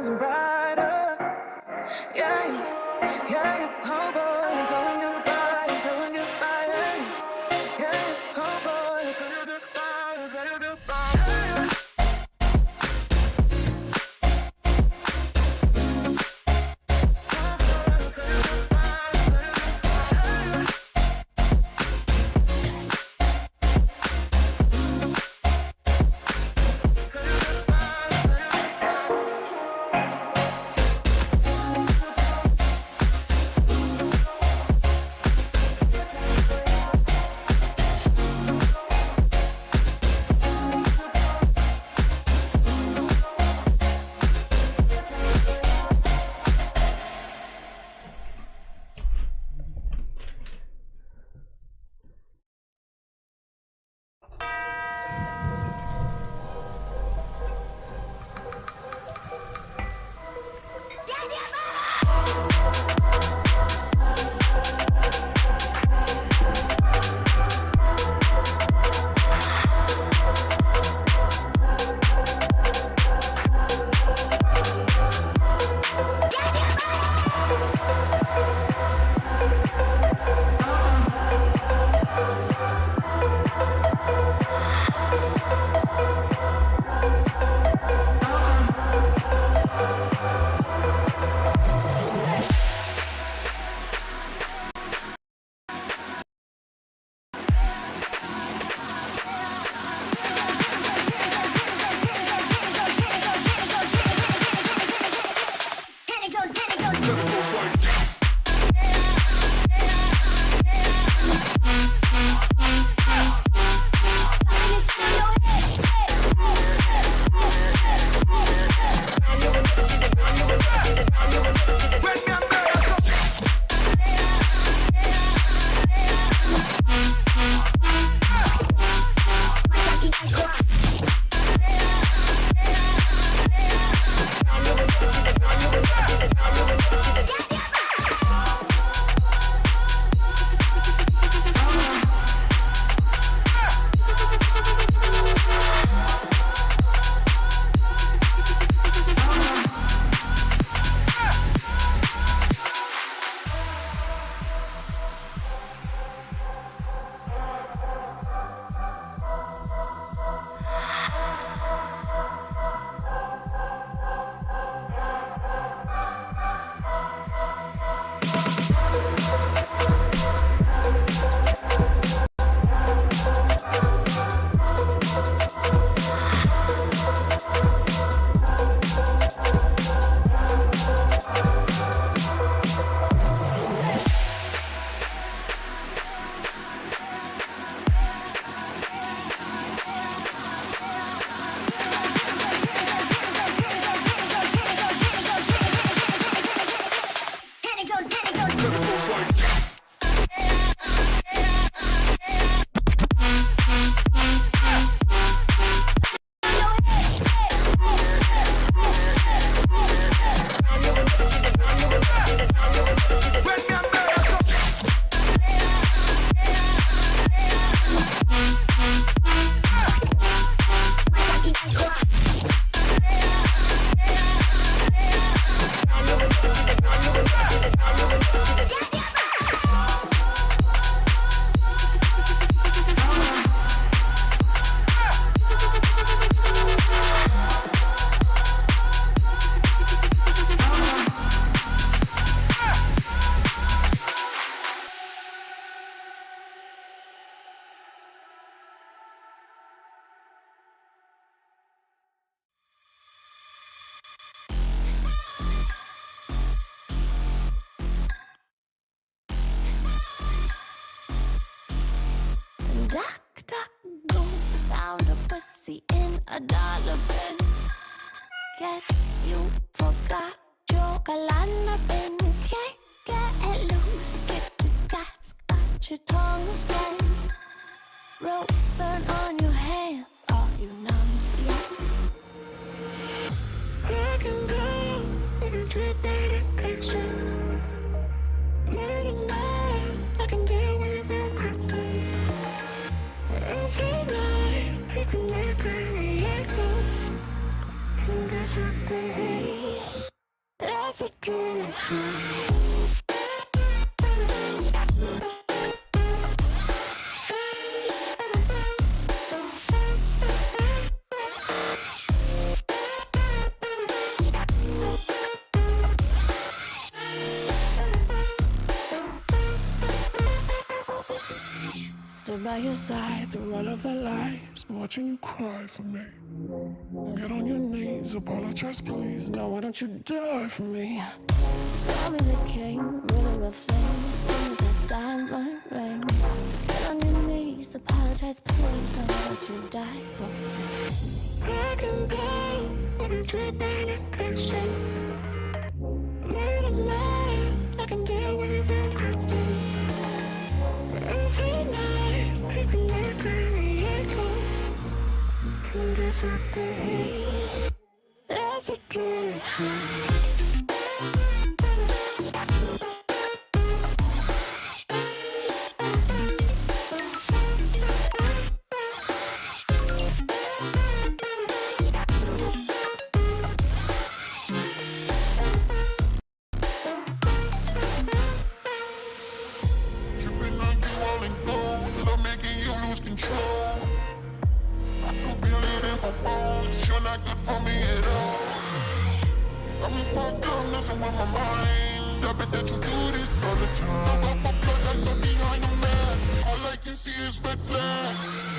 diamonds and brighter. Yeah, yeah, oh boy, I'm telling you goodbye, I'm telling you goodbye. Yeah, oh boy, I'm telling you goodbye, I'm telling you goodbye. pussy in a dollar bin. Guess you forgot your galana bin. Can't get loose, get the guts, got your tongue again. Rope burn on your hand, are you numb yet? I can go, I can get that addiction. Morning night, I can deal with it. Every night, I can make it like a. And if That's what you stood by your side through all of the lies, watching you cry for me. Get on your knees, apologize please. No, why don't you die for me? Tell me the king, ruler of things. Give me that diamond ring. Get on your knees, apologize please. No, why don't you die for me? I can go, but it's your medication. Later man, I can deal with everything. Every night, we can make it echo. And that's what you tripping on you all in gold, love making you lose control. I can feel it in my bones, you're not good for me at all. Got me fucked up, messing with my mind. I bet that you do this all the time. I got my blood that's up behind the mask. All I can see is red flags.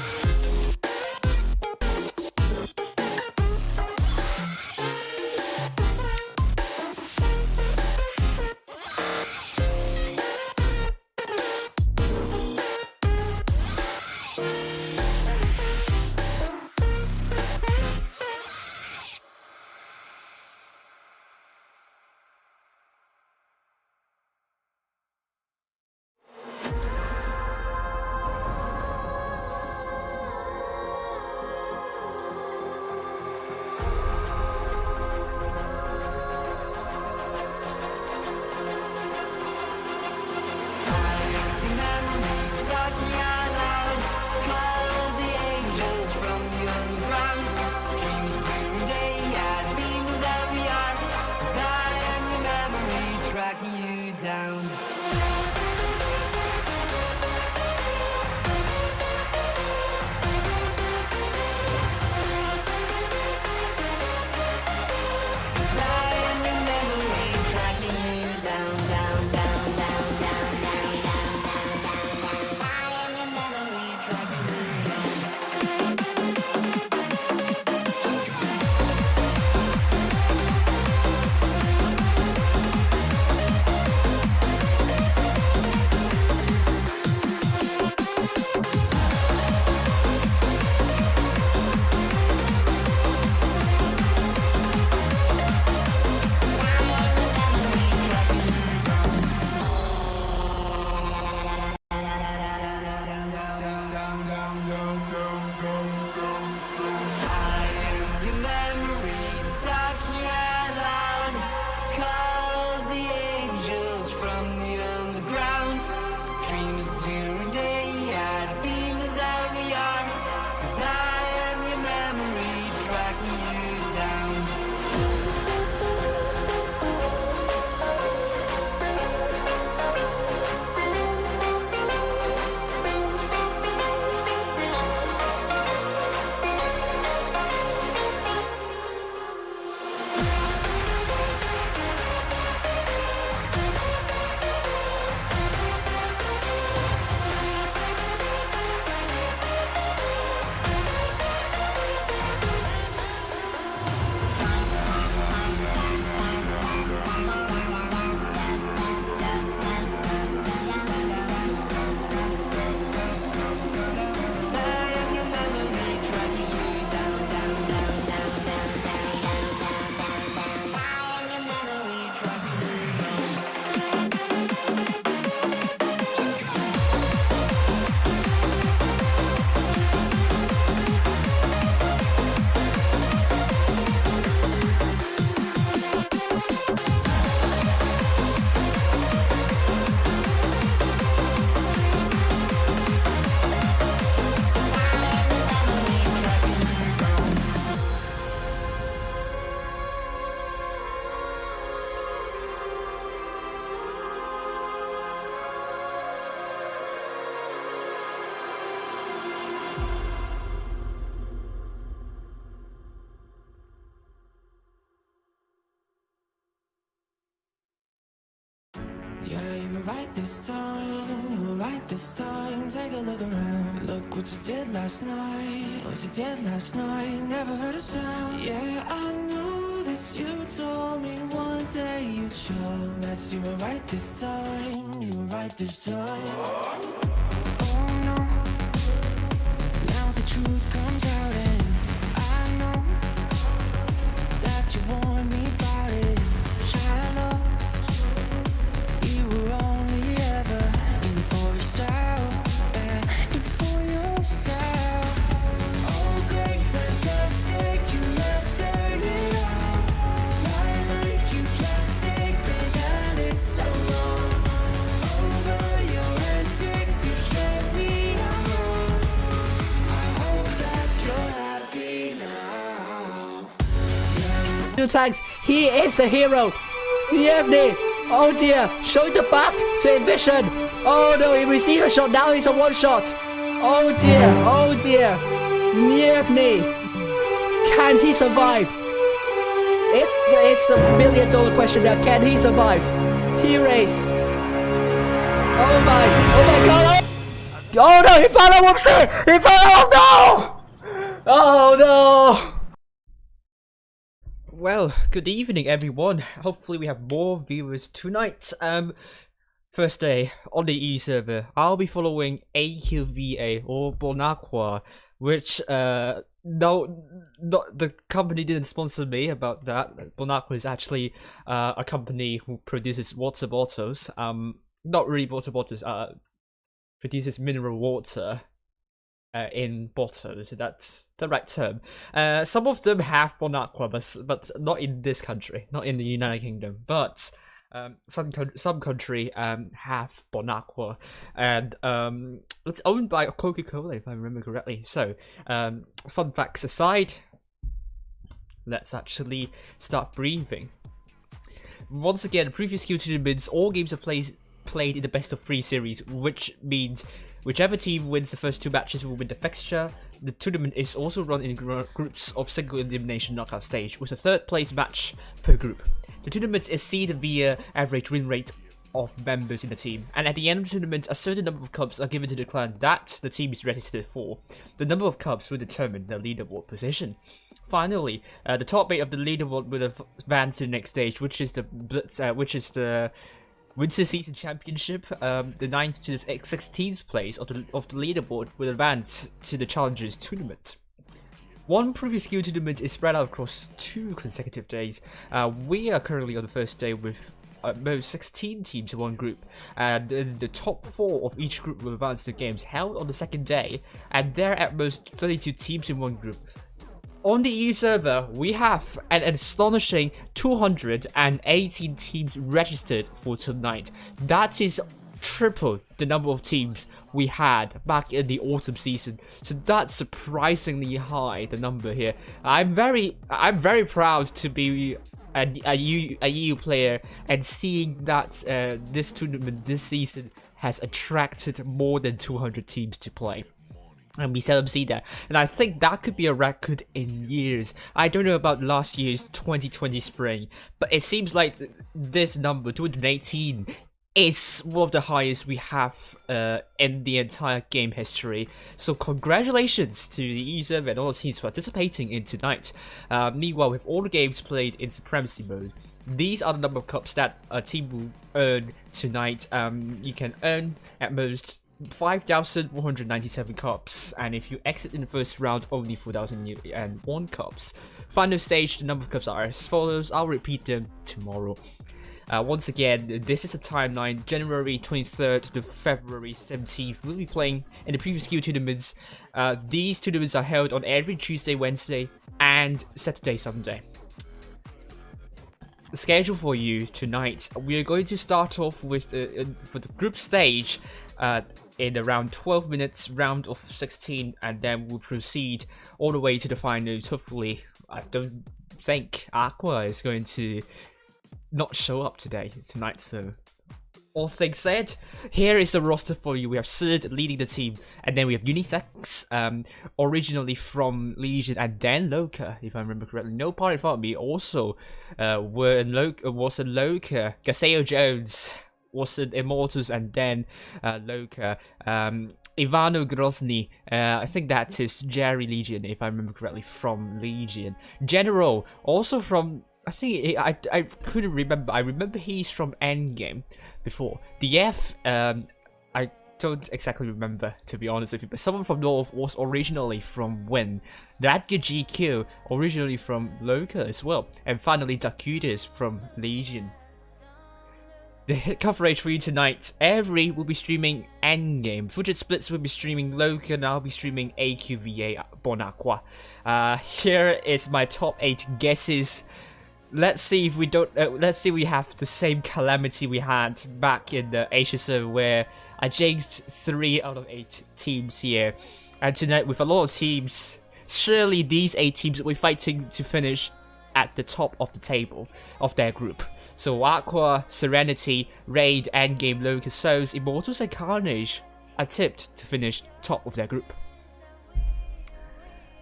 right this time, you were right this time. Take a look around, look what you did last night. What you did last night, never heard a sound. Yeah, I know that you told me one day you'd show that you were right this time, you were right this time. Oh no, now the truth comes out and I know that you warned me about it. Shallow, you were only ever in for yourself, yeah, in for yourself. Oh great, fantastic, you mastered it all. Why make you plastic, and it's so long. Over your antics, you showed me how. I hope that you're happy now. Two tags, he is the hero. Yevny, oh dear, showing the back to Ambition. Oh no, he received a shot, now he's a one shot. Oh dear, Yevny, can he survive? It's the $1 million question now, can he survive? He race. Oh my god, oh no, he found a whoopsie, he found a, no! Oh no! Well, good evening everyone. Hopefully we have more viewers tonight. First day on the E server, I'll be following AQVA or Aqua, which no, the company didn't sponsor me about that. Aqua is actually a company who produces water bottles. Not really water bottles. Produces mineral water. In bottles, that's the right term. Some of them have Aqua, but not in this country, not in the United Kingdom. But some country have Aqua, and it's owned by Coca-Cola, if I remember correctly. So, fun facts aside, let's actually start briefing. Once again, previous Q tournaments, all games are played in the best of 3 series, which means whichever team wins the first 2 matches will win the fixture. The tournament is also run in groups of single elimination knockout stage, with a 3rd place match per group. The tournament is seeded via average win rate of members in the team, and at the end of the tournament, a certain number of cups are given to the clan that the team is registered for. The number of cups will determine the leaderboard position. Finally, the top 8 of the leaderboard will advance to the next stage, which is the Blitz, Winter Season Championship. The 9th to the 16th place of the leaderboard will advance to the Challengers Tournament. One previous skill tournament is spread out across 2 consecutive days. We are currently on the first day with most 16 teams in one group, and the top 4 of each group will advance to games held on the 2nd day, and there are at most 32 teams in one group. On the E server, we have an astonishing 218 teams registered for tonight. That is triple the number of teams we had back in the autumn season. So that's surprisingly high, the number here. I'm very proud to be a EU player and seeing that this tournament this season has attracted more than 200 teams to play. And we seldom see that, and I think that could be a record in years. I don't know about last year's 2020 spring, but it seems like this number, 218, is one of the highest we have in the entire game history. So congratulations to the E server and all the teams participating in tonight. Meanwhile, with all the games played in Supremacy mode, these are the number of cups that a team will earn tonight. You can earn at most 5,197 cups, and if you exit in the first round, only 4,001 cups. Final stage, the number of cups are as follows. I'll repeat them tomorrow. Once again, this is a timeline. January 23rd to February 17th, we'll be playing in the previous Q tournaments. These tournaments are held on every Tuesday, Wednesday, and Saturday, Sunday. The schedule for you tonight, we are going to start off with for the group stage in around 12 minutes, round of 16, and then we'll proceed all the way to the finals. Hopefully, I don't think Aqua is going to not show up tonight, so all things said, here is the roster for you. We have Zird leading the team, and then we have Unisex, originally from Legion, and then Loka, if I remember correctly. No part in front of me also was a Loka. Gaseo Jones wasn't Immortals and then Loka. Ivano Grozny, I think that is Jerry Legion, if I remember correctly, from Legion. General, also from, I think, I couldn't remember, I remember he's from Endgame before. DF, I don't exactly remember, to be honest with you, but someone from North was originally from Win. Radga GQ, originally from Loka as well. And finally, Dakutis from Legion. The hit coverage for you tonight. Every will be streaming Endgame. Fuja Splits will be streaming Loka, and I'll be streaming AQVA Bon Aqua. Here is my top 8 guesses. Let's see if we don't. Let's see if we have the same calamity we had back in the Asia server, where I jinxed 3 out of 8 teams here. And tonight, with a lot of teams, surely these 8 teams will be fighting to finish at the top of the table of their group. So Aqua, Serenity, Raid, Endgame, Loka, Souls, Immortals, and Carnage are tipped to finish top of their group.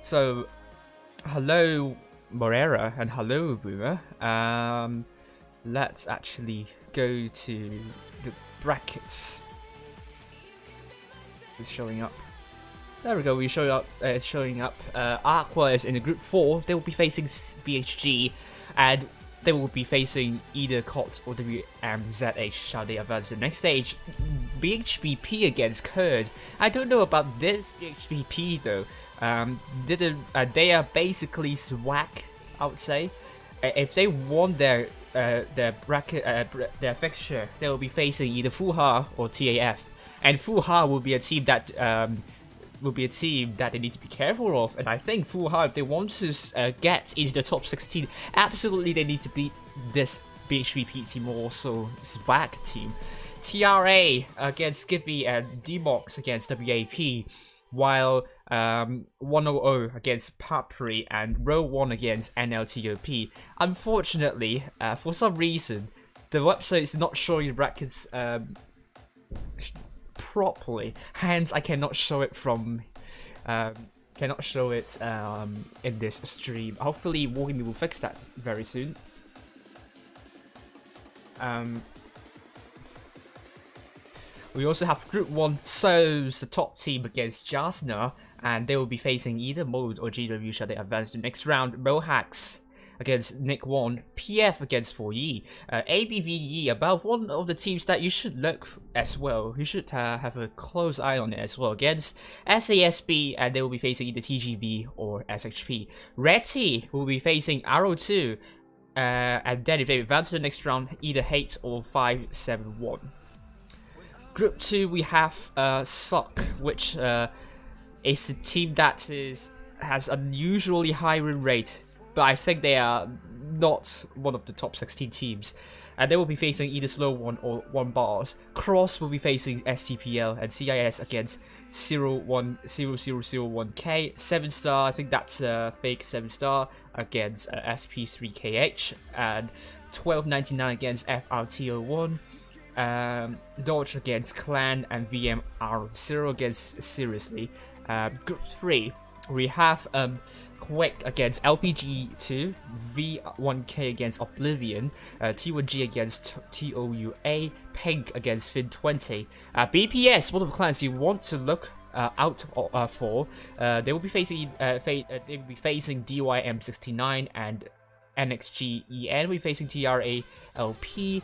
So, hello Morera and hello Boomer. Let's actually go to the brackets. It's showing up. There we go, we show up. It's showing up. Aqua is in the group 4. They will be facing BHG, and they will be facing either COT or WMZH. Shall they advance to the next stage? BHBP against Kurd. I don't know about this BHBP though. They are basically swag, I would say. If they won their bracket, their fixture, they will be facing either Fuja or TAF, and Fuja will be a team that they need to be careful of. And I think Fuja, if they want to get into the top 16, absolutely they need to beat this BHVP team, or also Swag team. TRA against Skippy and Demox against WAP, while 100 against Papri and Row 1 against NLTOP. Unfortunately, for some reason, the website is not showing the brackets properly, hence I cannot show it from in this stream. Hopefully Wargaming will fix that very soon. We also have Group 1 Souls, the top team, against Jasna, and they will be facing either Mode or GW shall they advance to the next round. Mohax against Nick 1, PF against 4E, ABVE, about one of the teams that you should look as well. You should have a close eye on it as well, against SASB, and they will be facing either TGV or SHP. Reti will be facing Arrow 2, and then if they advance to the next round, either Hate or 571. Group 2 we have Suck, which is a team that has unusually high win rate, but I think they are not one of the top 16 teams. And they will be facing either Slow 1 or 1 Bars. Cross will be facing STPL and CIS against 01001K. 7 Star, I think that's a fake 7 Star, against SP3KH. And 1299 against FRTO1. Dodge against Clan, and VMR0 against Seriously. Group 3, we have Quick against LPG2, V1K against Oblivion, T1G against TOUA, Pink against Fin20. BPS, one of the clans you want to look out for. They will be facing DYM69 and NXGEN will be facing TRALP.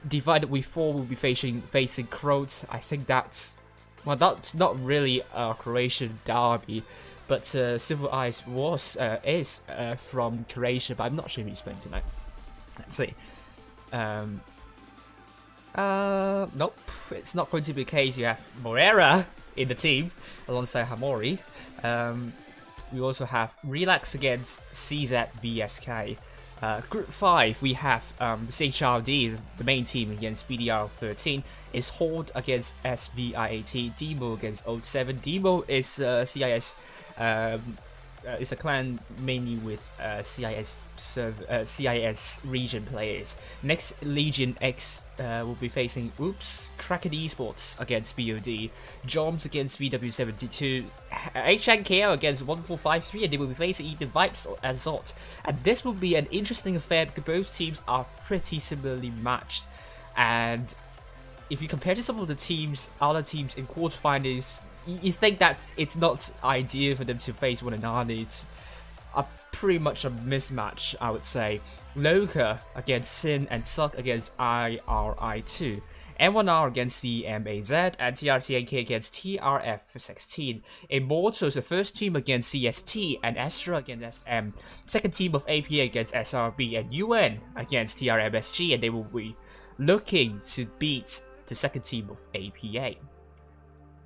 Divided with 4 will be facing Croats. I think that's not really a Croatian derby, but Silver Eyes is from Croatia, but I'm not sure if he's playing tonight. Let's see. Nope, it's not going to be the case. You have Morera in the team alongside Hamori. We also have Relax against CZVSK. Group 5, we have CHRD, the main team, against BDR13. Is Horde against SVIAT. Demo against Old 7. Demo is CIS. It's a clan mainly with CIS region players. Next, Legion X will be facing Kraken Esports against BOD, Joms against VW72, HNKL against 1453, and they will be facing either Vibes or Azot. And this will be an interesting affair because both teams are pretty similarly matched, and if you compare to some of the teams, other teams in quarterfinals, you think that it's not ideal for them to face one another. It's pretty much a mismatch, I would say. Loka against Sin and Suck against IRI2. M1R against CMAZ and TRTNK against TRF16. Immortals, the first team against CST and Astra against SM. Second team of APA against SRB and UN against TRMSG, and they will be looking to beat the second team of APA.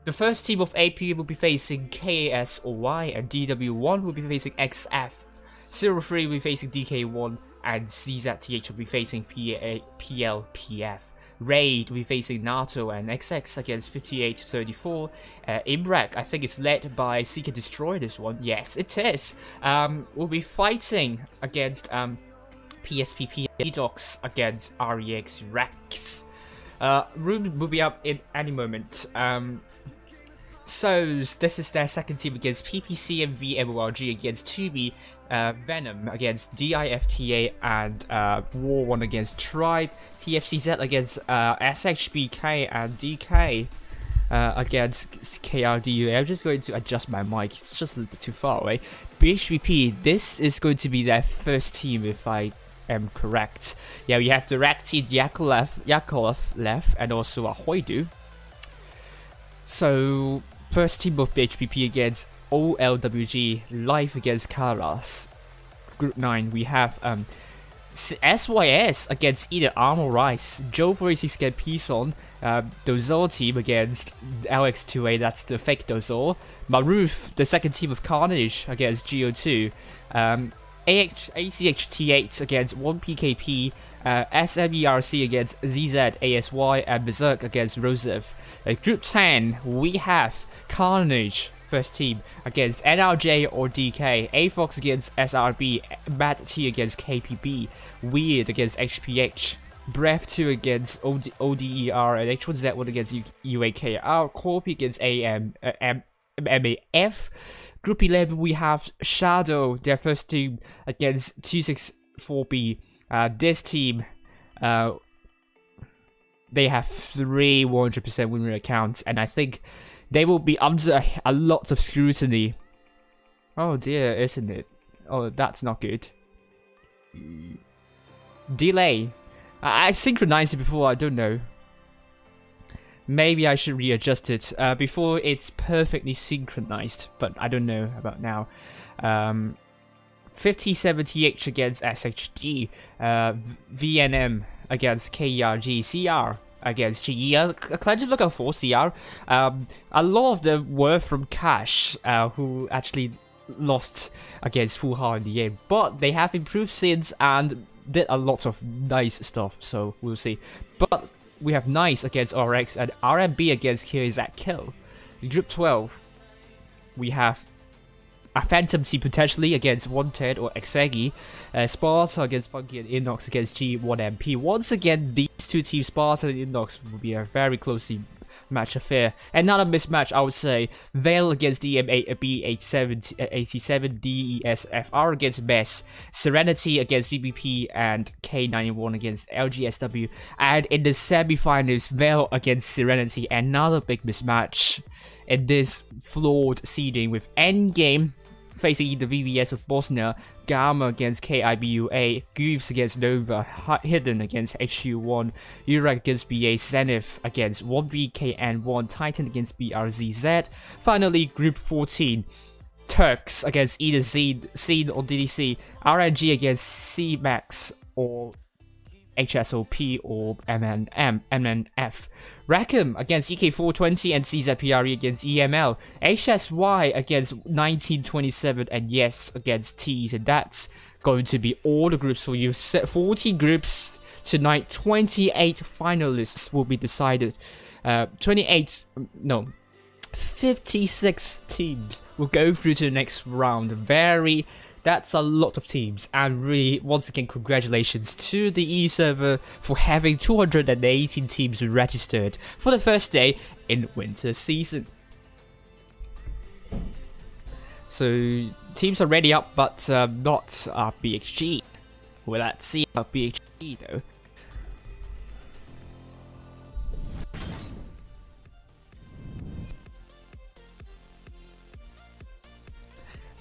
The first team of APA will be facing KASOY and DW1 will be facing XF. 03 will be facing DK1 and CZTH will be facing PLPF. Raid will be facing NATO and XX against 58-34. Imrek, I think it's led by Seek and Destroy this one. Yes, it is. We'll be fighting against PSPP Edox against REX Rex. Room will be up in any moment. So this is their second team against PPC and VMORG against 2B, Venom against DIFTA and War 1 against Tribe, TFCZ against SHBK and DK against KRDU. I'm just going to adjust my mic, it's just a little bit too far away. BHVP, this is going to be their first team if I am correct. Yeah, we have the Rakti Yakolev left and also a Hoidu. So, first team of BHPP against OLWG, Life against Karas. Group 9, we have SYS against either Armor Rice, Joe 46 against Pison, Dozor team against LX2A, that's the fake Dozor, Maruf, the second team of Carnage against GO2, ACHT8 against 1PKP, SMERC against ZZ, ASY, and Berserk against Rosev. Group 10, we have Carnage, first team, against NRJ or DK, AFOX against SRB, Matt T against KPB, Weird against HPH, Breath 2 against ODER, and H1Z1 against UAKR, Corpi against MAF. Group 11, we have Shadow, their first team, against 264B. This team, they have 3 100% win rate accounts, and I think they will be under a lot of scrutiny. Oh dear, isn't it? Oh, that's not good. Delay. I synchronized it before, I don't know. Maybe I should readjust it before it's perfectly synchronized, but I don't know about now. 5070H against SHG, VNM against KRG, CR against GE. Kind of looking for CR. A lot of them were from Cash, who actually lost against Fuja in the end, but they have improved since and did a lot of nice stuff, so we'll see. But we have Nice against RX and RMB against KZ Kill. In Group 12, we have a Phantom team potentially against 110 or Exegi, Sparta against Funky and Inox against G1MP. Once again, these two teams, Sparta and Inox, will be a very closely match affair. Another mismatch, I would say, Veil against DMA-B87, AC7, DESFR against Mess, Serenity against VBP, and K91 against LGSW. And in the semi-finals, Veil against Serenity, another big mismatch in this flawed seeding with Endgame facing the VVS of Bosnia, Gamma against KIBUA, Goofs against Nova, Hidden against HU1, Urak against BA, Zenith against 1VKN1, Titan against BRZZ. Finally, Group 14, Turks against either Scene or DDC, RNG against CMAX or HSOP or MNF, Rackham against EK420 and CZPRE against EML, HSY against 1927 and Yes against T's, and that's going to be all the groups for you. 40 groups tonight, 28 finalists will be decided. 56 teams will go through to the next round. That's a lot of teams, and really, once again, congratulations to the e-server for having 218 teams registered for the first day in winter season. So, teams are ready up, but not BHG. Well, let's see about BHG though.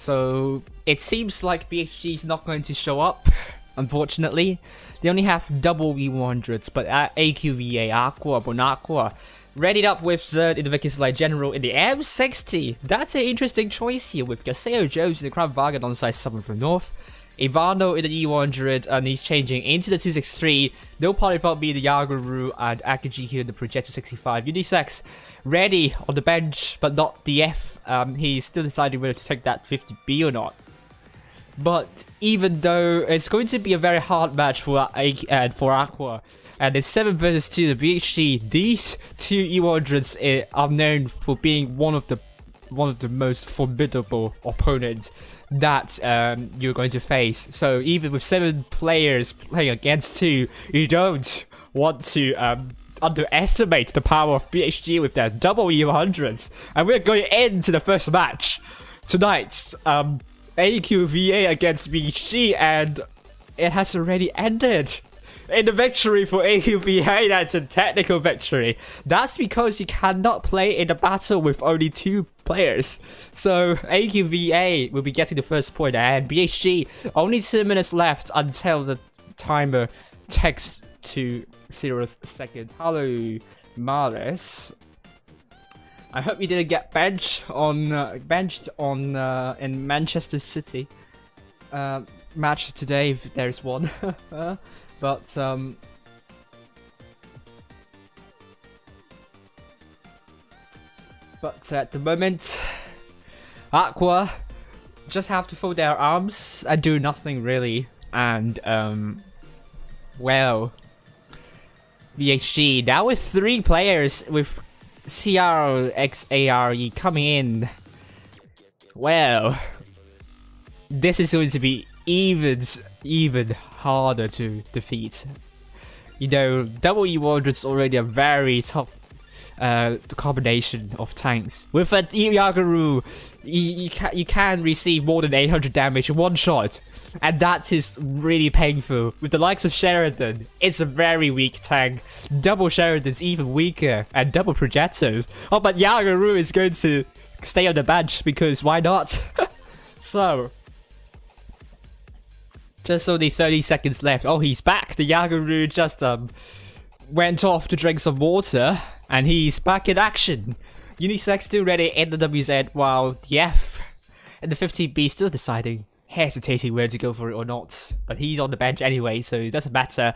So it seems like BHG is not going to show up, unfortunately. They only have double E100s, but AQVA, Aqua, Bonaqua, readied up with Zird in the Vickers Light General in the M60. That's an interesting choice here with Gaseo Jones in the Crown Wagon on side 7 from North. Ivano in the E100, and he's changing into the 263. No Polyvault B, the Yaguru, and Akaji here in the Projector 65. Unisex ready on the bench, but not DF. He's still deciding whether to take that 50B or not. But even though it's going to be a very hard match for Aqua, and it's 7 versus 2, the BHG, these two E100s are known for being one of the most formidable opponents that you're going to face. So even with 7 players playing against 2, you don't want to underestimate the power of BHG with their double E100s. And we're going into the first match tonight. AQVA against BHG, and it has already ended in the victory for AQVA. That's a technical victory. That's because you cannot play in a battle with only 2 players. So AQVA will be getting the first point, and BHG only 2 minutes left until the timer takes to 0th second. Hello, Maris. I hope you didn't get benched on in Manchester City match today, if there's one. But at the moment, Aqua just have to fold their arms and do nothing really, and well, BHG now with 3 players with CRXARE coming in. Well, this is going to be even harder to defeat. You know, double E100 is already a very tough combination of tanks. With a Yaguru, you can receive more than 800 damage in one shot, and that is really painful. With the likes of Sheridan, it's a very weak tank. Double Sheridan's even weaker, and double projectors. Oh, but Yaguru is going to stay on the bench because why not? So, just only 30 seconds left. Oh, he's back. The Yaguru just went off to drink some water, and he's back in action. Unisex still ready in the WZ, while the F and the 15B still deciding, hesitating whether to go for it or not. But he's on the bench anyway, so it doesn't matter.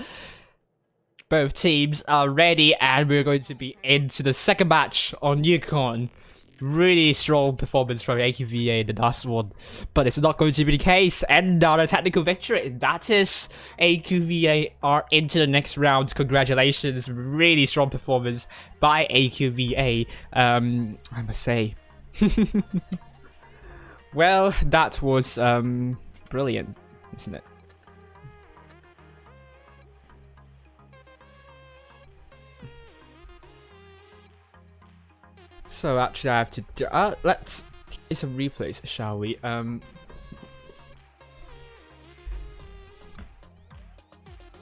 Both teams are ready, and we're going to be into the second match on Yukon. Really strong performance from AQVA in the last one, but it's not going to be the case. And now a technical victory. That is, AQVA are into the next round. Congratulations, really strong performance by AQVA. I must say. Well, that was brilliant, isn't it? So actually I have to do, let's do some replays, shall we?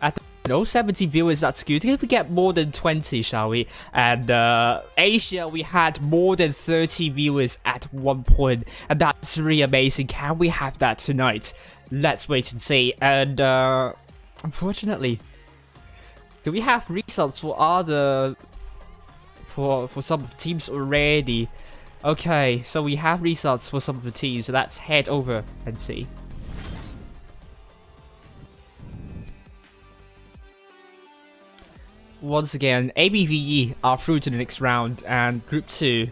At the 70 viewers, that's good. If we get more than 20, shall we? And Asia, we had more than 30 viewers at one point, and that's really amazing. Can we have that tonight? Let's wait and see. And unfortunately, do we have results for other for some teams already? Okay, so we have results for some of the teams, so let's head over and see. Once again, ABVE are through to the next round, and Group 2,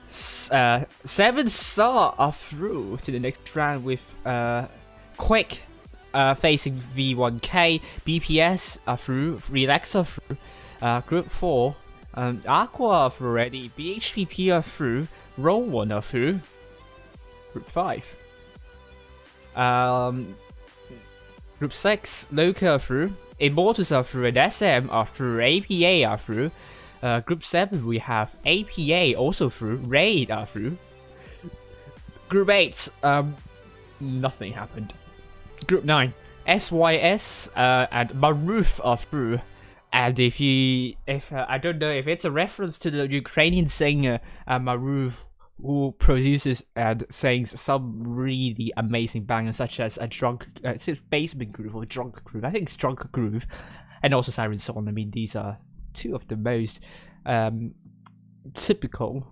7 Star are through to the next round with Quick facing V1K, BPS are through, Relax are through, Group 4, Aqua are through already, BHPP are through, Roll 1 are through, Group 5. Group 6, Loka are through, Immortals are through, and SM are through, APA are through. Group 7, we have APA also through, Raid are through. Group 8, nothing happened. Group 9, SYS and Maruf are through. And I don't know if it's a reference to the Ukrainian singer Maruf who produces and sings some really amazing bangers, such as a drunk, is it basement groove or drunk groove? I think it's drunk groove, and also Siren Song. I mean, these are two of the most typical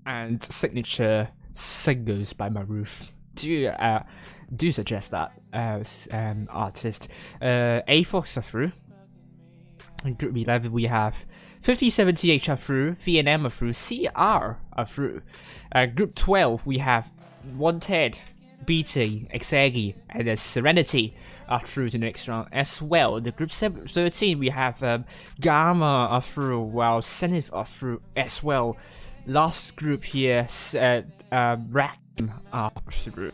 and signature singers by Maroof. Do suggest that as an artist. A-Fox are through. In Group 11 we have 5070H are through, VNM are through, CR are through. Group 12 we have Wanted, Beating, Exegi, and then Serenity are through to the next round as well. The Group 13 we have Gamma are through, while Zenith are through as well. Last group here, Rakim are through.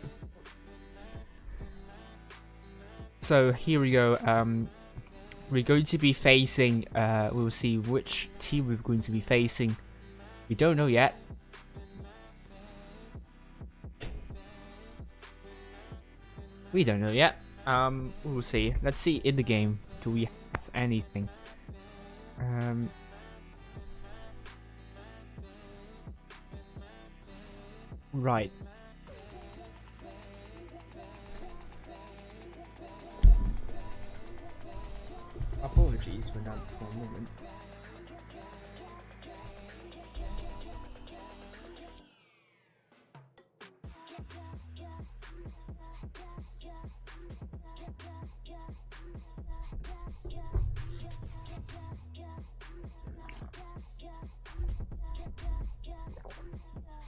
So here we go. We're going to be facing, we'll see which team we're going to be facing. We don't know yet. We don't know yet. We'll see. Let's see in the game. Do we have anything? Right. Apologies for that for a moment.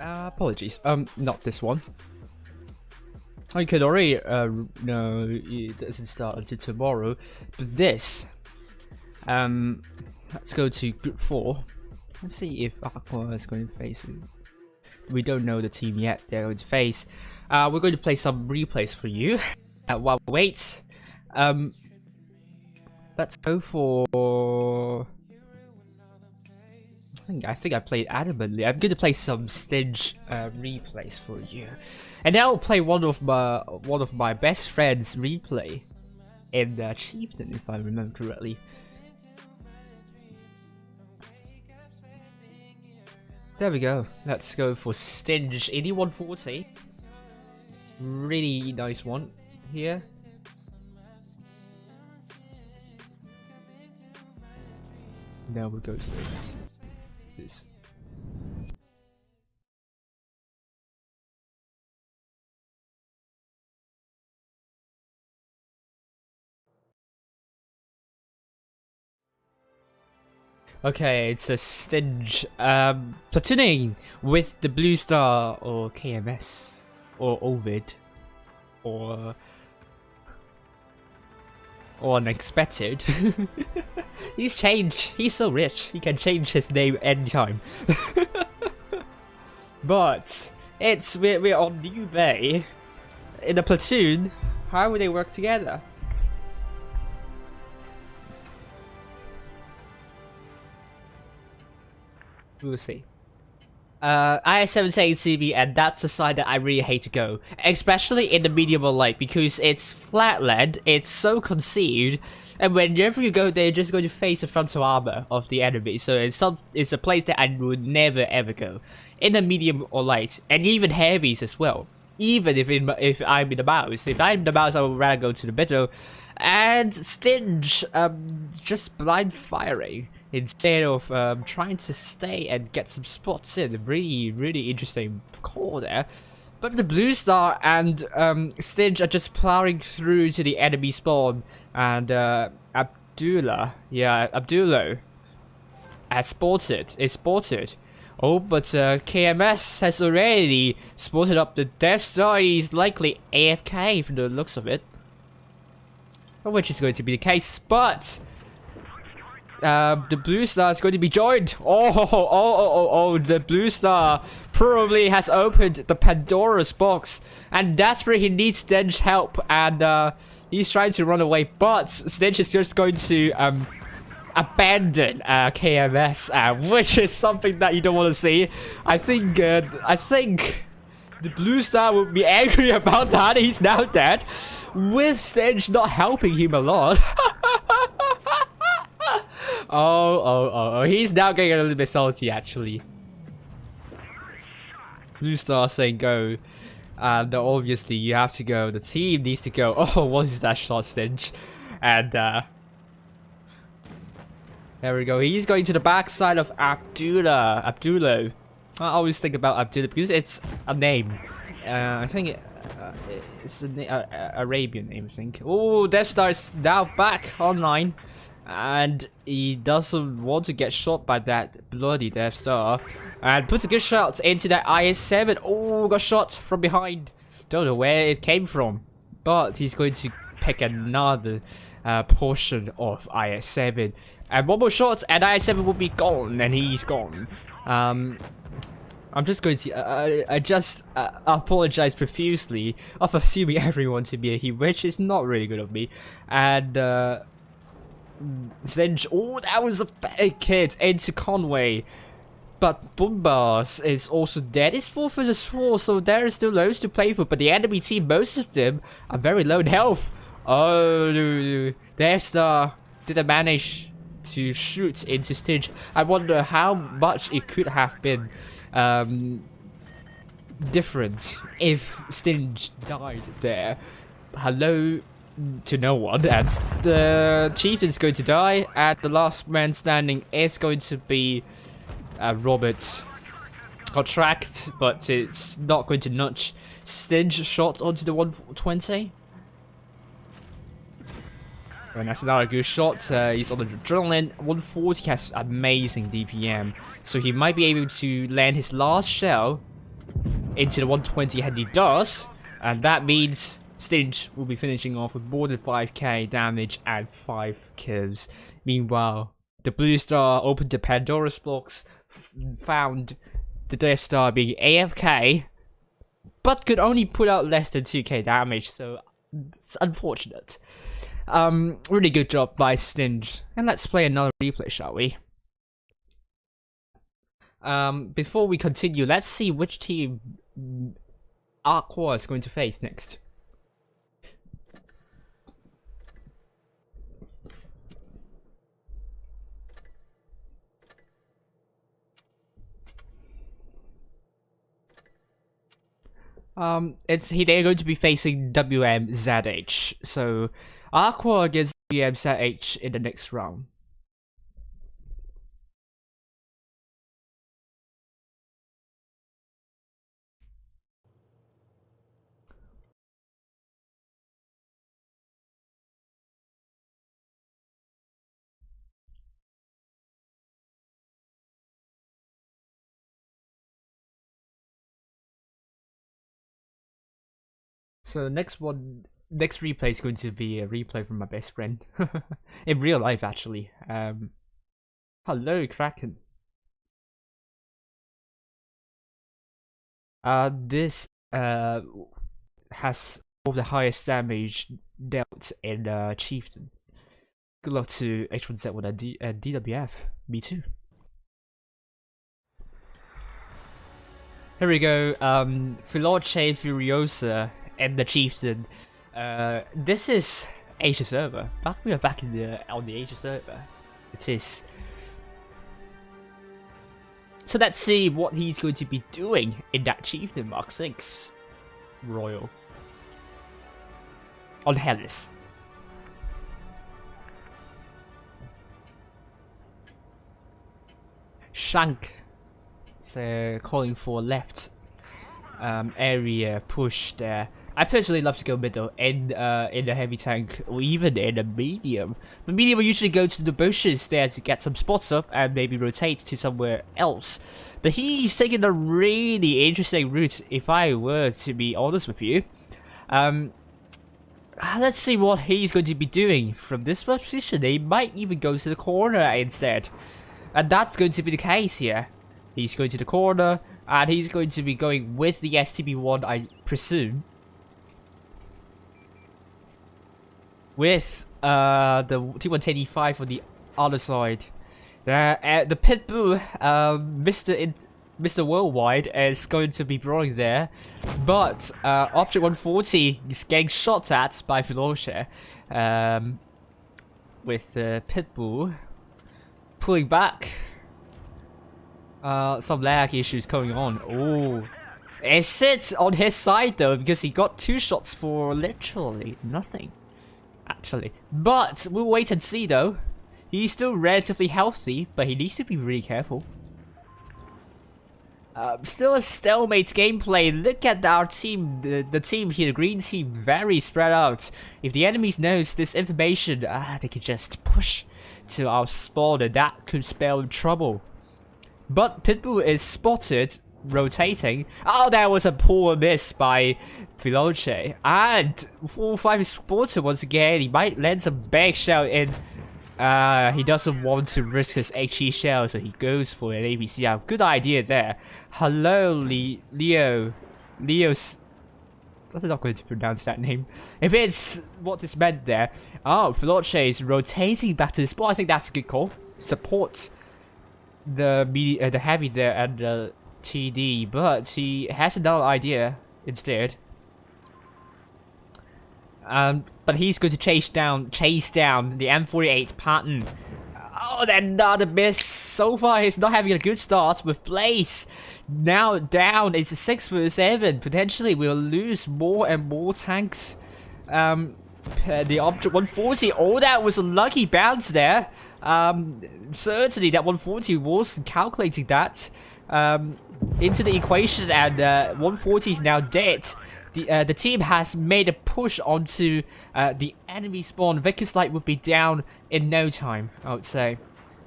Apologies. Not this one. I could already no, it doesn't start until tomorrow. But this, let's go to Group 4. Let's see if Aqua is going to face it. We don't know the team yet they're going to face. We're going to play some replays for you. While we wait, let's go for. I think I played adamantly. I'm going to play some Stinge replays for you, and I'll play one of my best friends' replay in Chieftain, if I remember correctly. There we go. Let's go for Stinge 8140. Really nice one here. Now we'll go to this. Okay, it's a Stinge platooning with the Blue Star or KMS or Ovid or Unexpected. He's changed. He's so rich. He can change his name anytime. But we're on New Bay in a platoon. How would they work together? We'll see. IS-780CB, and that's a side that I really hate to go, especially in the medium or light, because it's flatland, it's so concealed, and whenever you go there, you're just going to face the frontal armor of the enemy. So it's a place that I would never ever go in the medium or light, and even heavies as well. Even if I'm in the mouse, if I'm in the mouse, I would rather go to the middle. And Stinge, just blind firing instead of trying to stay and get some spots in. Really interesting call there. But the Blue Star and Stinge are just plowing through to the enemy spawn, and Abdullah is spotted. Oh, but KMS has already spotted up the Death Star. He's likely AFK from the looks of it, which is going to be the case, but the Blue Star is going to be joined. Oh, the Blue Star probably has opened the Pandora's box, and that's where he needs Stinge help, and he's trying to run away, but Stinge is just going to abandon KMS, which is something that you don't want to see. I think the Blue Star would be angry about that. He's now dead, with Stinge not helping him a lot. Oh, he's now getting a little bit salty, actually. Blue Star saying go. And obviously you have to go. The team needs to go. Oh, what is that shot, Stinch? And there we go. He's going to the backside of Abdullah. I always think about Abdullah because it's a name. I think it's an Arabian name, I think. Oh, Death Star is now back online. And he doesn't want to get shot by that bloody Death Star. And puts a good shot into that IS-7. Oh, got shot from behind. Don't know where it came from. But he's going to pick another portion of IS-7. And one more shot and IS-7 will be gone. And he's gone. I'm just going to, I just apologize profusely of assuming everyone to be a he, which is not really good of me. And, Zenj, oh, that was a big hit into Conway. But Bombas is also dead. It's 4 versus 4, so there is still loads to play for. But the enemy team, most of them, are very low in health. Oh, Death Star didn't manage to shoot into Stinch. I wonder how much it could have been different if Stinch died there. Hello to no one, and the chieftain's going to die, and the last man standing is going to be Robert's contract, but it's not going to nudge Stinch shot onto the 120. And that's another good shot. He's on the adrenaline. 140 has amazing DPM, so he might be able to land his last shell into the 120, and he does, and that means Stinch will be finishing off with more than 5k damage and 5 kills. Meanwhile, the Blue Star opened the Pandora's box, found the Death Star being AFK, but could only put out less than 2k damage, so it's unfortunate. Really good job by Stinch. And let's play another replay, shall we? Before we continue, let's see which team Aqua is going to face next. They're going to be facing WMZH, so Aqua against WMZH in the next round. So next replay is going to be a replay from my best friend. In real life, actually. Hello, Kraken. This has all the highest damage dealt in Chieftain. Good luck to H1Z1 and DWF. Me too. Here we go. Filoche Furiosa and the Chieftain. This is Asia server. We are back on the Asia server. It is. So let's see what he's going to be doing in that Chieftain Mark 6 Royal on Hellas. Shank. So calling for left area push there. I personally love to go middle in the heavy tank or even in a medium. The medium will usually go to the bushes there to get some spots up and maybe rotate to somewhere else. But he's taking a really interesting route, if I were to be honest with you. Let's see what he's going to be doing from this position. He might even go to the corner instead. And that's going to be the case here. He's going to the corner, and he's going to be going with the STB1, I presume. With the T110E5 on the other side. The Pitbull, Mr. Worldwide is going to be brawling there. But Object 140 is getting shot at by Filoche. With Pitbull pulling back. Some lag issues going on. Oh, It sits on his side though, because he got 2 shots for literally nothing. Actually. But we'll wait and see though. He's still relatively healthy, but he needs to be really careful. Still a stalemate gameplay. Look at our team, the team here, the green team, very spread out. If the enemies knows this information, they could just push to our spawn and that could spell trouble. But Pitbull is spotted, rotating. Oh, that was a poor miss by Veloce. And 4-5 is spotted once again. He might land some big shell in. He doesn't want to risk his HE shell, so he goes for an APCR. Good idea there. Hello, Leo. Leo's... I'm not going to pronounce that name. If it's what is meant there. Oh, Veloce is rotating back to the spot. I think that's a good call. Support the heavy there and the TD, but he has another idea instead. But he's going to chase down the M48 pattern. Oh, another miss. So far, he's not having a good start with Blaze. Now down, it's a 6 vs 7. Potentially, we'll lose more and more tanks. The object 140. Oh, that was a lucky bounce there. Certainly, that 140 was calculating that into the equation, and 140 is now dead. The team has made a push onto the enemy spawn. Vickers Light would be down in no time, I would say.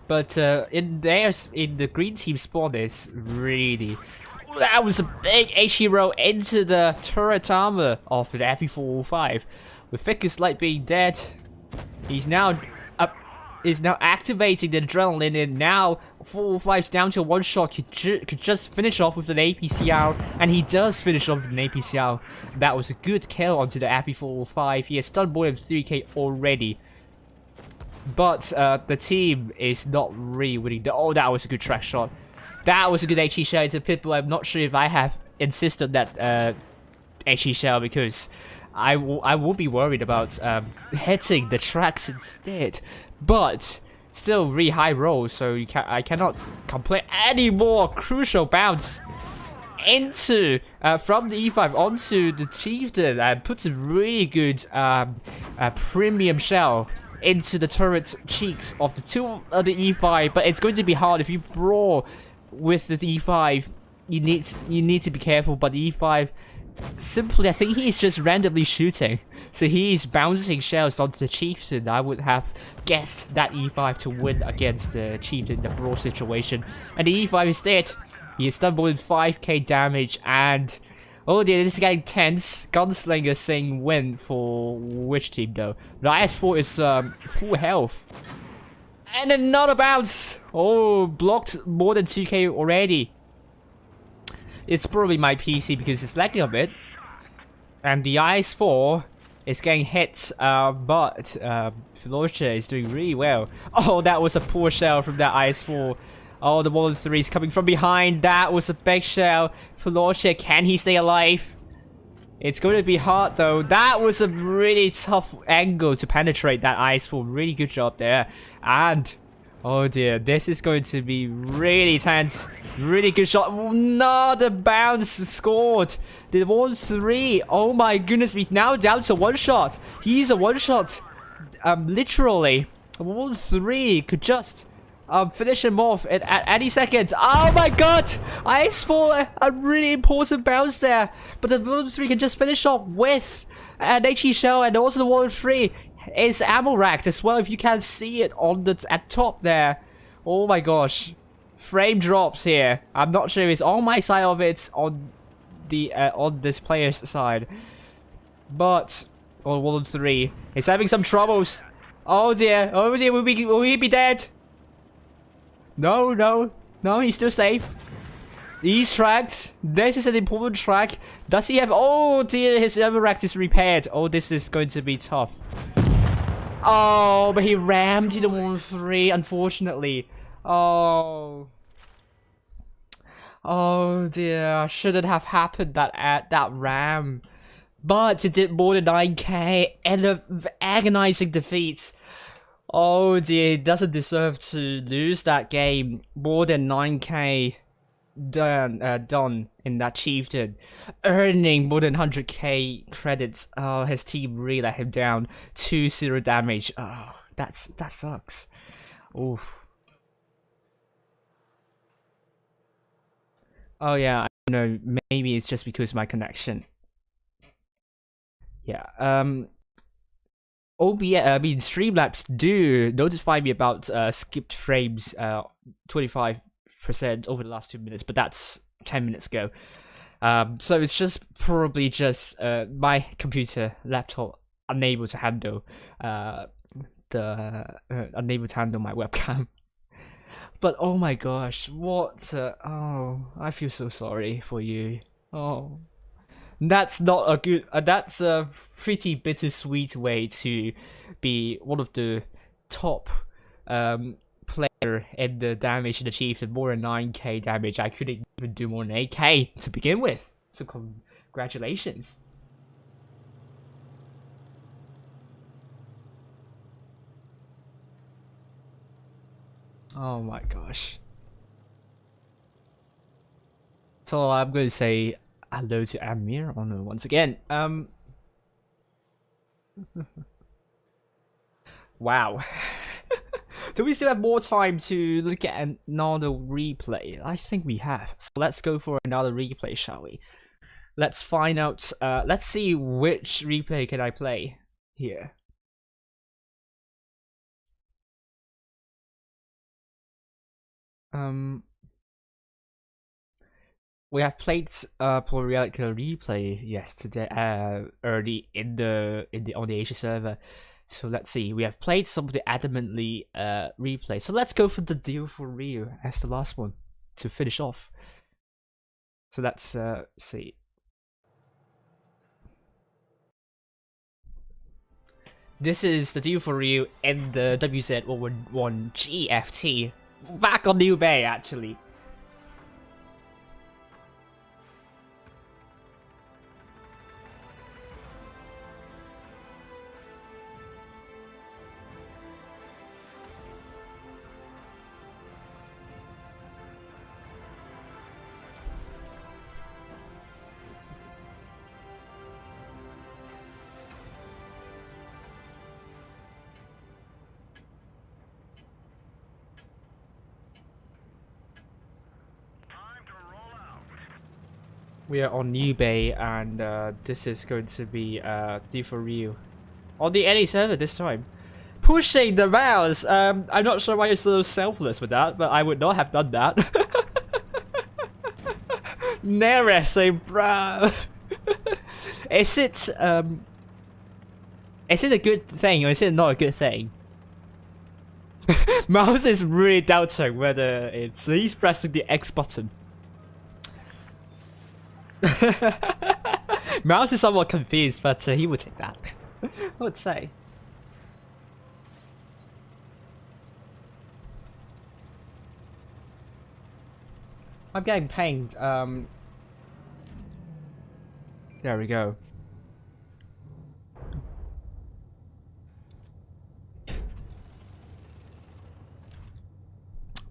But in the green team spawn is really... Ooh, that was a big H-Hero into the turret armor of the FE405. With Vickers Light being dead, he's now activating the adrenaline, and now 405's down to 1 shot. Could just finish off with an APCR, and he does finish off with an APCR. That was a good kill onto the FE405. He has done more than 3k already. But the team is not really winning. Oh, that was a good track shot. That was a good HE shell into Pitbull. I'm not sure if I have insisted that HE shell, because I will be worried about hitting the tracks instead. But still really high roll, so I cannot complain any more. Crucial bounce into from the E5 onto the Chieftain, and puts a really good premium shell into the turret cheeks of the the E5. But it's going to be hard if you brawl with the E5. You need to be careful. But the E5 simply, I think he's just randomly shooting. So he's bouncing shells onto the Chieftain. I would have guessed that E5 to win against the Chieftain in the brawl situation. And the E5 is dead. He has done more than 5k damage, and... Oh dear, this is getting tense. Gunslinger saying win for which team though? The IS4 is full health. And another bounce! Oh, blocked more than 2k already. It's probably my PC because it's lagging a bit. And the IS4 is getting hit, but Veloce is doing really well. Oh, that was a poor shell from that IS4. Oh, the 1-3 is coming from behind. That was a big shell. Veloce, can he stay alive? It's going to be hard though. That was a really tough angle to penetrate that IS4. Really good job there. And... oh dear, this is going to be really tense. Really good shot. Another bounce scored. The 1-3. Oh my goodness, we're now down to 1 shot. He's a 1 shot. Literally. 1-3 could just finish him off at any second. Oh my god! IS4, a really important bounce there. But the 1-3 can just finish off with an HE shell, and also the 1-3. Is ammo racked as well, if you can see it on the at top there. Oh my gosh, frame drops here. I'm not sure if it's on my side or if it's on the on this player's side. But on 1-3, he's having some troubles. Oh dear, will he be dead? No, he's still safe. He's tracked. This is an important track. Does he have... oh dear, his ammo rack is repaired. Oh, this is going to be tough. Oh, but he rammed the 1-3, unfortunately. Oh. Oh dear, shouldn't have happened that ram. But it did more than 9k and an agonizing defeat. Oh dear, he doesn't deserve to lose that game. More than 9k. done in that chieftain, earning more than 100k credits. Oh, his team really let him down. 2-0 damage. Oh, that sucks. Oof. Oh yeah, I don't know. Maybe it's just because of my connection. Yeah. OBS, I mean, Streamlabs do notify me about skipped frames, 25% over the last 2 minutes, but that's 10 minutes ago. So it's just probably just my computer, laptop, unable to handle unable to handle my webcam. But oh my gosh, what? Oh, I feel so sorry for you. Oh. That's not a good. That's a pretty bittersweet way to be one of the top player in the damage achieved at more than 9k damage. I couldn't even do more than 8k to begin with. So congratulations. Oh my gosh. So I'm going to say hello to Amir once again. Wow. Do we still have more time to look at another replay? I think we have. So let's go for another replay, shall we? Let's find out. Let's see which replay can I play here. We have played Plurialica replay yesterday, early on the Asia server. So let's see. We have played some of the adamantly replay. So let's go for the deal for Rio as the last one to finish off. So let's see. This is the deal for Rio in the WZ111 GFT. Back on New Bay, actually. We are on New Bay, and this is going to be D for Rio on the NA server this time. Pushing the mouse. I'm not sure why you're so selfless with that, but I would not have done that. Never say, bruh. Is it a good thing or is it not a good thing? Mouse is really doubting whether he's pressing the X button. Mouse is somewhat confused, but he would take that. I would say. I'm getting pinged. There we go.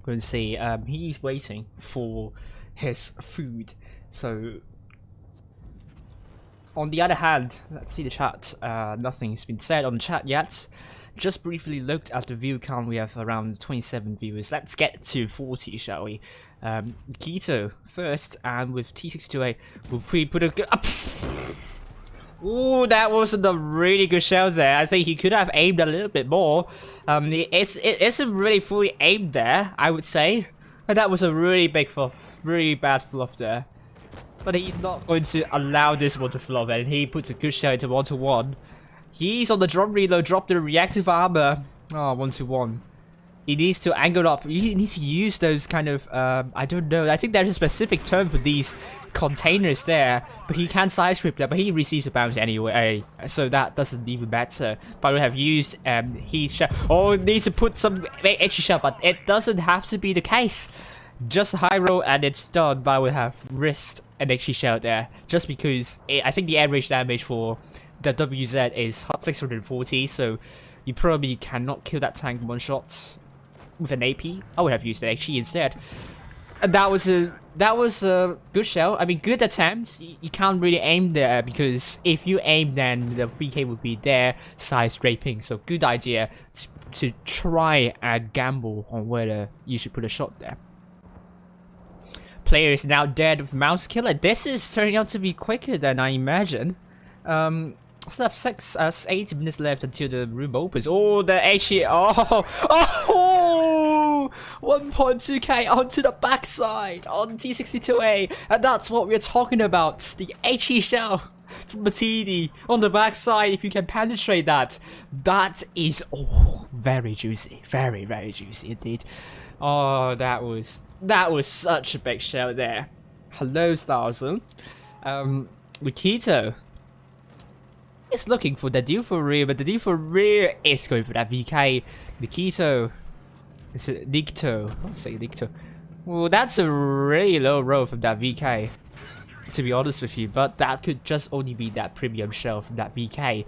Going to see. He's waiting for his food. So. On the other hand, let's see the chat. Nothing's been said on the chat yet. Just briefly looked at the view count. We have around 27 viewers. Let's get to 40, shall we? Keto first, and with T628, we'll put a good. Ooh, that wasn't a really good shell there. I think he could have aimed a little bit more. It isn't really fully aimed there, I would say. But that was a really big fluff, really bad fluff there. But he's not going to allow this one to flop, and he puts a good shell into 1-1. He's on the drum reload, drop the reactive armor. Oh, 1-1. He needs to angle up. He needs to use those kind of, I don't know. I think there's a specific term for these containers there. But he can side script that, but he receives a bounce anyway. So that doesn't even matter. But we have used heat shell. Oh, needs to put some extra shell, but it doesn't have to be the case. Just high roll and it's done, but we have risked an extra shell there. Just because I think the average damage for the WZ is 640, so you probably cannot kill that tank one shot with an AP. I would have used the HE instead. That was a good shell. I mean, good attempt. You can't really aim there because if you aim, then the VK would be there, side scraping. So good idea to try and gamble on whether you should put a shot there. Player is now dead with mouse killer. This is turning out to be quicker than I imagined. Still have 8 minutes left until the room opens. Oh, the HE. Oh, 1.2k onto the backside on T62A. And that's what we're talking about. The HE shell from the TD on the backside. If you can penetrate that, that is very juicy. Very, very juicy indeed. Oh, that was such a big shell there. Hello, Starzone. Rikito is looking for the deal for real, but the deal for real is going for that VK. Nikito. Is it Nikto? I'll say Nikto. Well, that's a really low roll from that VK, to be honest with you, but that could just only be that premium shell from that VK.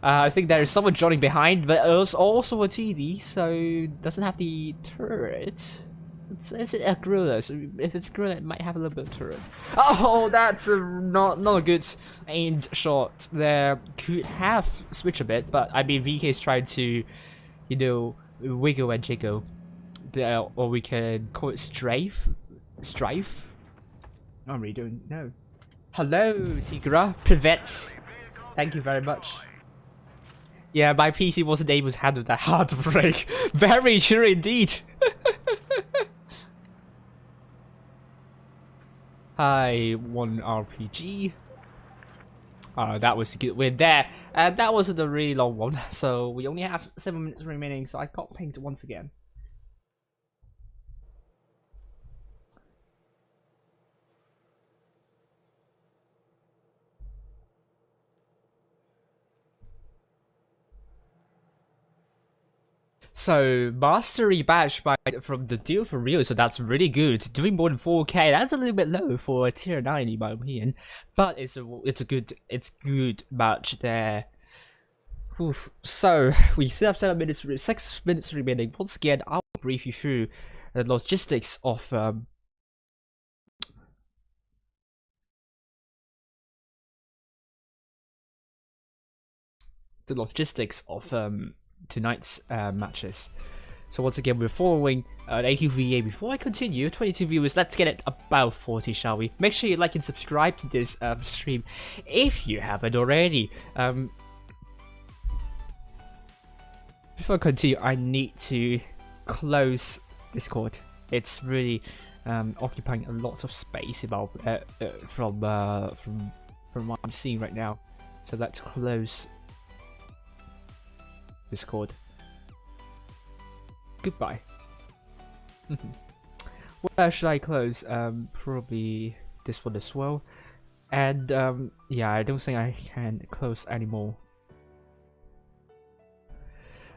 I think there is someone joining behind, but it's also a TD, so doesn't have the turret. It's a gorilla, so if it's gorilla, it might have a little bit of turret. Oh, that's not a good aimed shot there. Could have switched a bit, but I mean VK is trying to, you know, wiggle and jiggle, or we can call it strife. I really don't know. Hello, Tigra. Prevent. Thank you very much. Yeah, my PC wasn't able to handle that hard break. Very sure indeed. Hi, 1RPG. That was a good win there. And that wasn't a really long one, so we only have 7 minutes remaining, so I got pinged once again. So, mastery badge from the deal for real, so that's really good. Doing more than 4k, that's a little bit low for a tier 9 in my opinion, but it's good match there. Oof. So we still have 6 minutes remaining. Once again, I'll brief you through the logistics of tonight's matches. So once again, we're following AQVA. Before I continue, 22 viewers, let's get it about 40, shall we? Make sure you like and subscribe to this stream if you haven't already. Before I continue, I need to close Discord. It's really occupying a lot of space about from what I'm seeing right now. So let's close Discord. Goodbye. What should I close? Probably this one as well. And yeah, I don't think I can close anymore.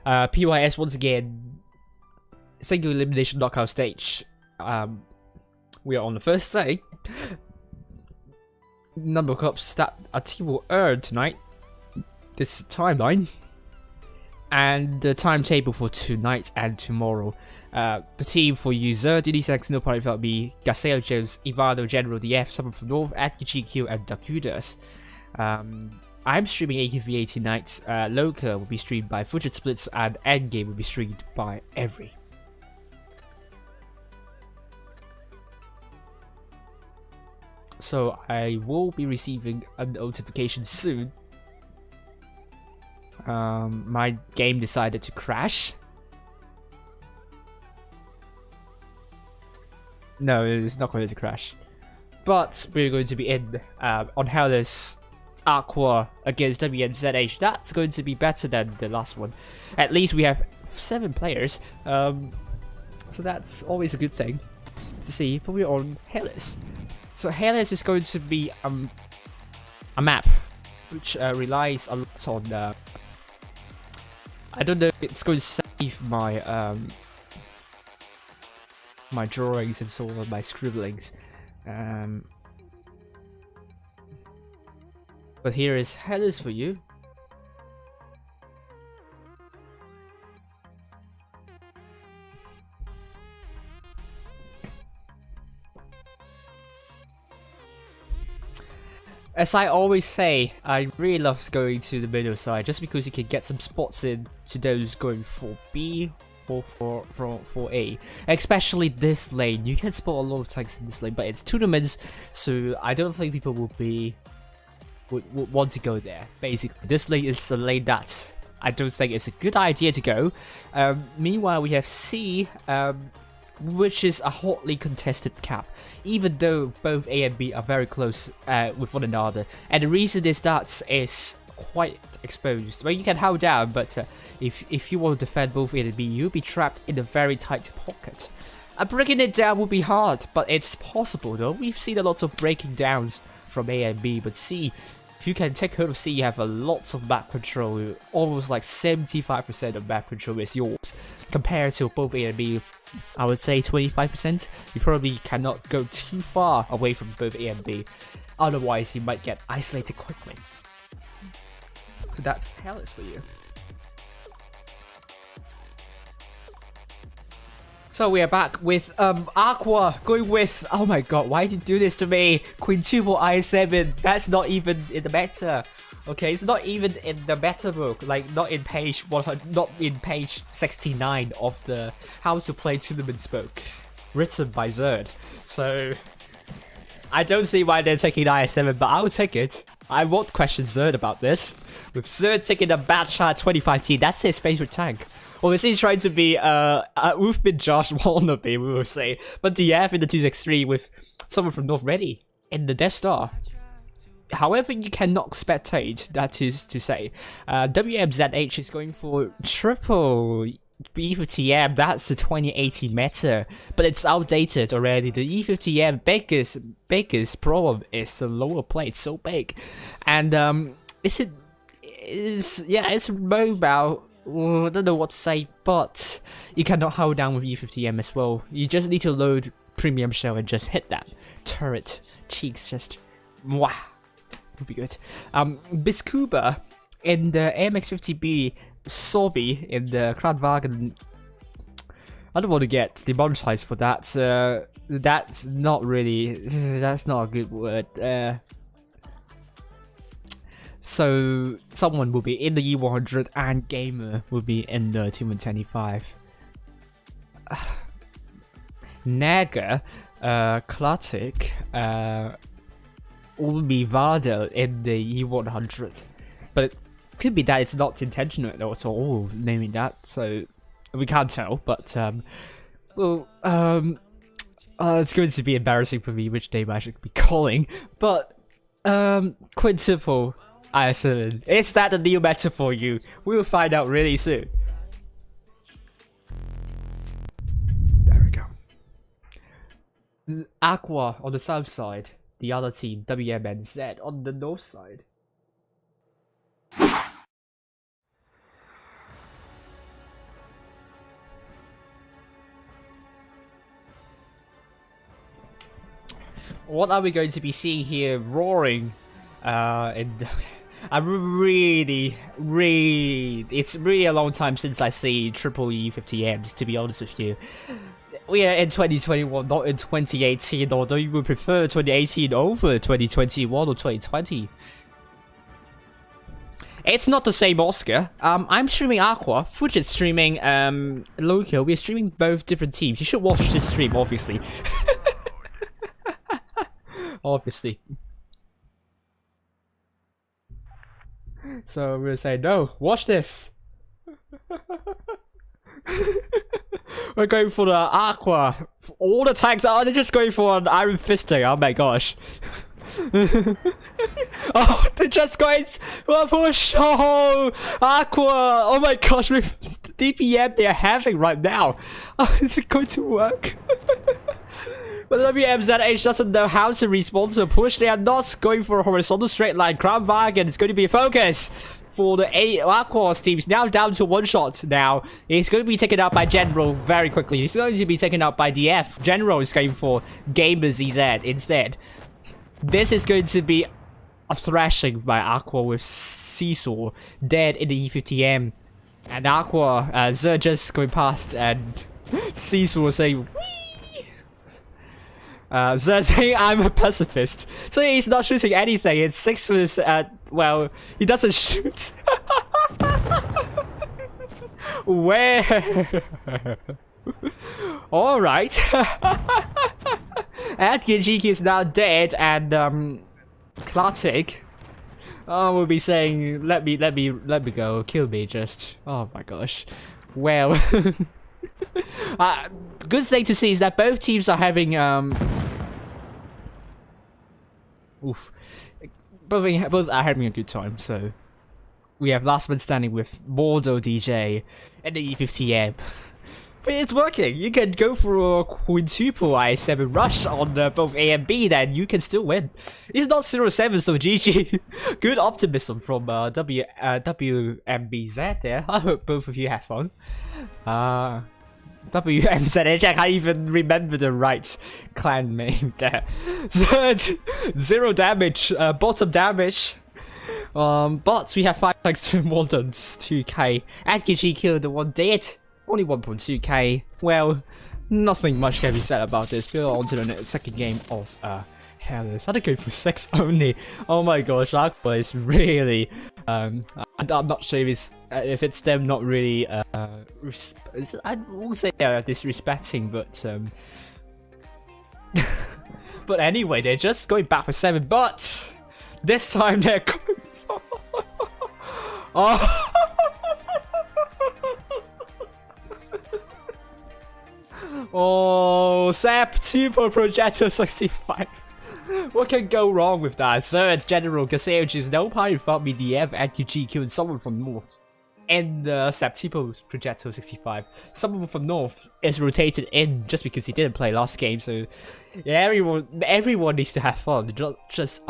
PYS once again. Single elimination knockout stage. We are on the first day. Number of cups that a team will earn tonight. This timeline. And the timetable for tonight and tomorrow. The team for you: Zird, Unisex, No Party Without Me, Gaseo Jones, Ivano, General DF, Someone from North, GQ, and Dakudas. I'm streaming AQVA tonight. Loca will be streamed by Fuja Blitz, and Endgame will be streamed by Every. So I will be receiving a notification soon. My game decided to crash. No, it's not going to crash. But we're going to be in on Hellas Aqua against WNZH. That's going to be better than the last one. At least we have 7 players. So that's always a good thing to see. But we're on Hellas. So Hellas is going to be a map which relies a lot on I don't know if it's going to save my my drawings and so on, my scribblings. But here is Hellas for you. As I always say, I really love going to the middle side just because you can get some spots in to those going for B or for A. Especially this lane, you can spot a lot of tanks in this lane, but it's tournaments, so I don't think people would want to go there. Basically, this lane is a lane that I don't think it's a good idea to go. Meanwhile, we have C, which is a hotly contested cap, even though both A and B are very close with one another. And the reason is that it's quite exposed. Well, you can hold down, but if you want to defend both A and B, you'll be trapped in a very tight pocket. Breaking it down will be hard, but it's possible though. We've seen a lot of breaking downs from A and B, but C, if you can take hold of C, you have a lot of map control. Almost like 75% of map control is yours. Compared to both A and B, I would say 25%. You probably cannot go too far away from both A and B. Otherwise, you might get isolated quickly. So that's Hellas for you. So we are back with Aqua going with, oh my god, why did you do this to me? Quintuple I7, that's not even in the meta. Okay, it's not even in the meta book, like not in page 100, not in page 69 of the How to Play Tournaments book, written by Zird. So I don't see why they're taking I7, but I'll take it. I won't question Zird about this. With Zird taking a bad shot 25T, that's his favorite tank. Obviously, he's trying to be we've been Josh wannabe, we will say. But DF in the 263 with someone from North ready in the Death Star. However, you cannot spectate, that is to say. WMZH is going for triple E50M, that's the 2018 meta. But it's outdated already. The E50M biggest problem is the lower plate, so big. And it's mobile. I don't know what to say, but you cannot hold down with E50M as well. You just need to load premium shell and just hit that turret. Cheeks just mwah. Would be good. Biskuba in the AMX50B, Sorby in the Kranwagen. I don't want to get demonetized for that. That's not really. That's not a good word. So someone will be in the E100 and Gamer will be in the 225. Naga, Klatik, will be Vardel in the E100. But it could be that it's not intentional at all, naming that, so we can't tell, but it's going to be embarrassing for me which name I should be calling, but quintuple I7. Is that a new meta for you? We will find out really soon. There we go. Aqua on the south side. The other team, WMNZ, on the north side. What are we going to be seeing here? Roaring. It's really a long time since I see triple E50Ms, to be honest with you. We are in 2021, not in 2018, although you would prefer 2018 over 2021 or 2020. It's not the same Oscar. I'm streaming Aqua, Fuja is streaming local. We're streaming both different teams. You should watch this stream, obviously. Obviously. So we'll say, no, watch this. We're going for the Aqua. All the tanks are they're just going for an Iron Fisting. Oh my gosh. Oh, they're just going for a push. Oh, Aqua. Oh my gosh, with the DPM they're having right now. Oh, is it going to work? But WMZH doesn't know how to respond to a push. They are not going for a horizontal straight line. Kranwagen is going to be a focus for the Aqua's teams. Now down to one shot now. He's going to be taken out by General very quickly. He's going to be taken out by DF. General is going for Gamer ZZ instead. This is going to be a thrashing by Aqua with Seesaw dead in the E50M. And Aqua, Zurd just going past and Seesaw saying, whee! Zird saying I'm a pacifist. So he's not shooting anything. It's 6 versus, well, he doesn't shoot. Where? Alright. And GQ is now dead, and Classic will be saying, let me go, kill me just. Oh my gosh. Well, good thing to see is that both teams are having both are having a good time. So we have last man standing with Mordo DJ and the E50M. But it's working. You can go for a quintuple I7 rush on both A and B, then you can still win. It's not 0-7, so GG. Good optimism from WMBZ there. I hope both of you have fun. WMZH, I can't even remember the right clan name there. Zurd, 0 damage, bottom damage. But we have 5 thanks to Wardens, 2k. AQVA killed the one dead. Only 1.2k. Well, nothing much can be said about this. We're on to the second game of Hellas. I'd go for 6 only. Oh my gosh, Aqua is really I'm not sure if it's them not really I won't say they're disrespecting, but but anyway, they're just going back for 7, but this time they're going oh. Oh, Zap Super Projector 65. What can go wrong with that? Zird, General, Gaseo, is no pirate without me, DF, AQG killing someone from North. And Septipo Projecto 65. Someone from North is rotated in just because he didn't play last game, so yeah, everyone needs to have fun, not just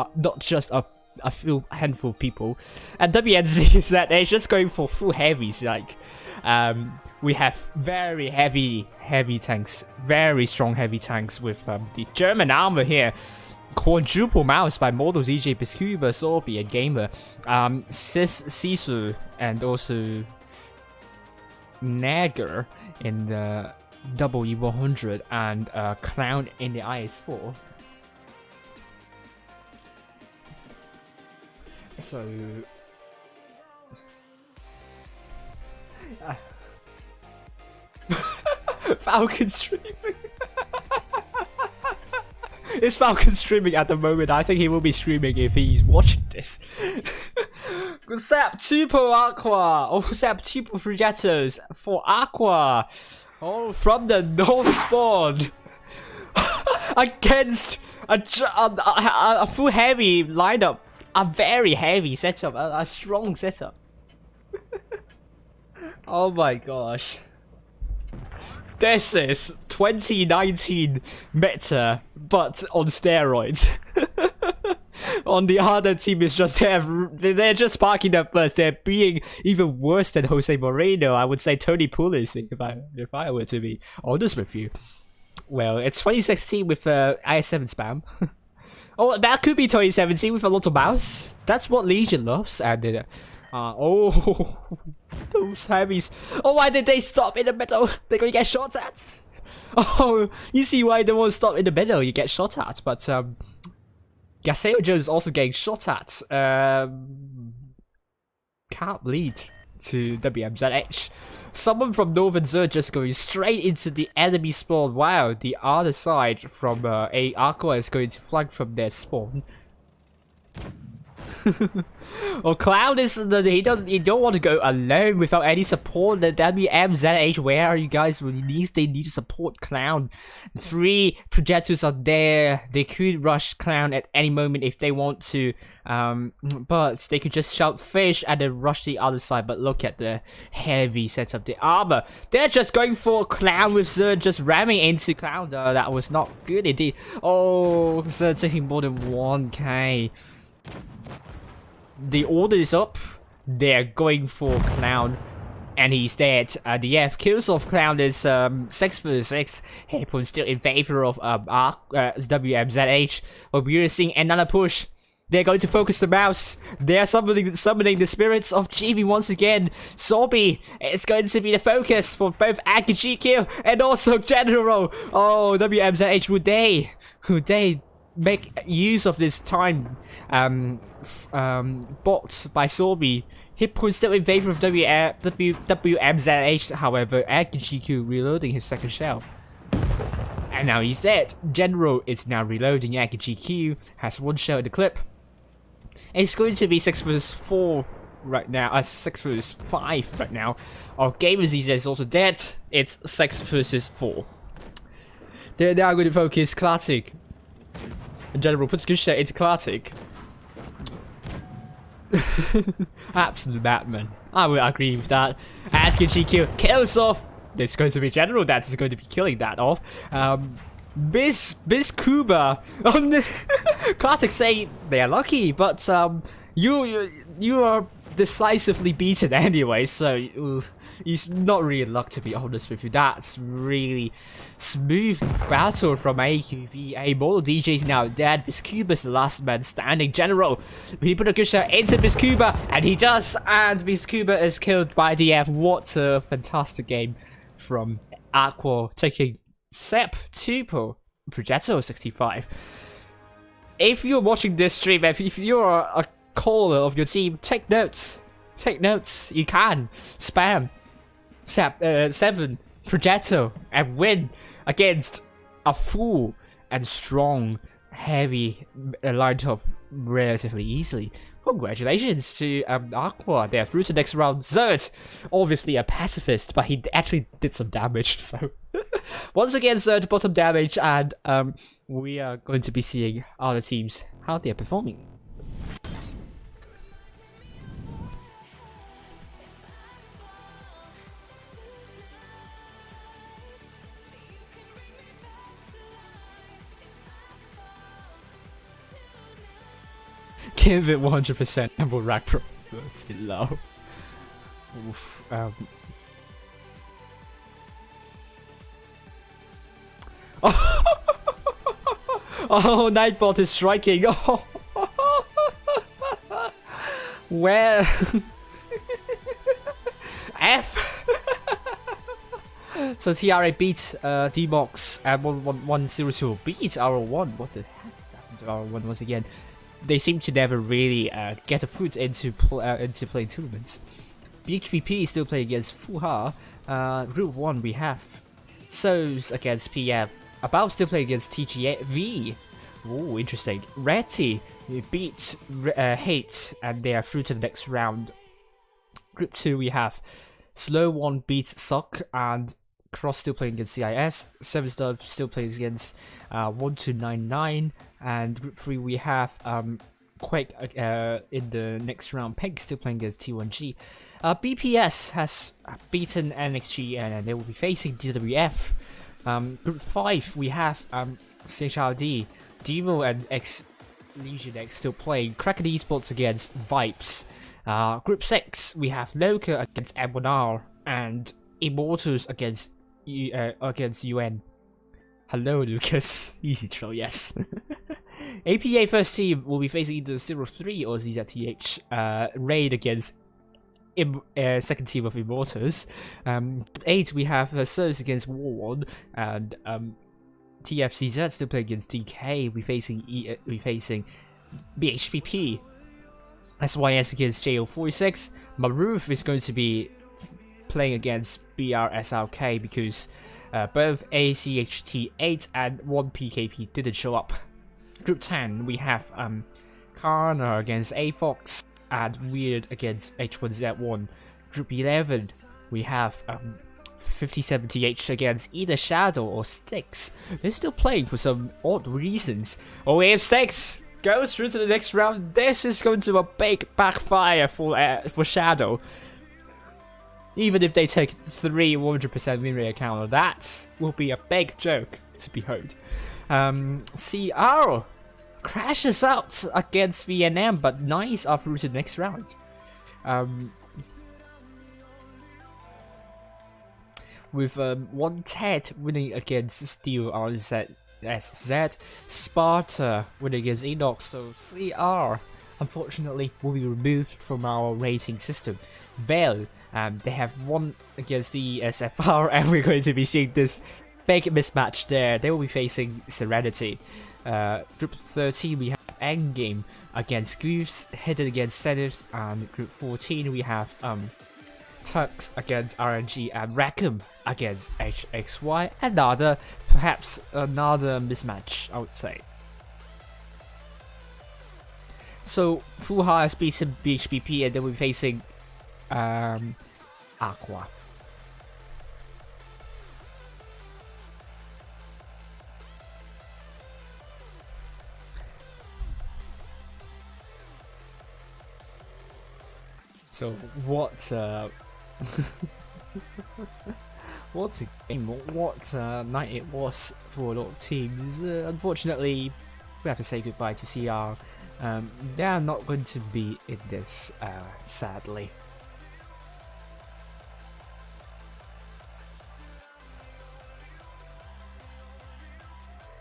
a few handful of people. And WNZ is that they're just going for full heavies, like we have very heavy tanks, very strong heavy tanks with the German armor here. Quadruple mouse by Model DJ Biscuba, Sorby, and Gamer. Sisu and also Nager in the WE100 and Clown in the IS4. So Falcon streaming. Is Falcon streaming at the moment? I think he will be streaming if he's watching this. Sap Tupo Aqua. Oh, Sap Tupo Projectors for Aqua. Oh, from the North spawn. Against a full heavy lineup. A very heavy setup. A strong setup. Oh my gosh. This is 2019 meta, but on steroids. On the other team is just they're just parking up first. They're being even worse than Jose Moreno. I would say Tony Pulis if I were to be honest with you. Well, it's 2016 with IS7 spam. Oh, that could be 2017 with a lot of mouse. That's what Legion loves. And oh, those heavies. Oh, why did they stop in the middle? They're gonna get shot at. Oh, you see why they won't stop in the middle, you get shot at. But Gaseo Jones is also getting shot at. Can't lead to WMZH. Someone from Northern Zurd just going straight into the enemy spawn. Wow, the other side from Aqua is going to flank from their spawn. Well, Cloud is he don't want to go alone without any support. The WMZH, where are you guys? They need to support Clown. 3 projectors are there. They could rush Clown at any moment if they want to, but they could just shout fish and then rush the other side. But look at the heavy setup, the armor. They're just going for Clown with Zird just ramming into Clown. That was not good indeed. Oh, Zird taking more than 1k. The order is up. They're going for Clown, and he's dead. The F kills of Clown is 6 for 6. Hairpun still in favor of WMZH. But we're seeing another push. They're going to focus the mouse. They're summoning the spirits of GB once again. Sorby is going to be the focus for both AQVA and also General. Oh, WMZH, would they make use of this time bought by Sorby? Hit point still in favor of WMZH, however, AQVA reloading his second shell. And now he's dead. General is now reloading. AQVA has one shell in the clip. It's going to be 6 vs 4 right now. 6 vs 5 right now. Our Gamers is also dead. It's 6 vs 4. They're now going to focus Classic. And General puts good shot into Classic. Absolute madman. I will agree with that. AQVA kills off. It's going to be General that is going to be killing that off. Miss Kuba. Classic say they are lucky, but you are decisively beaten anyway, so it's not really luck, to be honest with you. That's really smooth battle from AQVA. Mono DJ is now dead. Miss Kuba is the last man standing. General, he put a good shot into Miss Kuba, and he does, and Miss Kuba is killed by DF. What a fantastic game from Aqua, taking Sep 2 Progetto 65. If you're watching this stream, if you're a caller of your team, take notes. Take notes. You can spam Sep 7 Progetto and win against a full and strong, heavy lineup relatively easily. Congratulations to Aqua. They're through to the next round. Zird, obviously a pacifist, but he actually did some damage, so once again Zird bottom damage, and we are going to be seeing other teams how they're performing. Give it 100% and we'll rack pro. That's it low. Oof, Oh, Nightbot is striking. Oh. Where? F. So TRA beat D-Box at 1-1-1-0-2. Beat R1. What the heck is happening to R1 once again? They seem to never really get a foot into playing tournaments. BHPP is still playing against Fuja. Group 1 we have So's against PF. About still playing against TGV. Oh, interesting. Retty beat Hate, and they are through to the next round. Group 2 we have Slow 1 beats Suck, and Cross still playing against CIS. 7 Star still playing against 1299, and Group 3 we have Quake in the next round. Peg still playing against T1G. BPS has beaten NXG, and they will be facing DWF. Group 5 we have CHRD, Devo and Legion X still playing. Kraken Esports against Vibes. Group 6 we have Loka against M1R, and Immortals against UN. Hello Lucas. Easy troll, yes. APA first team will be facing either 03 or ZZTH. Raid against second team of Immortals. 8 we have Service against War 1, and TFCZ still playing against DK. We facing BHPP. SYS against JO46. Maroof is going to be playing against BRSRK because both ACHT8 and 1PKP didn't show up. Group 10 we have Karna against AFOX and Weird against H1Z1. Group 11 we have 5070H against either Shadow or Styx. They're still playing for some odd reasons. Oh, if Styx goes through to the next round, this is going to be a big backfire for Shadow. Even if they take 100% win rate account, that will be a big joke to behold. CR crashes out against VNM, but Nice are through to the next round. With 1-10 winning against Steel RZ SZ, Sparta winning against Enox, so CR unfortunately will be removed from our rating system. Vale, they have won against the SFR, and we're going to be seeing this big mismatch there. They will be facing Serenity. Group 13 we have Endgame against Goose, Hidden against Zenith, and Group 14 we have Turks against RNG and Rackham against HXY. Perhaps another mismatch, I would say. So Fuja has beaten BHPP, and then we're facing Aqua. So what what a game, what night it was for a lot of teams. Unfortunately, we have to say goodbye to CR. They are not going to be in this, sadly.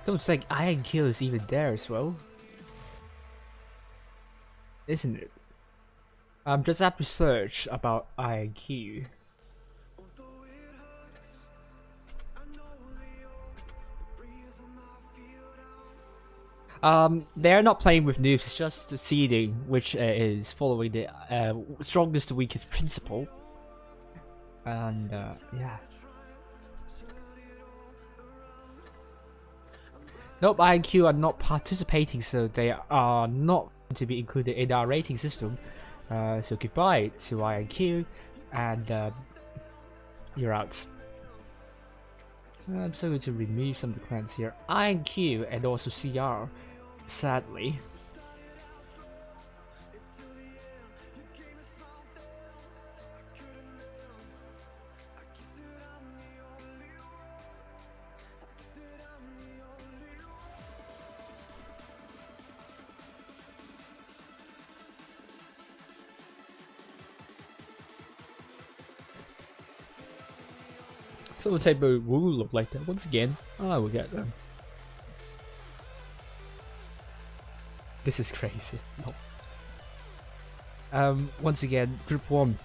Don't think Iron Kill is even there as well, isn't it? Just have to search about IQ. They're not playing with noobs, it's just the seeding, which is following the strongest to weakest principle. And yeah. Nope, IQ are not participating, so they are not going to be included in our rating system. So goodbye to IQ, and you're out. I'm so going to remove some of the clans here. IQ and also CR, sadly. So the table will look like that once again. I will get them. This is crazy. No. Once again, Group 1.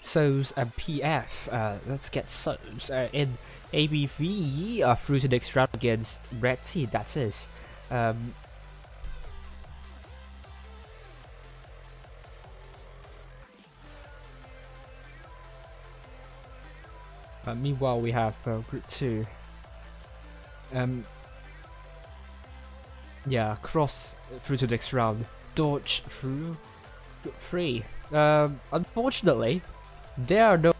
SOS and PF. Let's get SOS. In ABV through to the next round against Red Team, that is. Meanwhile, we have Group 2. Yeah, cross through to the next round. Dodge through Group 3. Unfortunately, there are no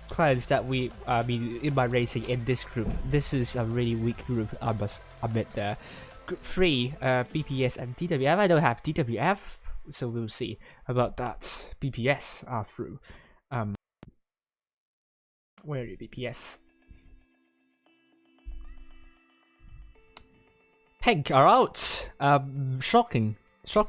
clans that we in my rating in this group. This is a really weak group, I must admit there. Group 3, BPS and DWF. I don't have DWF, so we'll see about that. BPS are through. Where are you, BPS? Pink are out. Shocking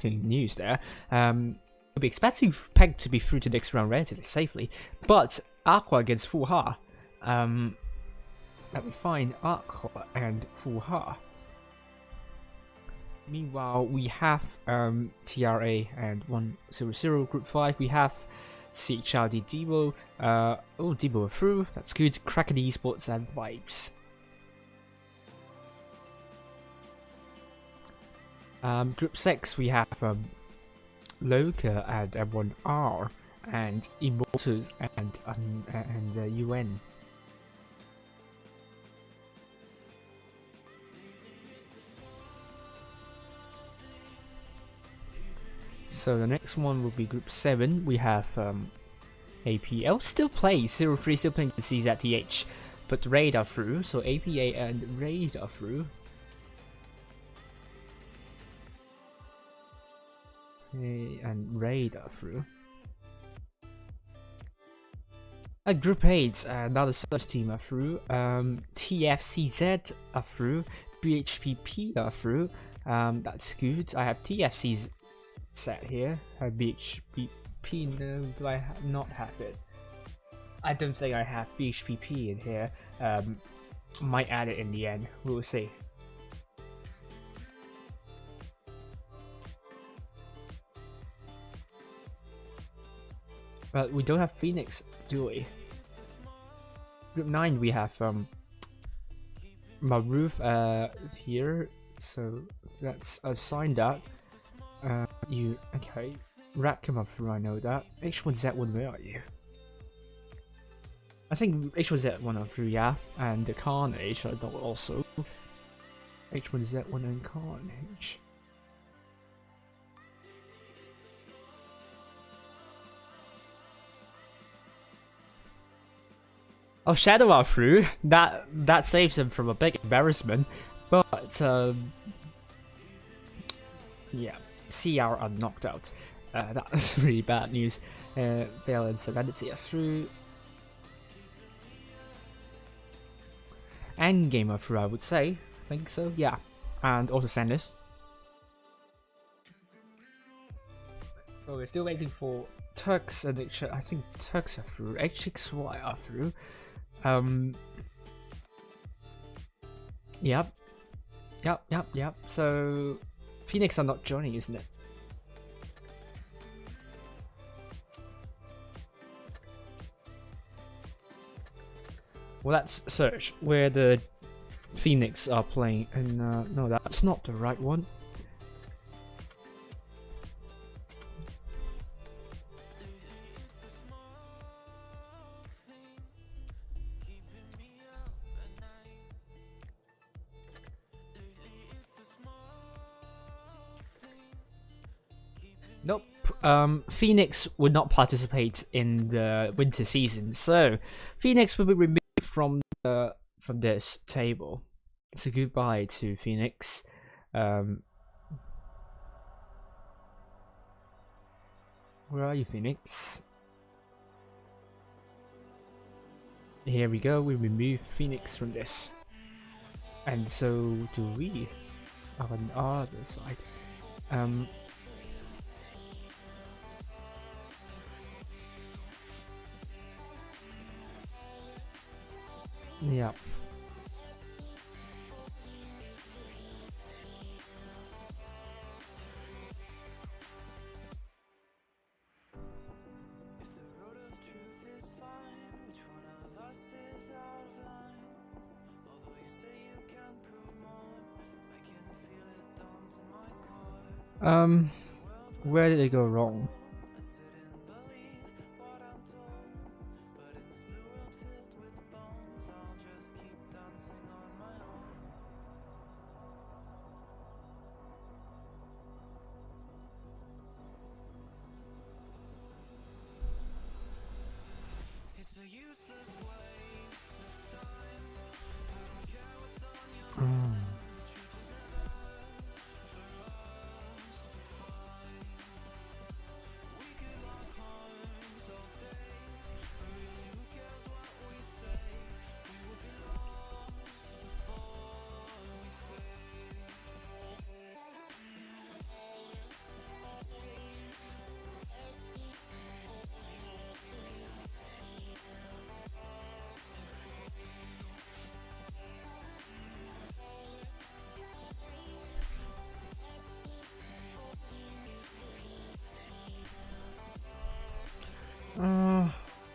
news there. We'll be expecting Pink to be through to the next round relatively safely, but Aqua against Fuja. Let me find Aqua and Fuja. Meanwhile, we have TRA and 100 Group 5. We have CHRD Debo. Oh, Debo are through. That's good. Kraken Esports and Vibes. Group 6 we have Loka and M1R and Immortals and UN. So the next one will be Group 7. We have APL still plays, 03 still playing CZTH, but Raid are through, so APA and Raid are through. And Raid are through. At Group 8, another search team are through. TFCZ are through. BHPP are through. That's good. I have TFC's set here. BHPP, no, do I not have it? I don't think I have BHPP in here. Might add it in the end. We'll see. But we don't have Phoenix, do we? Group 9 we have Maruf here, so that's assigned that. You okay? Rat come up through, I know that. H1Z1, where are you? I think H1Z1 are through, yeah, and the Carnage I don't also. H1Z1 and Carnage. Oh, Shadow are through. That saves them from a big embarrassment, but yeah, CR are knocked out. That's really bad news. Veil and Serenity are through. Endgame are through, I would say. I think so, yeah. And also Sanders. So we're still waiting for Turks and I think Turks are through. HXY are through. Yep. So Phoenix are not joining, isn't it? Well, let's search where the Phoenix are playing, and no, that's not the right one. Nope. Phoenix would not participate in the winter season, so Phoenix will be removed from this table. So goodbye to Phoenix. Where are you, Phoenix? Here we go. We remove Phoenix from this, and so do we on the other side. Yeah. Where did it go wrong?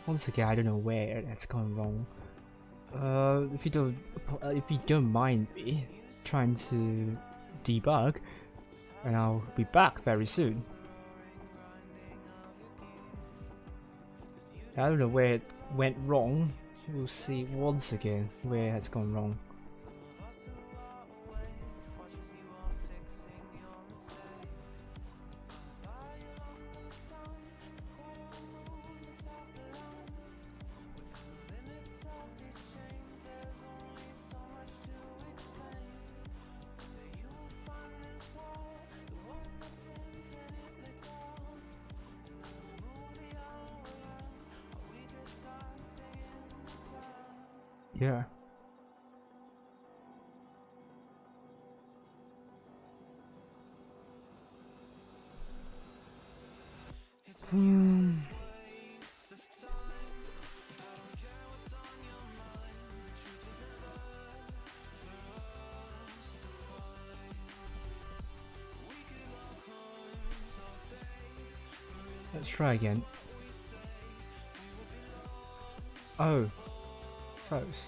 Once again, I don't know where that's gone wrong. If you don't mind me trying to debug, and I'll be back very soon. I don't know where it went wrong. We'll see once again where it's gone wrong. Yeah. Let's try again. Oh, close.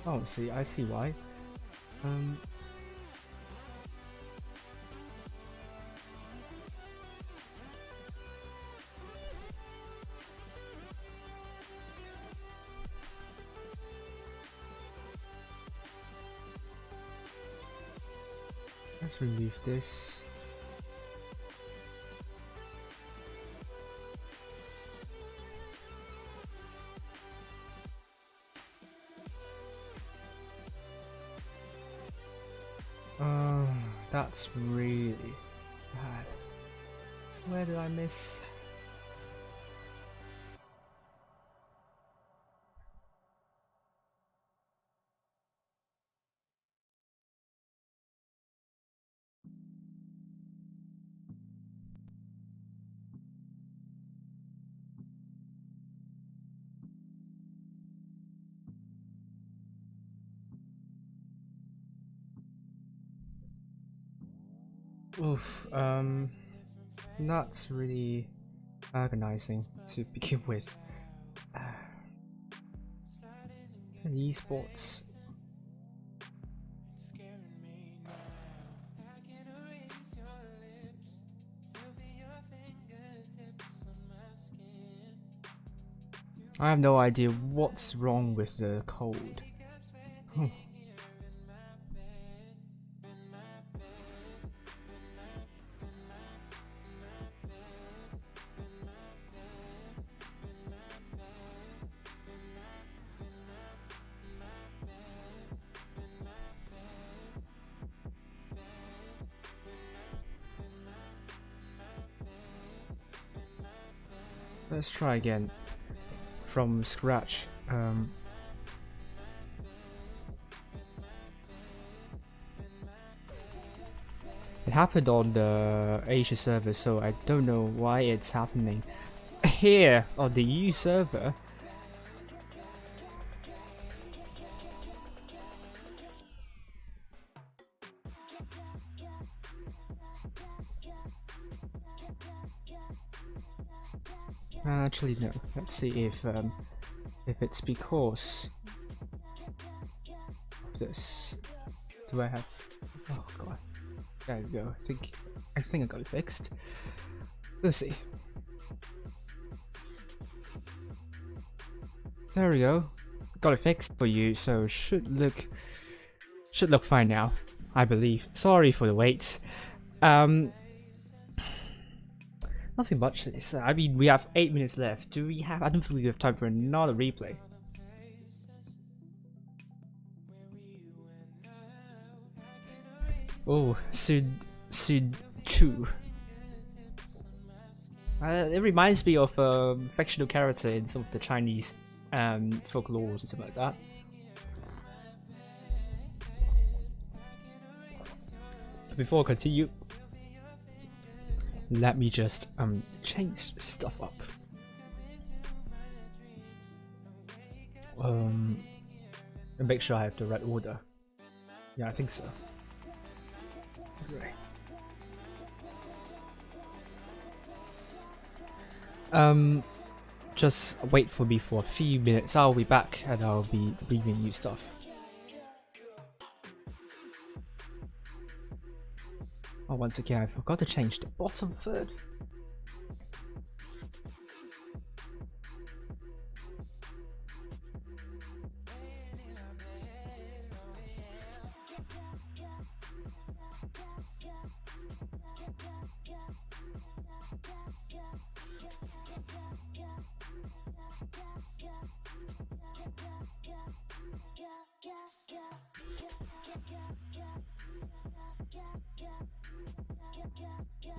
Oh, see, I see why. Let's remove this. That's really bad. Where did I miss? Oof, that's really agonizing to begin with. And esports. I have no idea what's wrong with the code. Let's try again from scratch. It happened on the Asia server, so I don't know why it's happening here on the EU server. Actually, no. Let's see if it's because of this. Do I have? Oh god. There we go. I think I got it fixed. Let's see. There we go. Got it fixed for you, so should look fine now, I believe. Sorry for the wait. Nothing much to say. I mean, we have 8 minutes left. Do we have? I don't think we have time for another replay. Oh, Zird 2. It reminds me of a fictional character in some of the Chinese folklore and something like that. But before I continue, let me just change stuff up. And make sure I have the right order. Yeah, I think so. Right. Just wait for me for a few minutes. I'll be back and I'll be bringing you stuff. Oh, once again, I forgot to change the bottom third.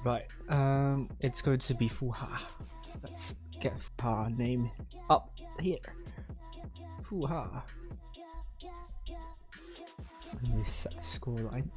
Right, it's going to be Fuja. Let's get Fuja name up here. Fuja. Let me set the score line.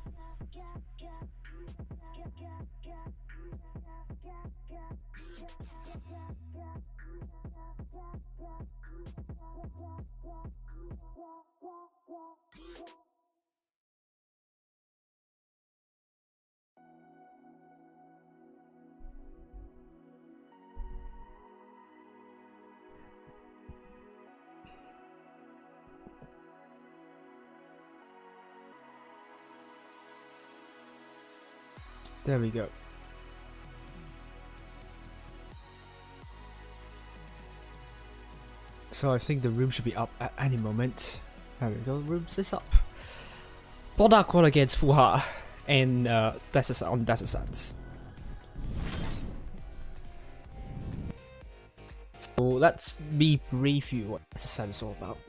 There we go. So I think the room should be up at any moment. There we go, the room is up. Blood Aqua against Fuja in Desert on Desert Sands. So let's me brief you what Desert Sands is all about.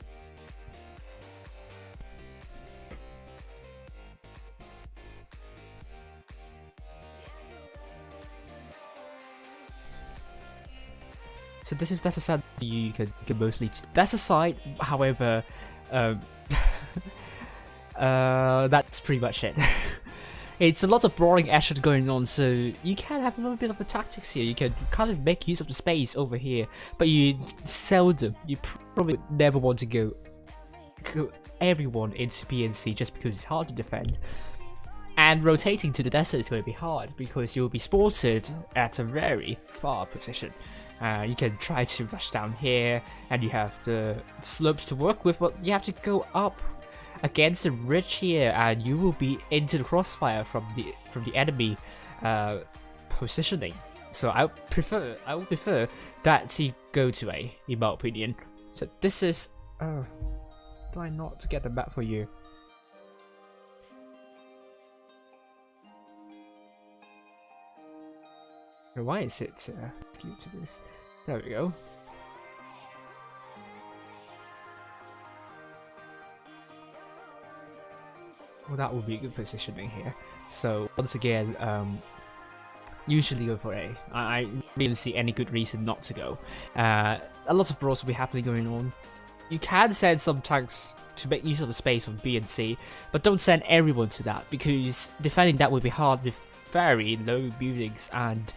So this is Desert Side you can mostly Desert Side, however, that's pretty much it. It's a lot of brawling action going on, so you can have a little bit of the tactics here. You can kind of make use of the space over here, but you probably never want to go everyone into PNC just because it's hard to defend. And rotating to the desert is going to be hard because you'll be spotted at a very far position. You can try to rush down here, and you have the slopes to work with, but you have to go up against the ridge here, and you will be into the crossfire from the enemy positioning. So I would prefer that to go to A, in my opinion. So this is do I not get the map for you? Why is it skewed to this? There we go. Well, that would be a good positioning here. So once again, usually go for A. I really don't see any good reason not to go. A lot of brawls will be happening going on. You can send some tanks to make use of the space of B and C, but don't send everyone to that because defending that will be hard with very low buildings, and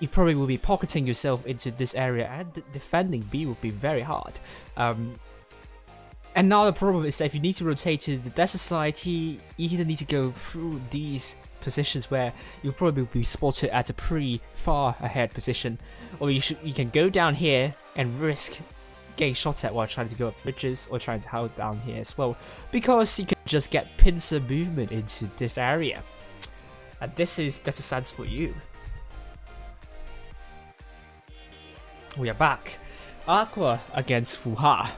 you probably will be pocketing yourself into this area, and defending B will be very hard. And now the problem is that if you need to rotate to the desert side, you either need to go through these positions where you'll probably be spotted at a pretty far ahead position, or you can go down here and risk getting shot at while trying to go up bridges or trying to hold down here as well, because you can just get pincer movement into this area. And this is Desert Sands for you. We are back. Aqua against Fuja.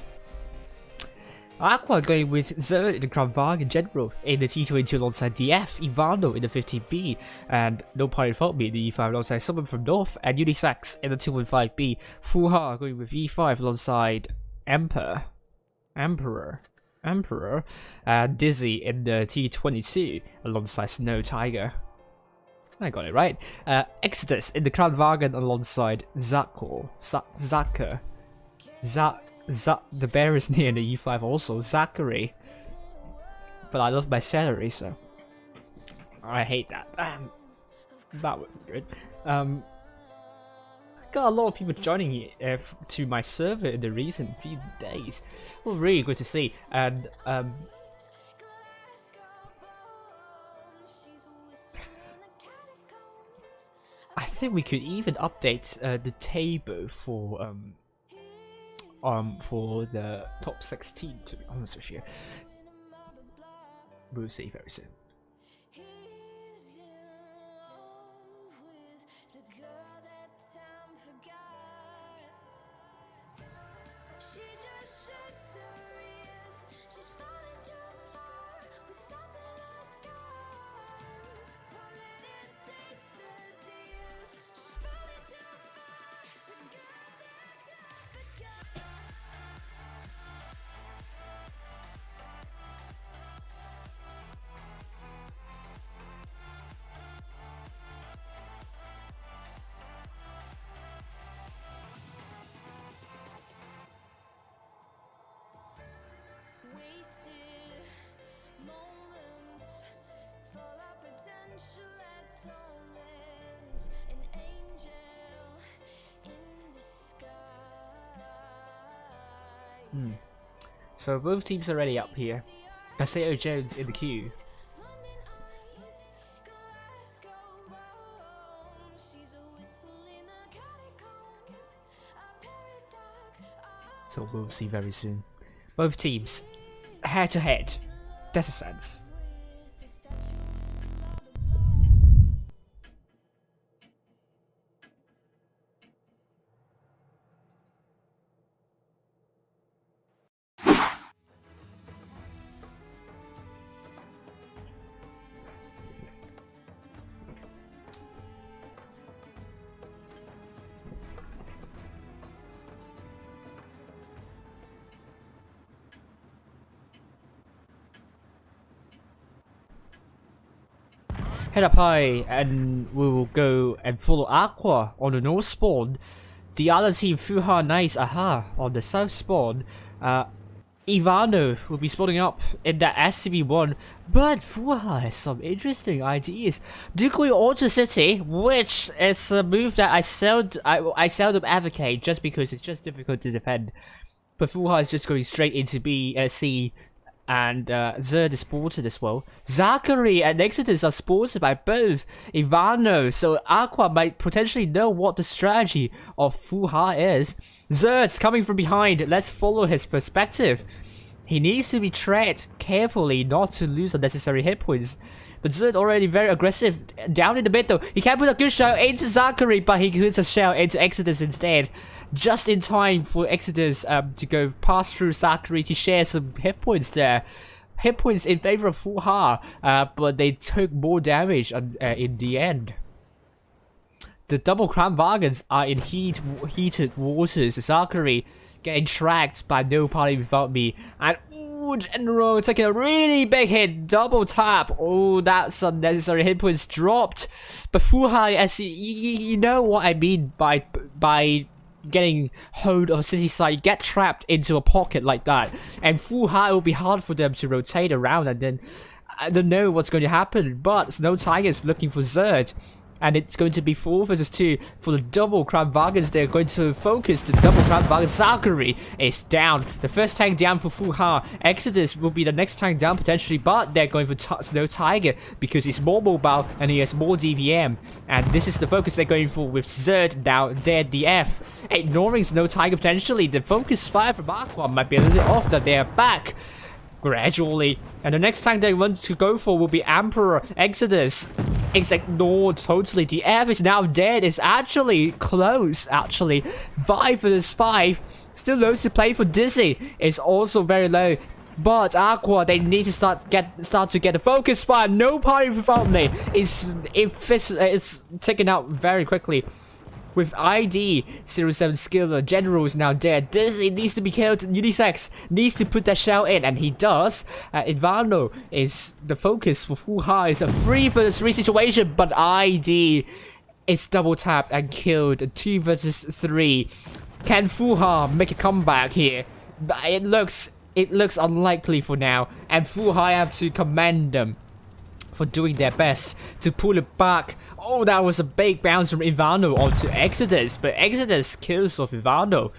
Aqua going with Zird in the Crown Varg in general in the T22 alongside DF, Ivano in the 15B, and No Pirate Fault Me in the E5 alongside someone from North, and Unisax in the 215B. Fuja going with E5 alongside Emperor, and Dizzy in the T22 alongside Snow Tiger. I got it right. Exodus in the Crown Wagon alongside Zaka. The bear is near the E5 also, Zachary. But I love my celery, so I hate that. That wasn't good. Got a lot of people joining to my server in the recent few days. Well, really good to see. And I think we could even update the table for the top 16, to be honest with you. We'll see very soon. So both teams are already up here. Paseo Jones in the queue. So we'll see very soon. Both teams head to head. Desert Sands. head up high and we will go and follow Aqua on the north spawn. The other team, Fuja, Nice, Aha, on the south spawn. Ivano will be spawning up in that SCB1, but Fuja has some interesting ideas. They're going Auto City, which is a move that I seldom advocate just because it's just difficult to defend. But Fuja is just going straight into B, C, and Zird is spotted as well. Zachary and Exodus are spotted by both Ivano, so Aqua might potentially know what the strategy of Fuja is. Zurd's coming from behind, let's follow his perspective. He needs to be tread carefully not to lose unnecessary hit points. But Zurd already very aggressive down in the middle. He can put a good shot into Zachary, but he puts a shell into Exodus instead. Just in time for Exodus to go pass through Zachary to share some hit points there. Hit points in favor of Fuja, but they took more damage in the end. The double crown wagons are in heated waters. Zachary getting tracked by No Party Without Me. And ooh, General taking a really big hit. Double tap. Oh, that's unnecessary hit points dropped. But Fuja, as you know what I mean by getting hold of city side, get trapped into a pocket like that. And Fuja, it will be hard for them to rotate around, and then I don't know what's going to happen. But Snow Tiger is looking for Zerd. And it's going to be 4 versus 2 for the double crown wagons. They're going to focus the double crown wagon. Zachary is down. The first tank down for Fuja. Exodus will be the next tank down potentially, but they're going for Snow Tiger because he's more mobile and he has more DVM. And this is the focus they're going for with Zerd now dead DF. Ignoring Snow Tiger potentially. The focus fire from Aqua might be a little bit off, but they're back gradually. And the next tank they want to go for will be Emperor. Exodus is ignored totally. The F is now dead. It's actually close, actually. 5 versus 5. Still loads to play for Dizzy. It's also very low. But Aqua, they need to start to get the focus fire. No Party Without Me. It's taken out very quickly. With ID 07 Skiller, General is now dead. Dizzy needs to be killed. Unisex needs to put that shell in, and he does. Ivano is the focus for Fuja. It's a 3 versus 3 situation, but ID is double tapped and killed. 2 versus 3. Can Fuja make a comeback here? It looks unlikely for now, and Fuja have to commend them for doing their best to pull it back. Oh, that was a big bounce from Ivano onto Exodus, but Exodus kills off Ivano.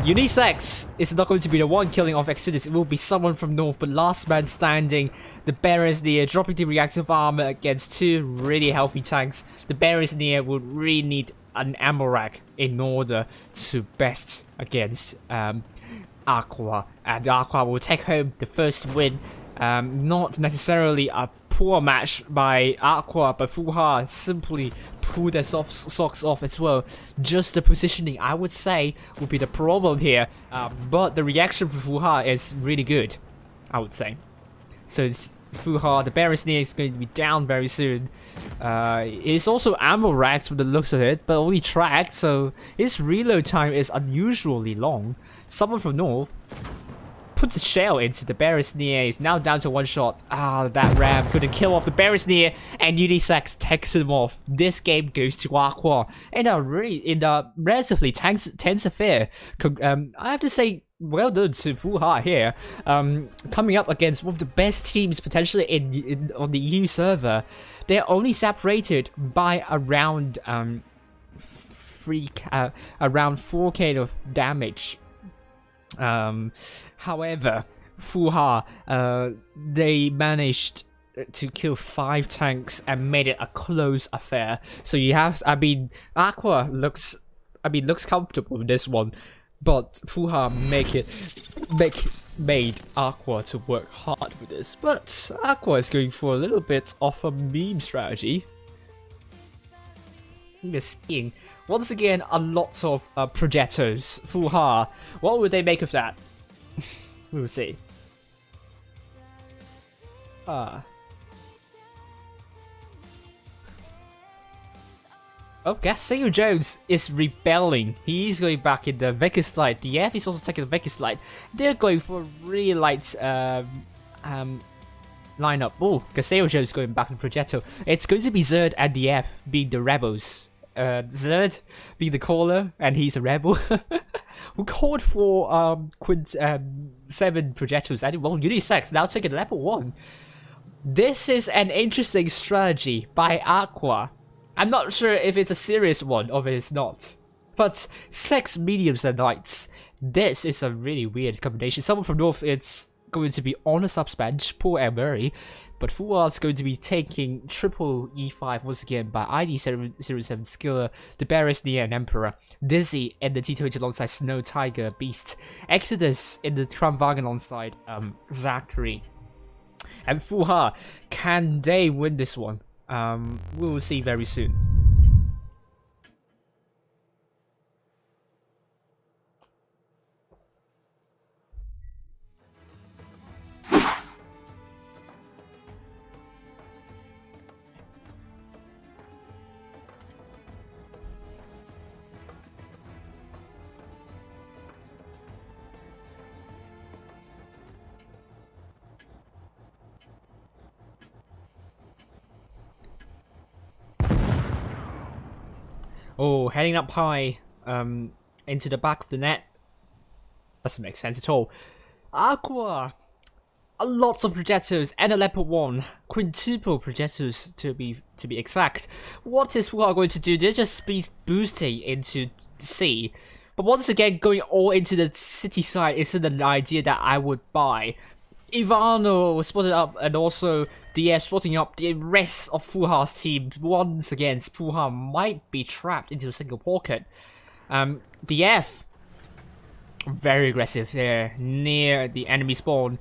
Unisex is not going to be the one killing off Exodus, it will be someone from North, but last man standing. The Barons near dropping the reactive armor against 2 really healthy tanks. The Barons near would really need an ammo rack in order to best against Aqua, and Aqua will take home the first win. Not necessarily a poor match by Aqua, but Fuja simply pulled their socks off as well. Just the positioning, I would say, would be the problem here. But the reaction for Fuja is really good, I would say. So it's Fuja, the Barons near is going to be down very soon. It's also ammo racked from the looks of it, but only tracked, so his reload time is unusually long. Someone from North puts a shell into the Barons near. He's now down to 1 shot. That ram couldn't kill off the Barons near, and Unisex takes him off. This game goes to Aqua in a relatively tense affair. I have to say, well done to Fuja here. Coming up against one of the best teams potentially on the EU server. They're only separated by around around 4k of damage. However, Fuja, they managed to kill 5 tanks and made it a close affair. So you have, Aqua looks comfortable with this one, but Fuja made Aqua to work hard for this. But Aqua is going for a little bit of a meme strategy. We're seeing once again a lot of projectos. Fuja, what would they make of that? We will see. Oh, guess Sayo Jones is rebelling. He's going back in the Vegas Light. The F is also taking the Vegas Light. They're going for a really light lineup. Oh, Gaseo is going back to Progetto. It's going to be Zird and the F being the rebels. Zird being the caller, and he's a rebel. Who called for 7 projectiles and well, unisex now taking level 1. This is an interesting strategy by Aqua. I'm not sure if it's a serious one or if it's not. But 6 mediums and knights. This is a really weird combination. Someone from North, it's going to be on a subs bench, poor Murray. But Fuja is going to be taking triple E5 once again by ID07 Skiller, the Bearers Near and Emperor, Dizzy in the T20 alongside Snow Tiger Beast, Exodus in the Tramwagen alongside Zachary. And Fuja, can they win this one? We will see very soon. Oh, heading up high, into the back of the net. Doesn't make sense at all. Aqua, lots of projectiles and a leopard 1, quintuple projectiles to be exact. What is Fuja going to do? They're just speed boosting into C, but once again, going all into the city side isn't an idea that I would buy. Ivano spotted up, and also DF spotting up the rest of Fuja's team. Once again, Fuja might be trapped into a single pocket. DF, very aggressive there, near the enemy spawn.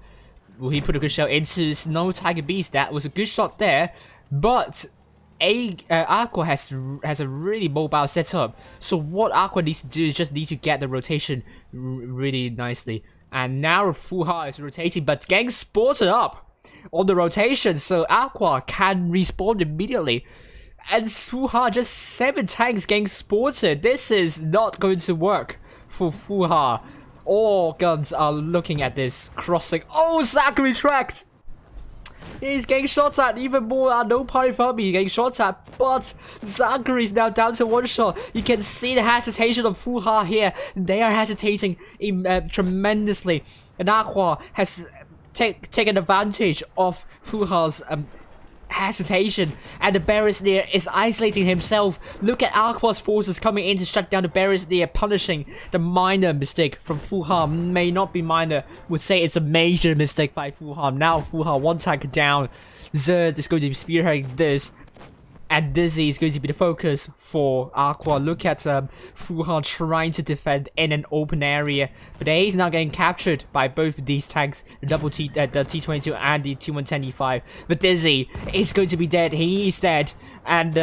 Will he put a good shot into Snow Tiger Beast? That was a good shot there, but Aqua has a really mobile setup. So what Aqua needs to do is just need to get the rotation really nicely. And now Fuja is rotating, but getting spotted up on the rotation, so Aqua can respawn immediately. And Fuja just 7 tanks getting spotted. This is not going to work for Fuja. All guns are looking at this, crossing. Oh, Zachary tracked! He's getting shot at even more. No party for me getting shot at, but Zachary's now down to 1 shot. You can see the hesitation of Fuja here. They are hesitating tremendously, and Aqua has taken advantage of Fuja's hesitation, and the Beresneer is isolating himself. Look at Aqua's forces coming in to shut down the Beresneer, punishing the minor mistake from Fuja. May not be minor, would say it's a major mistake by Fuja. Now Fuja 1 tank down. Zurd is going to be spearheading this, and Dizzy is going to be the focus for Aqua. Look at Fuja trying to defend in an open area, but he's now getting captured by both of these tanks, the the T22 and the T110E5. But Dizzy is going to be dead. He is dead, and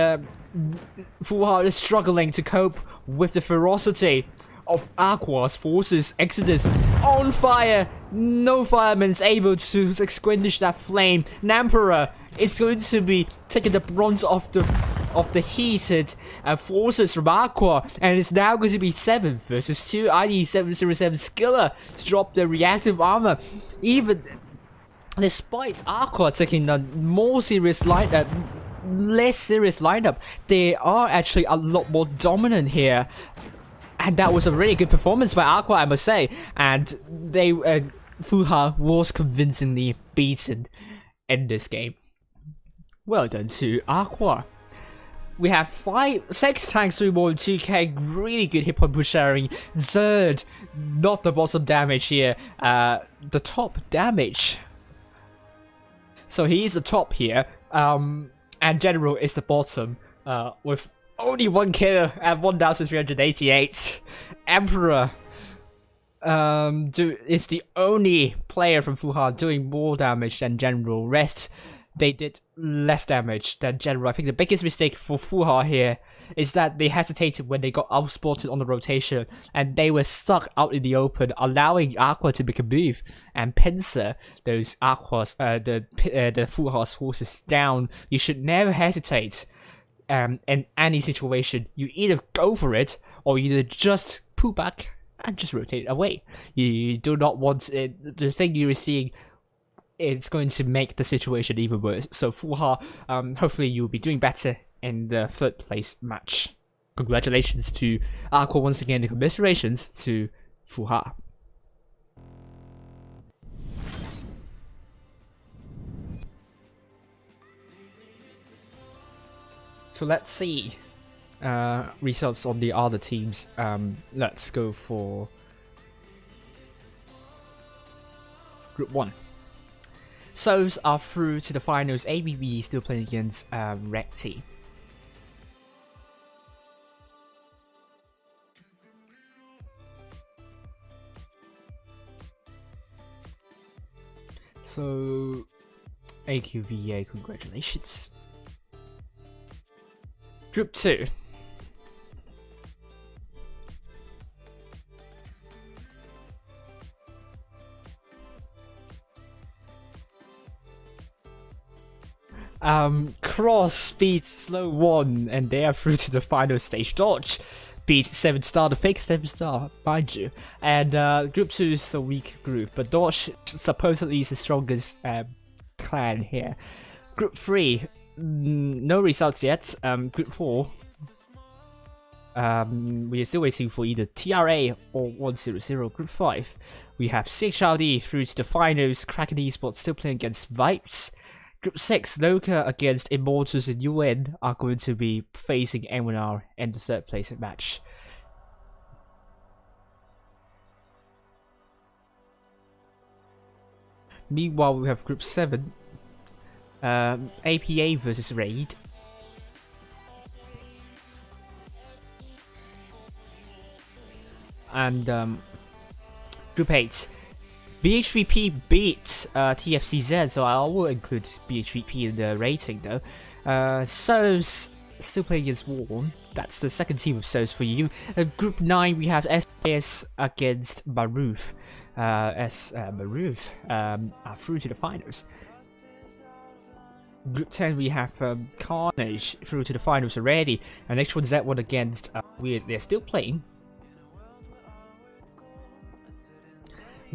Fuja is struggling to cope with the ferocity of Aqua's forces. Exodus on fire. No fireman is able to extinguish that flame. Emperor is going to be taking the brunt of the heated forces from Aqua, and it's now going to be 7 versus 2. ID707 Skiller to drop the reactive armor. Even despite Aqua taking the more serious less serious lineup, they are actually a lot more dominant here. And that was a really good performance by Aqua, I must say. And they Fuja was convincingly beaten in this game. Well done to Aqua. We have 6 tanks, 3 more than 2k. Really good hit point push sharing. Zird, not the bottom damage here. The top damage. So he is the top here. And General is the bottom. With only 1 kill at 1,388. Emperor is the only player from Fuja doing more damage than General. Rest, they did less damage than General. I think the biggest mistake for Fuja here is that they hesitated when they got outspotted on the rotation, and they were stuck out in the open, allowing Aqua to make a move and pincer those Aqua's the Fuja's forces down. You should never hesitate. In any situation, you either go for it or you either just pull back and just rotate it away. You do not want it. The thing you're seeing it's going to make the situation even worse. So Fuja, hopefully you'll be doing better in the third place match. Congratulations to Aqua once again, and commiserations to Fuja. So let's see results on the other teams. Let's go for Group 1. Souls are through to the finals. ARWV still playing against Red Team. So AQVA, congratulations. Group 2. Cross beats Slow 1 and they are through to the final stage. Dodge beats 7 star, the fake 7 star, mind you. And Group 2 is a weak group, but Dodge supposedly is the strongest clan here. Group 3, no results yet. Group 4, we are still waiting for either TRA or 100. Group 5, we have 6RD through to the finals. Kraken Esports still playing against Vibes. Group 6, Loka against Immortals and UN are going to be facing M1R in the third place match. Meanwhile, we have Group 7, APA versus Raid. And Group 8, BHVP beat TFCZ, so I will include BHVP in the rating though. Souls still playing against Warm. That's the second team of Souls for you. Group 9, we have SAS against Maroof. Maroof are through to the finals. Group 10, we have Carnage through to the finals already. And H1Z1 against Weird, they're still playing.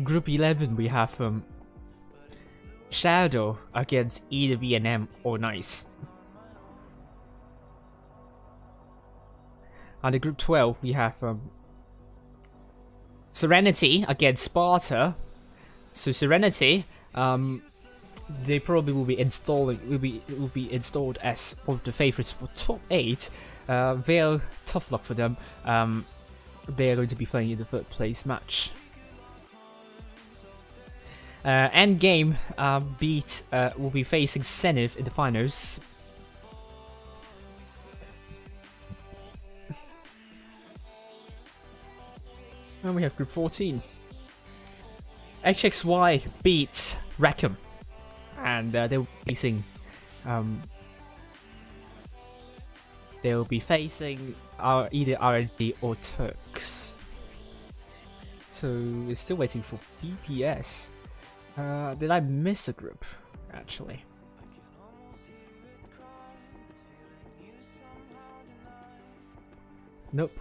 Group 11, we have Shadow against either VNM or Nice. And in Group 12, we have Serenity against Sparta. So Serenity, they probably will be installed as one of the favorites for top 8. They're tough luck for them. They are going to be playing in the third place match. Endgame will be facing Zenith in the finals. And we have Group 14. HXY beat Rackham, and they'll be facing either RND or Turks. So we're still waiting for BPS. Did I miss a group, actually? Nope.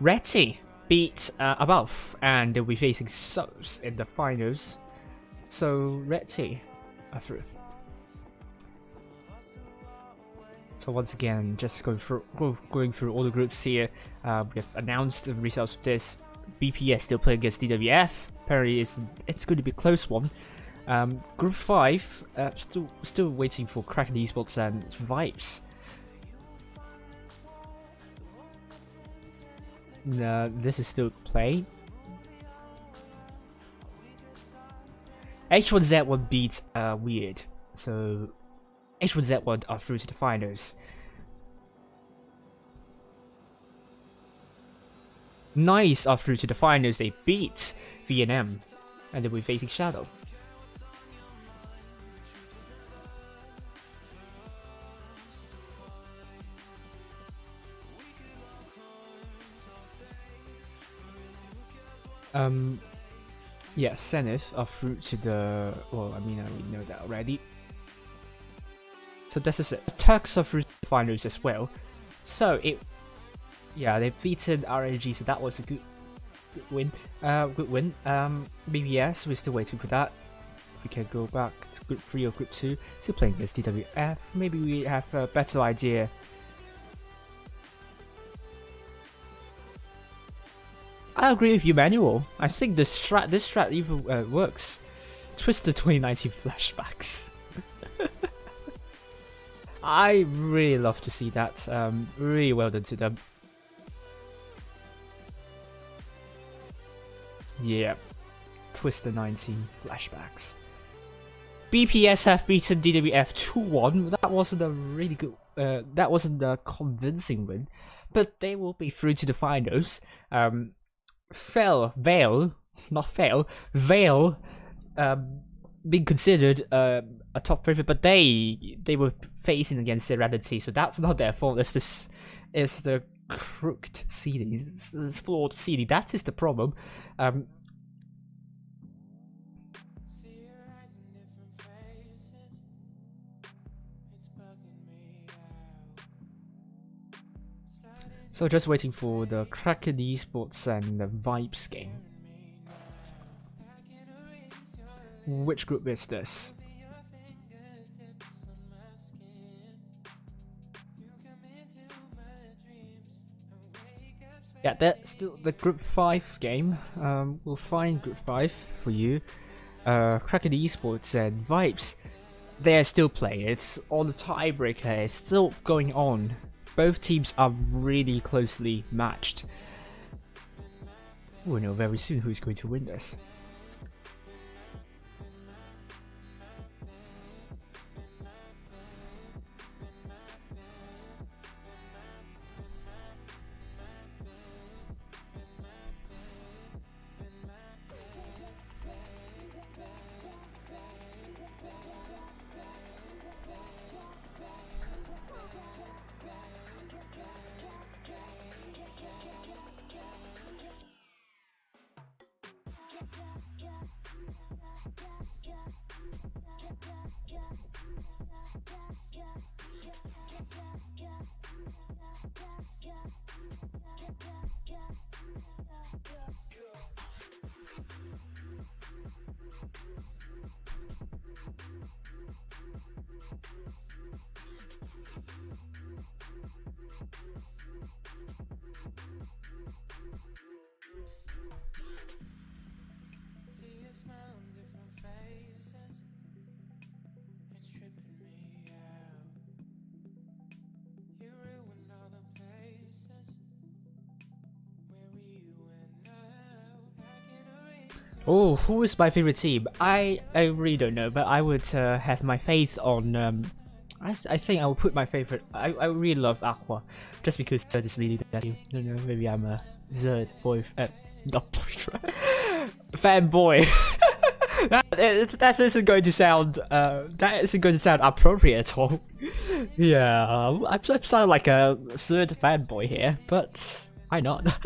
Retty beat Above, and they'll be facing Souls in the finals. So Retty are through. So once again, just going through all the groups here. We have announced the results of this. BPS still playing against DWF. Apparently, it's going to be a close one. Group 5, still waiting for Kraken Esports and Vibes. This is still play. H1Z1 beats Weird, so H1Z1 are through to the finals. Nice are through to the finals. They beat VNM, and they'll be facing Shadow. Yeah, Zenith are through to the. Well, I mean, we know that already. So this is it. Turks are through to the finals as well. So yeah, they've beaten RNG, so that was a good win. BBS, we're still waiting for that. if we can go back to Group 3 or Group 2, still playing against DWF, maybe we have a better idea. I agree with you, Manuel. I think this strat even works. Twister 2019 flashbacks. I really love to see that. Really well done to them. Yeah, Twister 19 flashbacks. BPS have beaten DWF 2-1. That wasn't a really good. That wasn't a convincing win, but they will be through to the finals. Vale, being considered a top favorite, but they were facing against Serenity, so that's not their fault. It's the crooked seeding, it's flawed seeding. That is the problem. So just waiting for the Kraken Esports and the Vibes game. Which group is this? Yeah, that's still the Group 5 game. We'll find Group 5 for you. Kraken Esports and Vibes, they're still playing. It's on the tiebreaker. It's still going on. Both teams are really closely matched. We'll know very soon who's going to win this. Oh, who is my favorite team? I really don't know, but I would have my faith on. I think I would put my favorite. I really love Aqua, just because Zird is leading that team. I don't know, maybe I'm a Zird boy, not boy, fanboy. that isn't going to sound. That isn't going to sound appropriate at all. Yeah, I sound like a Zird fanboy here, but why not?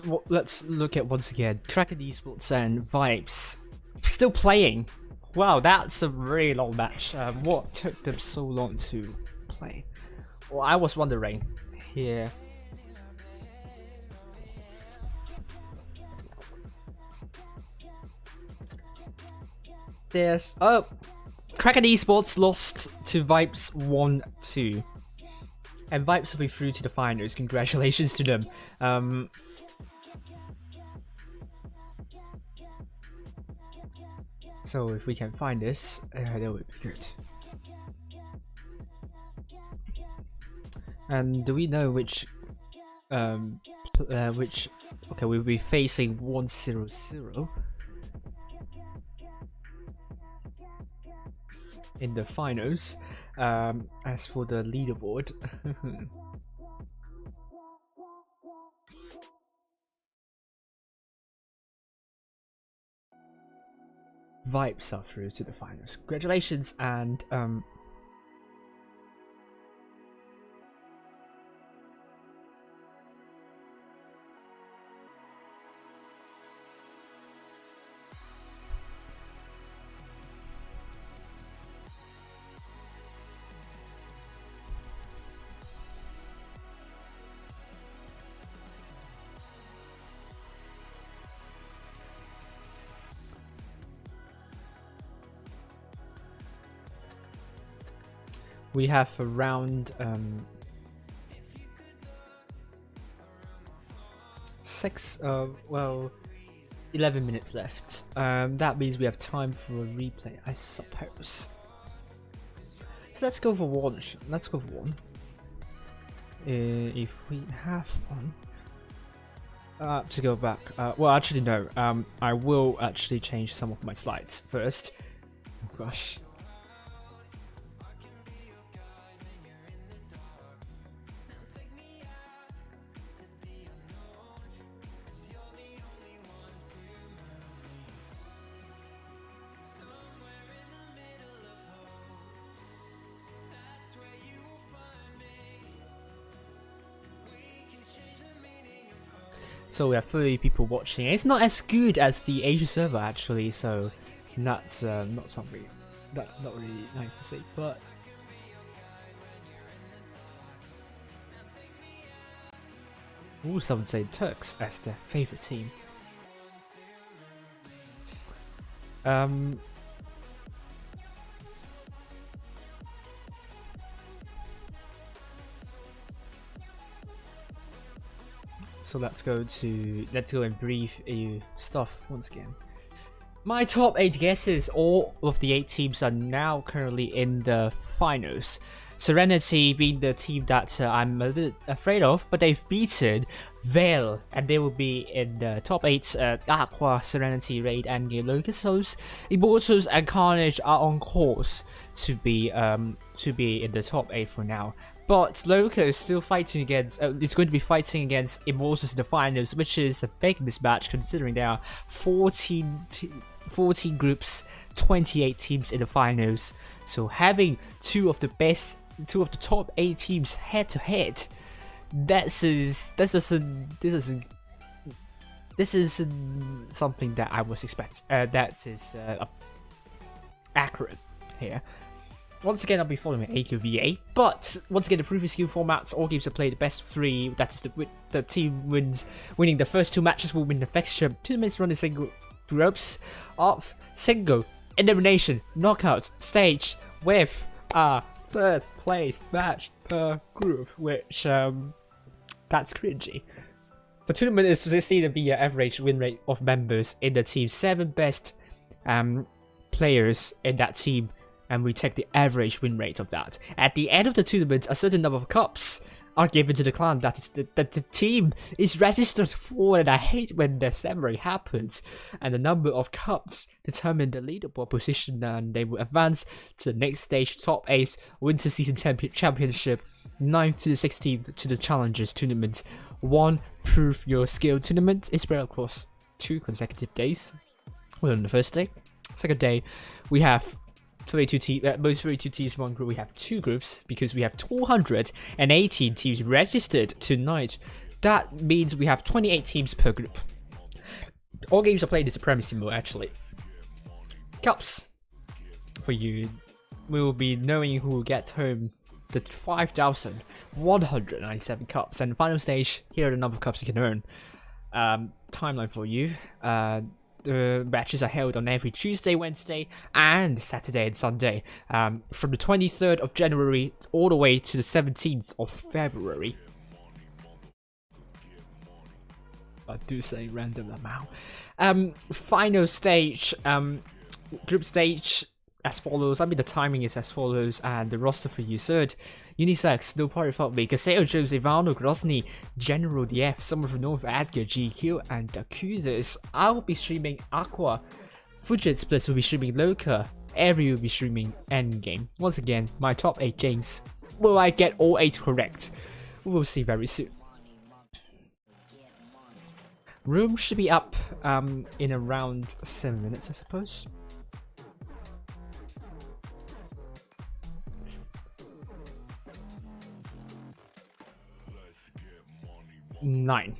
Well, let's look at once again. Kraken Esports and Vibes still playing. Wow, that's a really long match. What took them so long to play? Well, I was wondering here. There's Kraken Esports lost to Vibes 1-2. And Vibes will be through to the finals. Congratulations to them. So if we can find this, that would be good. And do we know which? Okay, we'll be facing 1-0-0 in the finals. As for the leaderboard. Vibes are through to the finals. Congratulations, and we have around 11 minutes left. That means we have time for a replay, I suppose. So let's go for one. If we have one. To go back. Well, actually no. I will actually change some of my slides first. Oh gosh. So we have 30 people watching. It's not as good as the Asia server actually, so that's not something that's not really nice to see. But some say Turks as their favorite team. So let's go and brief you stuff once again. My top 8 guesses, all of the 8 teams are now currently in the finals. Serenity being the team that I'm a bit afraid of, but they've beaten Veil, and they will be in the top 8. Aqua, Serenity, Raid, Endgame, Locus, Immortals, and Carnage are on course to be in the top 8 for now. But Loco is still fighting against. It's going to be fighting against Immortals in the finals, which is a big mismatch considering there are 14 groups, 28 teams in the finals. So having two of the top 8 teams head to head, this is something that I was expecting. That is accurate here. Once again, I'll be following AQVA, but once again, the previous skill formats, all games are played the best 3. That is the team winning the first 2 matches will win the fixture. Tournaments run in single groups of single elimination knockout stage with a 3rd place match per group, which that's cringy. The tournament is to see the average win rate of members in the team. 7 best players in that team, and we take the average win rate of that. At the end of the tournament, a certain number of cups are given to the clan that the team is registered for, and I hate when the ceremony happens. And the number of cups determine the leaderboard position, and they will advance to the next stage, top 8, Winter Season Championship, 9th to the 16th to the Challengers Tournament. 1 Prove Your Skill Tournament is spread across 2 consecutive days. Well, on the first day. Second day, we have 32 teams in one group. We have 2 groups because we have 218 teams registered tonight. That means we have 28 teams per group. All games are played in Supremacy mode actually. Cups for you. We will be knowing who will get home the 5,197 cups. And the final stage, here are the number of cups you can earn. Timeline for you. The matches are held on every Tuesday, Wednesday, and Saturday and Sunday, from the 23rd of January all the way to the 17th of February. I do say random amount. Final stage, group stage as follows. I mean, the timing is as follows, and the roster for you: Zird, Unisex, No Party Without Me, Caseo, Jones, Ivano, Grozny, General DF, Summer from North, Edgar, GQ, and Accusers. I will be streaming Aqua. Fuja Blitz will be streaming Loka. Every will be streaming Endgame. Once again, my top 8 James. Will I get all 8 correct? We will see very soon. Room should be up in around 7 minutes, I suppose. 9.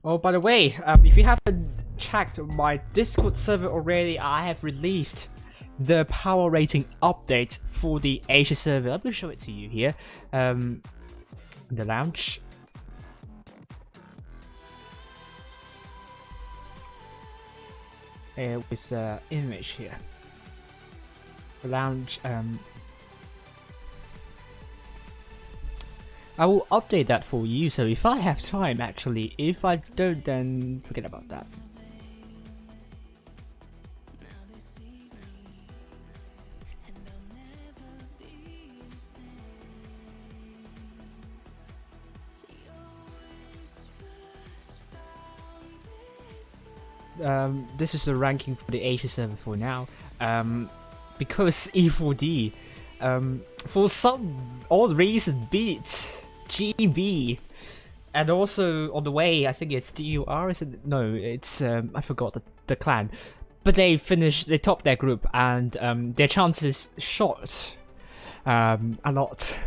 Oh, by the way, if you haven't checked my Discord server already, I have released the power rating update for the Asia server. I'm gonna show it to you here. In the lounge. With image here. The lounge. I will update that for you. So if I have time, actually, if I don't, then forget about that. This is the ranking for the Asia server for now. Because E4D, for some odd reason, beat GB, and also on the way, I think it's DUR. Is it? No, it's I forgot the clan, but they topped their group, and their chances shot a lot.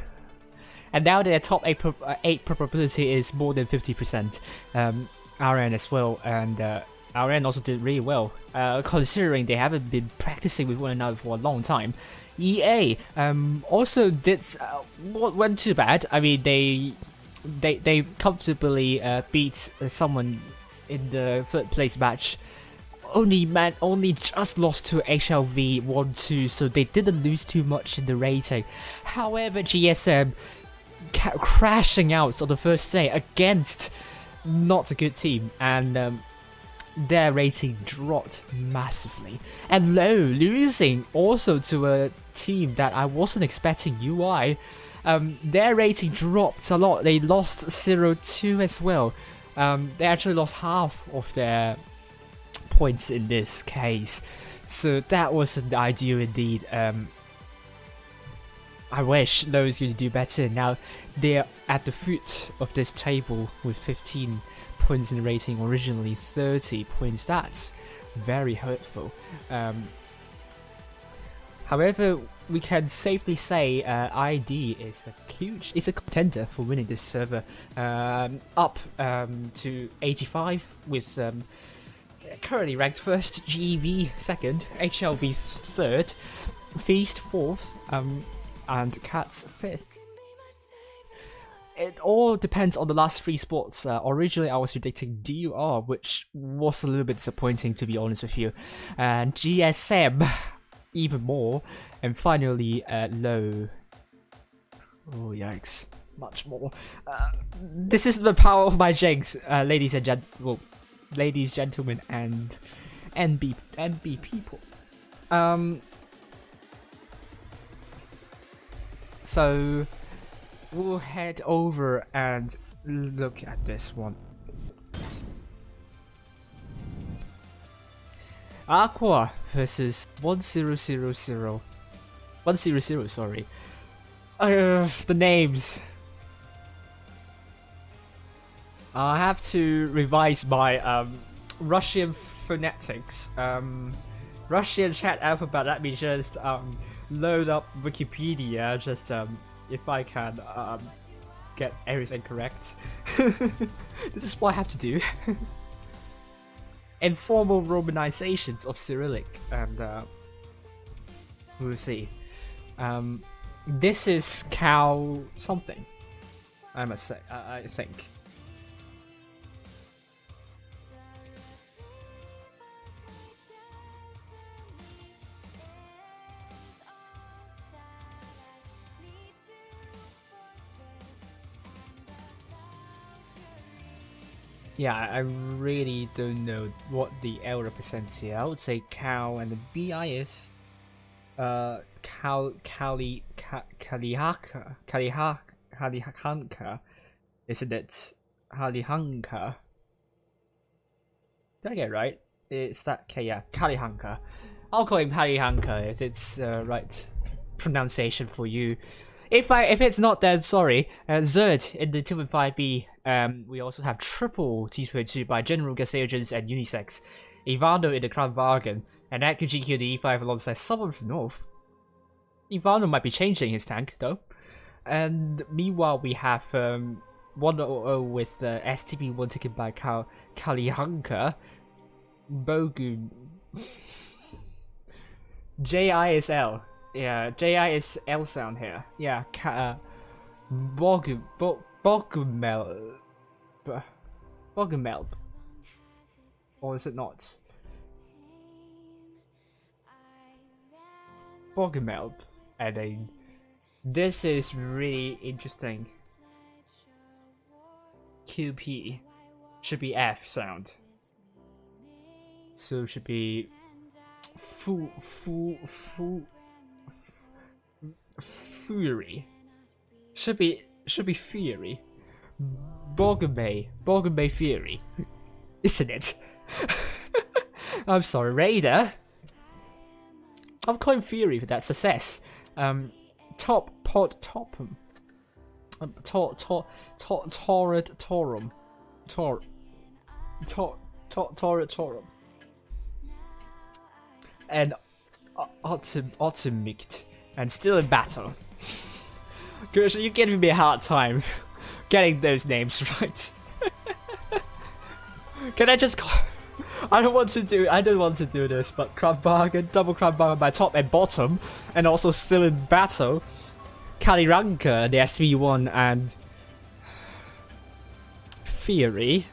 And now their top 8 probability is more than 50%. RN as well, and RN also did really well, considering they haven't been practicing with one another for a long time. EA also did went too bad. I mean, they comfortably beat someone in the 3rd place match. Only just lost to HLV 1-2, so they didn't lose too much in the rating. However, GSM kept crashing out on the first day against not a good team, and their rating dropped massively. And Low losing also to a team that I wasn't expecting, UI. Their rating dropped a lot. They lost 0-2 as well. They actually lost half of their points in this case. So that wasn't ideal indeed. I wish Low is going to do better. Now they're at the foot of this table with 15 points in the rating, originally 30 points. That's very hurtful. However, we can safely say ID is a contender for winning this server. Up to 85 with currently ranked 1st, GV 2nd, HLV 3rd, Feast 4th, and Cats 5th. It all depends on the last 3 spots. Originally, I was predicting DUR, which was a little bit disappointing, to be honest with you. And GSM, even more. And finally, Low. Oh, yikes. Much more. This is the power of my jinx, ladies, gentlemen, and NB people. So we'll head over and look at this one. Aqua versus 1000. 100, sorry. The names. I have to revise my Russian phonetics. Russian chat alphabet. Let me just load up Wikipedia. Just if I can get everything correct. This is what I have to do. Informal romanizations of Cyrillic, and we'll see. This is cow something, I must say. I think. Yeah, I really don't know what the L represents here. I would say cow, and the BI is Kalihanka, isn't it? Kalihanka. Did I get it right? It's that K, yeah, Kalihanka. I'll call him Kalihanka if it's right pronunciation for you. If it's not, then sorry. Zird in the 2.5B. We also have triple T22 by General Gas Agents and Unisex. Ivano in the Crown Bargain, and AQGQ in the E5 alongside someone from North. Ivano might be changing his tank though. And meanwhile we have 100 with STP1 taken by Kalihanka. Bogun. JI is L. Yeah, JI is L sound here. Yeah, Bogumel. Or is it not? Bogumel. And then this is really interesting. QP should be F sound. So should be Fury. Should be Fury. Bogumay Fury. Isn't it? I'm sorry, Raider. I'm calling Fury for that success. Torum. And Automic'd. And still in battle. Gosh, you're giving me a hard time getting those names right. Can I just call... I don't want to do this, but crab bargain, double crab bargain by top and bottom, and also still in battle. Kaliranka, the SV1, and Fury,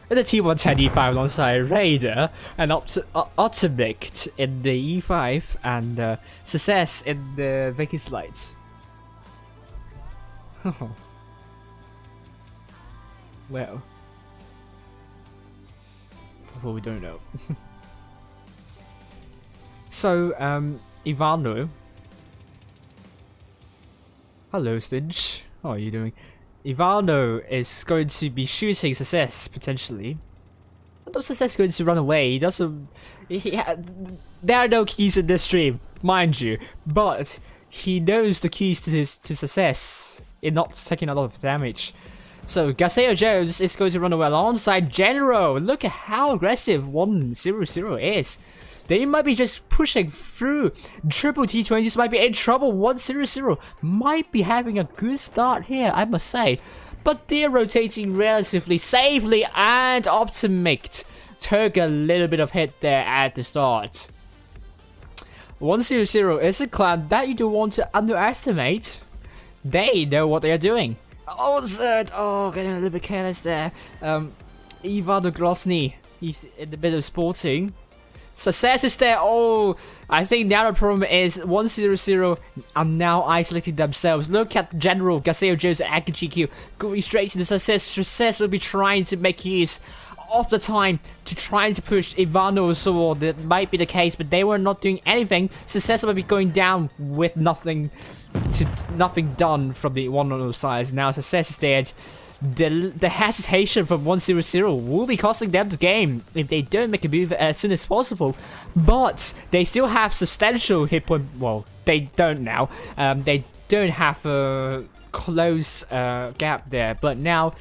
and the T110 E5 alongside Raider, and Optimic in the E5, and Success in the Vegas Light. Oh. Well. We don't know. So, Ivano. Hello, Stinch. How are you doing? Ivano is going to be shooting Success, potentially. I thought Success is going to run away. He doesn't... there are no keys in this stream, mind you. But he knows the keys to Success in not taking a lot of damage. So, Gaseo Jones is going to run away alongside General. Look at how aggressive 100 is. They might be just pushing through. Triple T20s might be in trouble. 100 might be having a good start here, I must say. But they're rotating relatively safely, and Optimic took a little bit of hit there at the start. 100 is a clan that you don't want to underestimate. They know what they are doing. Oh, Zird! Oh, getting a little bit careless there. Ivano Grozny, he's in the middle of sporting. Success is there. Oh, I think now the problem is 100 are now isolating themselves. Look at General Gaseo Jones and AQVA going straight to the Success. Success will be trying to make use of the time to try to push Ivano, so that might be the case, but they were not doing anything. Success will be going down with nothing done from the 100 side. Now Success is dead. The hesitation from 100 will be costing them the game if they don't make a move as soon as possible. But they still have substantial hit point. Well, they don't now. They don't have a close gap there. But now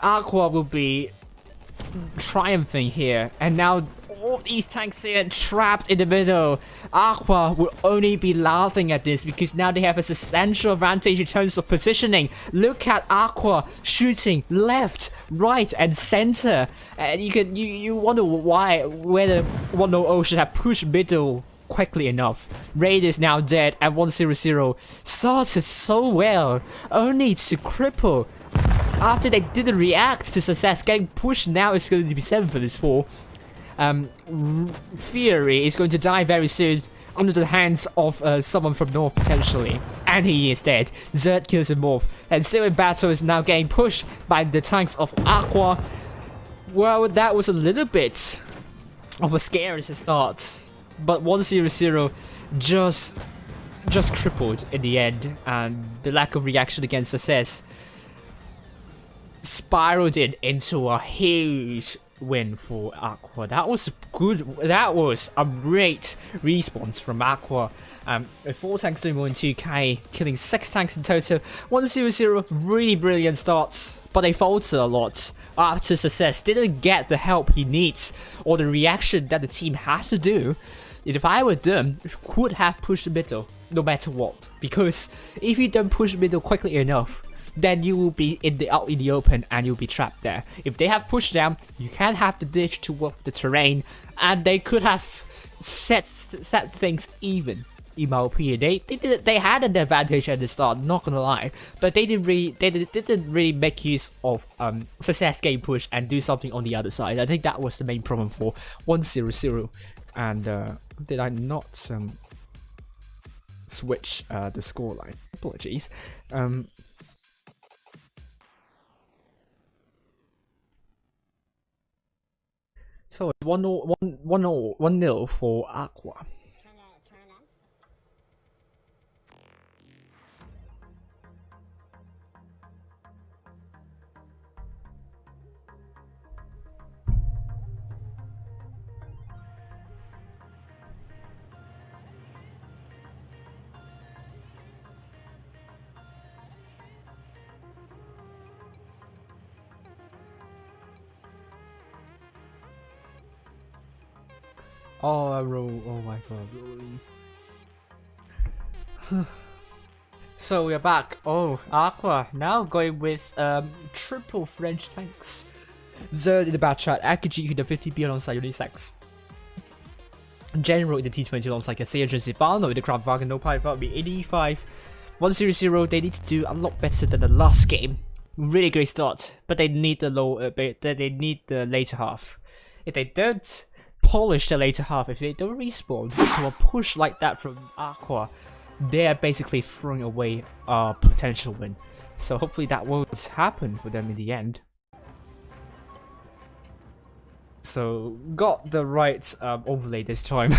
Aqua will be triumphing here, and now all these tanks here trapped in the middle. Aqua will only be laughing at this because now they have a substantial advantage in terms of positioning. Look at Aqua shooting left, right, and center, and you wonder whether 100 should have pushed middle quickly enough. Raid is now dead, and 100 started so well, only to cripple after they didn't react to Success. Getting pushed now is going to be 7 for this 4. Fury is going to die very soon under the hands of someone from North potentially, and he is dead. Zurd kills him off, and still in battle is now getting pushed by the tanks of Aqua. Well, that was a little bit of a scare at the start, but 100 just crippled in the end, and the lack of reaction against Success spiraled it into a huge win for Aqua. That was good. That was a great response from Aqua. 4 tanks doing more than 2k, killing 6 tanks in total. 100 really brilliant starts, but they faltered a lot after Success didn't get the help he needs or the reaction that the team has to do. If I were them, would have pushed the middle no matter what, because if you don't push the middle quickly enough, then you will be out in the open and you'll be trapped there. If they have pushed down, you can have the ditch to work the terrain, and they could have set things even. In my opinion, they had an advantage at the start, not gonna lie, but they didn't really make use of success game push and do something on the other side. I think that was the main problem for 1-0-0. And did I not switch the scoreline? Apologies. So 1-0 for Aqua. Oh, I roll. Oh my god, rolling. So we're back. Oh, Aqua now going with triple French tanks. Zird in the back chat, AQVA in the 50B alongside Unisex. General in the T20 alongside Cassia Zibano in the Crab Wagon, no Pirate will be 85. 1-0-0, they need to do a lot better than the last game. Really great start, but they need the they need the later half. If they don't polish the later half, if they don't respawn to a push like that from Aqua, they're basically throwing away a potential win. So hopefully that won't happen for them in the end. So got the right overlay this time.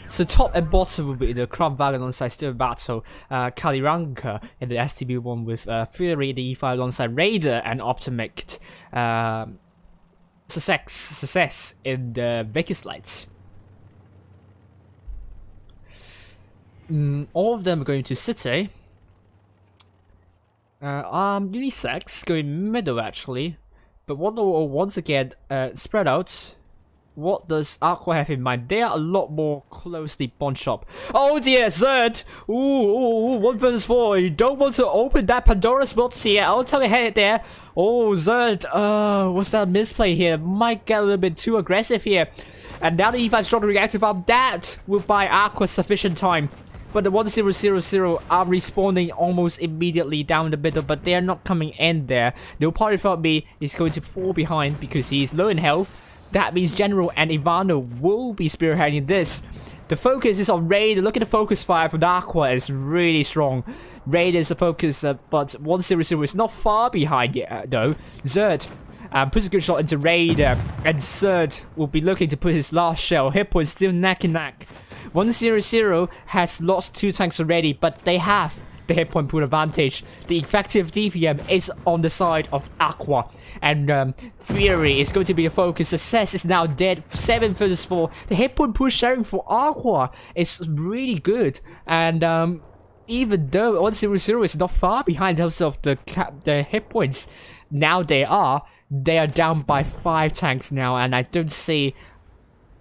So top and bottom will be the Crab Valley alongside Still Battle, Kaliranka in the STB1 with Fury in the E5 alongside Raider and Optimic. Success in the Vegas Lights. All of them are going to City. Unisex going middle actually, but once again spread out. What does Aqua have in mind? They are a lot more closely bunched up. Oh dear, Zurd! Ooh, 1 versus 4. You don't want to open that Pandora's box here. I'll tell you head there. Oh, Zurd. What's that misplay here? Might get a little bit too aggressive here. And now the E5 strong reactive arm. That will buy Aqua sufficient time. But the 1-0-0-0 are respawning almost immediately down the middle, but they are not coming in there. No party thought me is going to fall behind because he is low in health. That means General and Ivano will be spearheading this. The focus is on Raid. Look at the focus fire from Aqua. It's really strong. Raid is the focus, but 1-0-0 is not far behind yet, though. Zurd puts a good shot into Raid, and Zurd will be looking to put his last shell. Hit point still neck and neck. 1-0-0 has lost 2 tanks already, but they have the hit point pool advantage. The effective DPM is on the side of Aqua. And Fury is going to be the focus. Success is now dead. 7 versus 4. The hit point push sharing for Aqua is really good. And even though 1-0-0 is not far behind in terms of the hit points, now they are down by 5 tanks now, and I don't see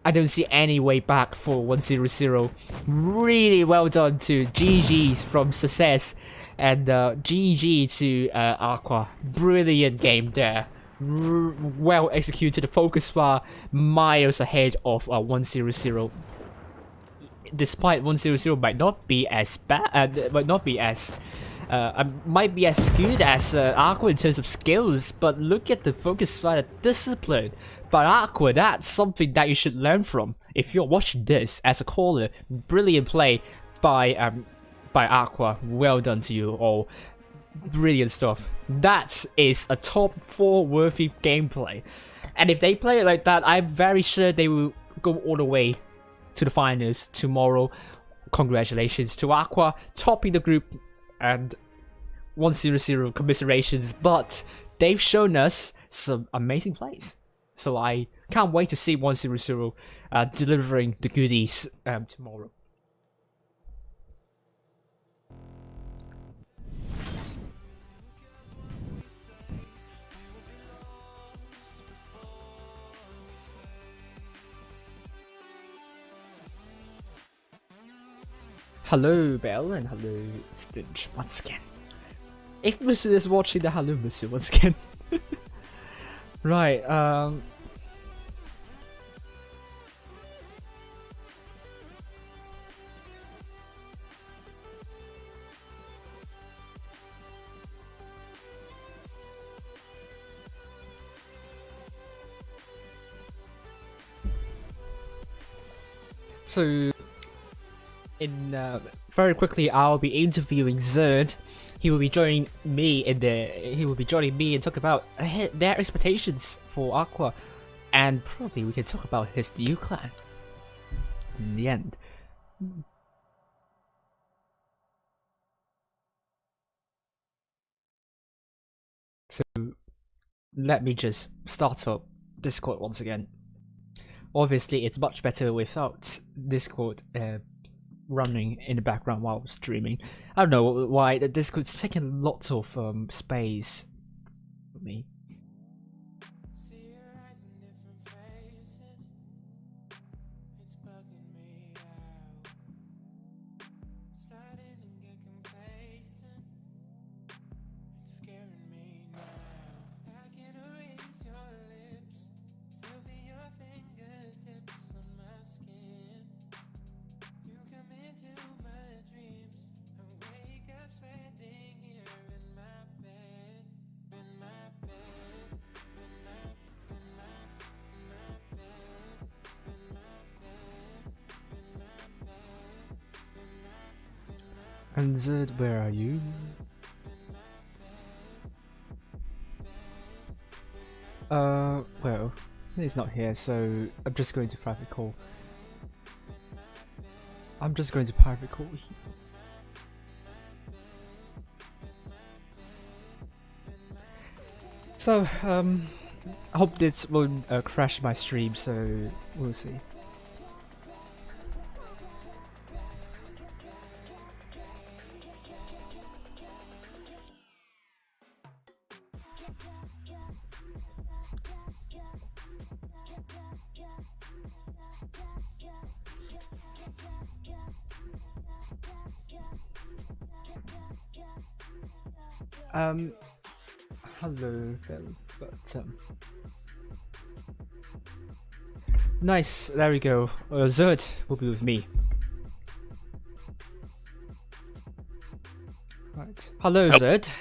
any way back for 1-0-0. Really well done to GG's from Success. And GG to Aqua. Brilliant game there. Well executed. The focus far miles ahead of 1-0-0. Despite 1-0-0 might not be as bad, might be as good as Aqua in terms of skills, but look at the focus fire discipline. But Aqua, that's something that you should learn from. If you're watching this as a caller, brilliant play by Aqua. Well done to you all. Brilliant stuff. That is a top 4 worthy gameplay. And if they play it like that, I'm very sure they will go all the way to the finals tomorrow. Congratulations to Aqua, topping the group, and 1-0-0 commiserations. But they've shown us some amazing plays. So I can't wait to see 1-0-0 delivering the goodies tomorrow. Hello, Bell, and hello, Stinch, once again. If Monsieur is watching, the hello, Monsieur, once again. Right, so, very quickly, I'll be interviewing Zird. He will be joining me and talk about their expectations for Aqua, and probably we can talk about his new clan in the end. So let me just start up Discord once again. Obviously, it's much better without Discord running in the background while streaming. I don't know why the Discord's taking lots of space for me. And Zurd, where are you? Well, he's not here, so I'm just going to private call. So, I hope this won't crash my stream, so we'll see. Hello, Phil, but, nice, there we go. Zurd will be with me. Right. Hello, Zurd.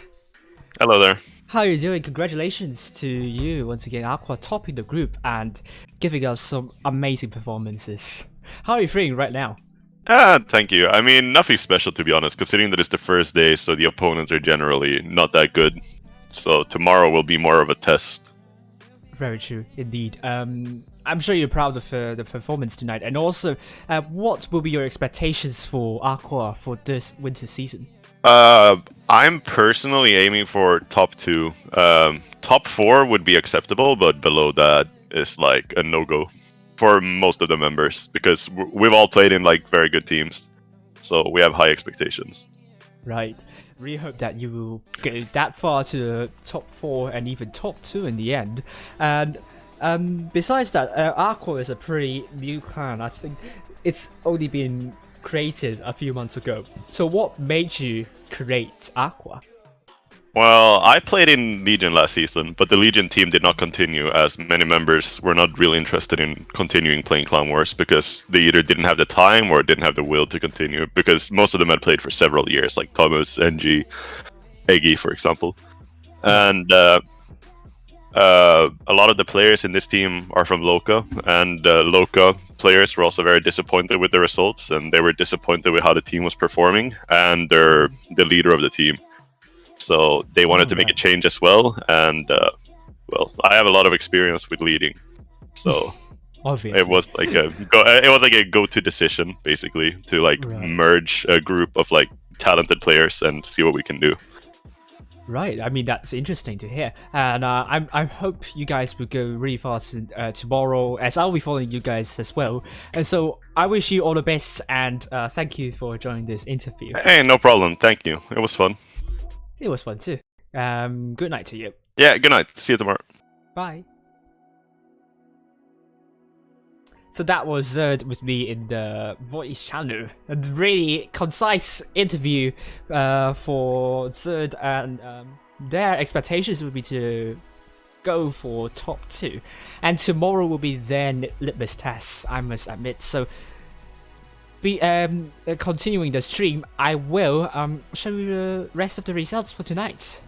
Hello there. How are you doing? Congratulations to you once again, Aqua topping the group and giving us some amazing performances. How are you feeling right now? Thank you. I mean, nothing special to be honest, considering that it's the first day, so the opponents are generally not that good. So tomorrow will be more of a test. Very true, indeed. I'm sure you're proud of the performance tonight. And also, what will be your expectations for Aqua for this winter season? I'm personally aiming for top 2. Top 4 would be acceptable, but below that is like a no-go for most of the members, because we've all played in like very good teams, so we have high expectations. Right. Really hope that you will get that far to the top 4 and even top 2 in the end. And besides that, Aqua is a pretty new clan. I think it's only been created a few months ago. So what made you create Aqua? Well, I played in Legion last season, but the Legion team did not continue as many members were not really interested in continuing playing Clan Wars because they either didn't have the time or didn't have the will to continue, because most of them had played for several years, like Thomas, NG, Eggy, for example. And a lot of the players in this team are from Loka, and Loka players were also very disappointed with the results, and they were disappointed with how the team was performing, and they're the leader of the team. So they wanted to make a change as well, and well, I have a lot of experience with leading, so Obviously. it was like a go-to decision, basically, to like merge a group of like talented players and see what we can do. Right, I mean that's interesting to hear, and I hope you guys will go really fast tomorrow, as I'll be following you guys as well. And so I wish you all the best, and thank you for joining this interview. Hey, no problem. Thank you. It was fun. It was fun too. Good night to you. Yeah, good night. See you tomorrow. Bye. So that was Zird with me in the voice channel. A really concise interview for Zird, and their expectations would be to go for top 2. And tomorrow will be their litmus test, I must admit. So be continuing the stream, I will show you the rest of the results for tonight.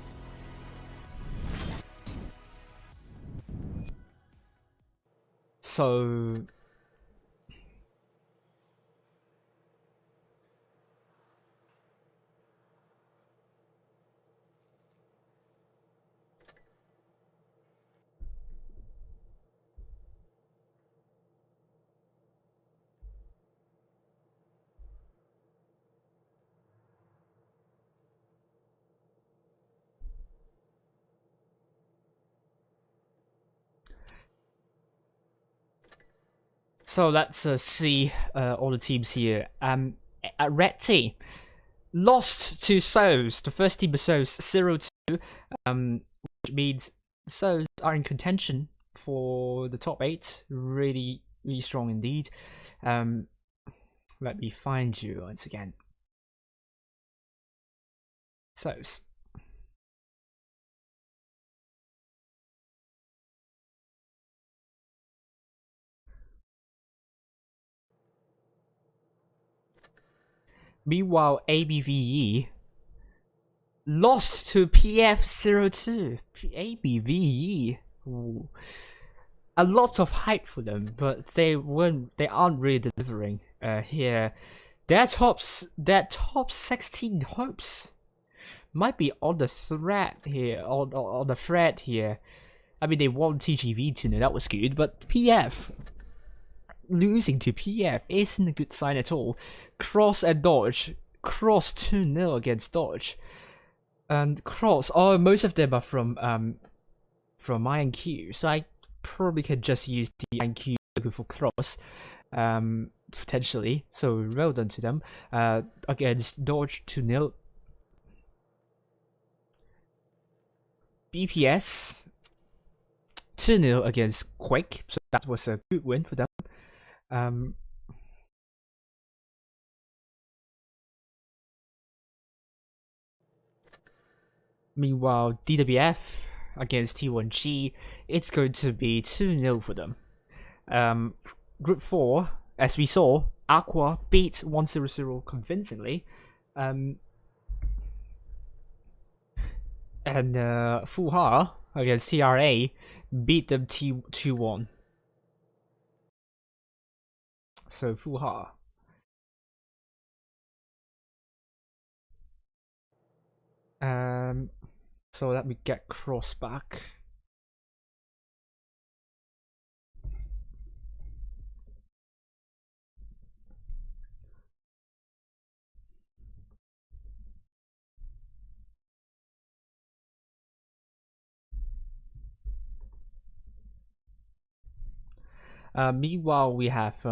So let's see all the teams here. Red team lost to Souls. The first team was Souls 0-2, which means Souls are in contention for the top 8. Really, really strong indeed. Let me find you once again. Souls. Meanwhile, ABVE lost to PF02. ABVE. Ooh. A lot of hype for them, but they aren't really delivering here. Their top 16 hopes might be on the thread here, on the thread here. I mean, they won TGV 2-0, that was good, but PF losing to PF isn't a good sign at all. Cross and Dodge. Cross 2-0 against Dodge. And Cross, most of them are from INQ, so I probably can just use the INQ for Cross, potentially. So well done to them. Against Dodge 2-0. BPS 2-0 against Quake, so that was a good win for them. Meanwhile, DWF against T1G, it's going to be 2-0 for them. Group 4, as we saw, Aqua beat 100 convincingly. And Fuja against TRA beat them 2-1. So Fuja. So let me get Cross back. Meanwhile, we have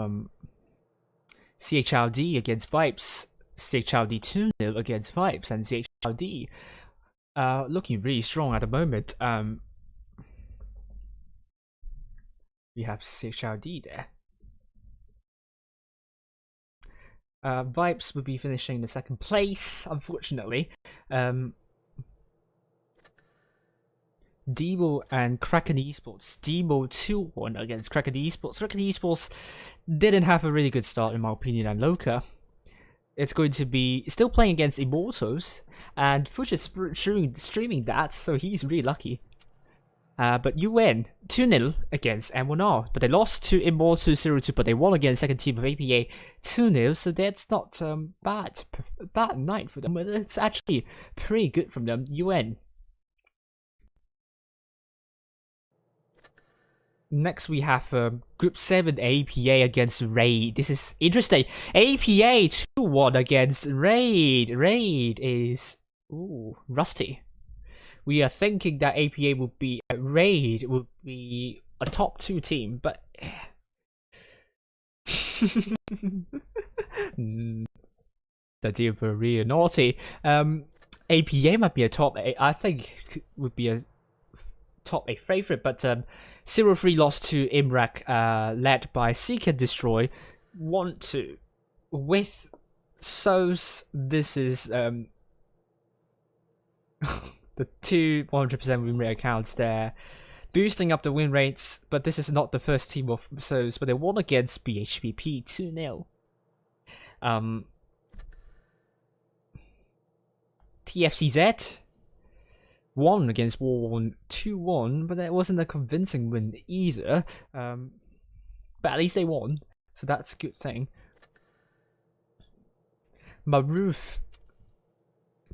CHLD against Vibes. CHLD 2-0 against Vibes, and CHLD looking really strong at the moment. We have CHLD there. Vibes will be finishing the second place, unfortunately. Demo and Kraken Esports. Demo 2-1 against Kraken Esports. Kraken Esports didn't have a really good start, in my opinion, and Loka. It's going to be still playing against Immortals, and Fuja is streaming that, so he's really lucky. But you win 2-0 against M1R, but they lost to Immortals 0-2, but they won against second team of APA 2-0, so that's not bad night for them, but it's actually pretty good from them. UN. Next we have Group 7 APA against Raid. This is interesting. APA 2-1 against Raid. Raid is rusty. We are thinking that APA would be Raid would be a top 2 team, but the deal for real naughty. APA might be a top 8. I think would be a top 8 favorite, but 0-3 lost to Imrak, led by Seek and Destroy. 1-2. With Souls, this is the two 100% win rate accounts there, boosting up the win rates, but this is not the first team of Souls, but they won against BHPP 2-0. TFCZ won against War 2-1, but that wasn't a convincing win either. But at least they won, so that's a good thing. Maroof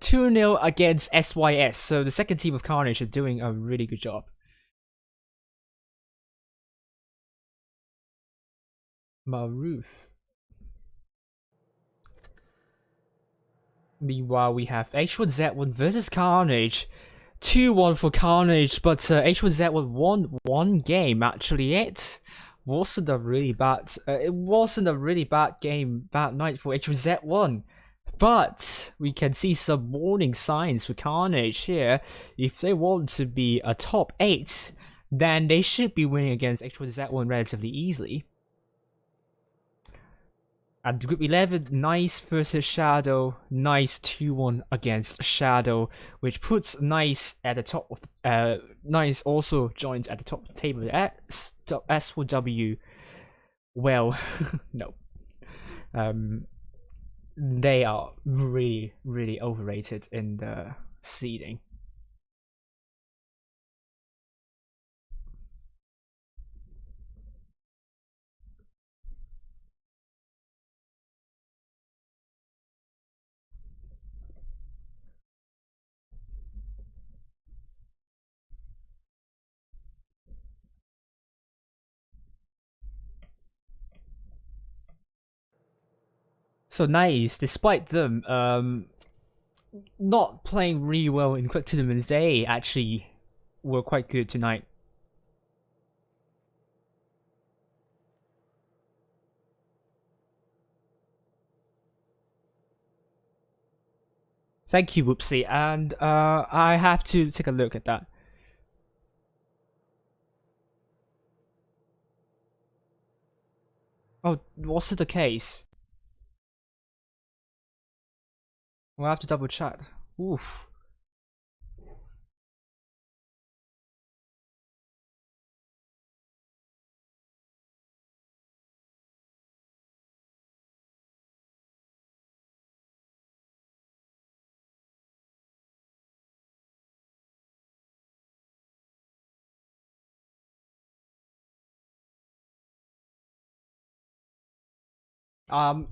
2-0 against SYS, so the second team of Carnage are doing a really good job. Maroof. Meanwhile, we have H1Z1 versus Carnage. 2-1 for Carnage, but H1Z1 won one game. Actually, it wasn't a really bad. It wasn't a really bad game, bad night for H1Z1. But we can see some warning signs for Carnage here. If they want to be a top 8, then they should be winning against H1Z1 relatively easily. And Group 11, Nice versus Shadow. Nice 2-1 against Shadow, which puts Nice at the top of the, Nice also joins at the top of the table. As for W, well, no. They are really, really overrated in the seeding. So Nice, despite them not playing really well in quick tournaments, they actually were quite good tonight. Thank you, Whoopsie, and I have to take a look at that. Oh, was it the case? We'll have to double check. Oof.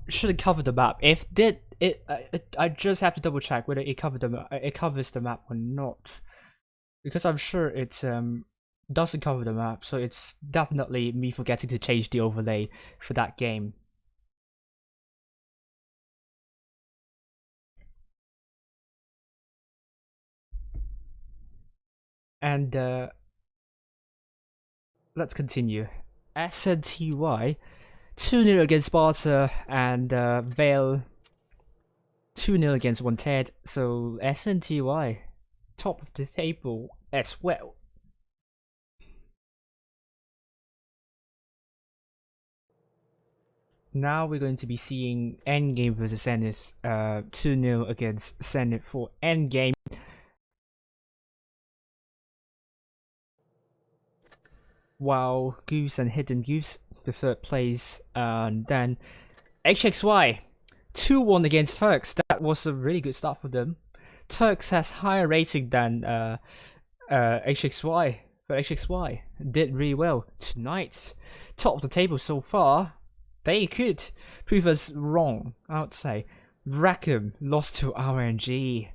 Should have covered the map. If did it, I just have to double check whether it covered the it covers the map or not, because I'm sure it doesn't cover the map. So it's definitely me forgetting to change the overlay for that game. And let's continue. SNTY 2-0 against Sparta, and Vale 2-0 against Wanted. So SNTY top of the table as well. Now we're going to be seeing Endgame versus Zenith, 2-0 against Zenith for Endgame. While Goose and Hidden Goose the third place, and then HXY 2-1 against Turks. That was a really good start for them. Turks has higher rating than HXY, but HXY did really well tonight. Top of the table so far. They could prove us wrong, I would say. Rackham lost to RNG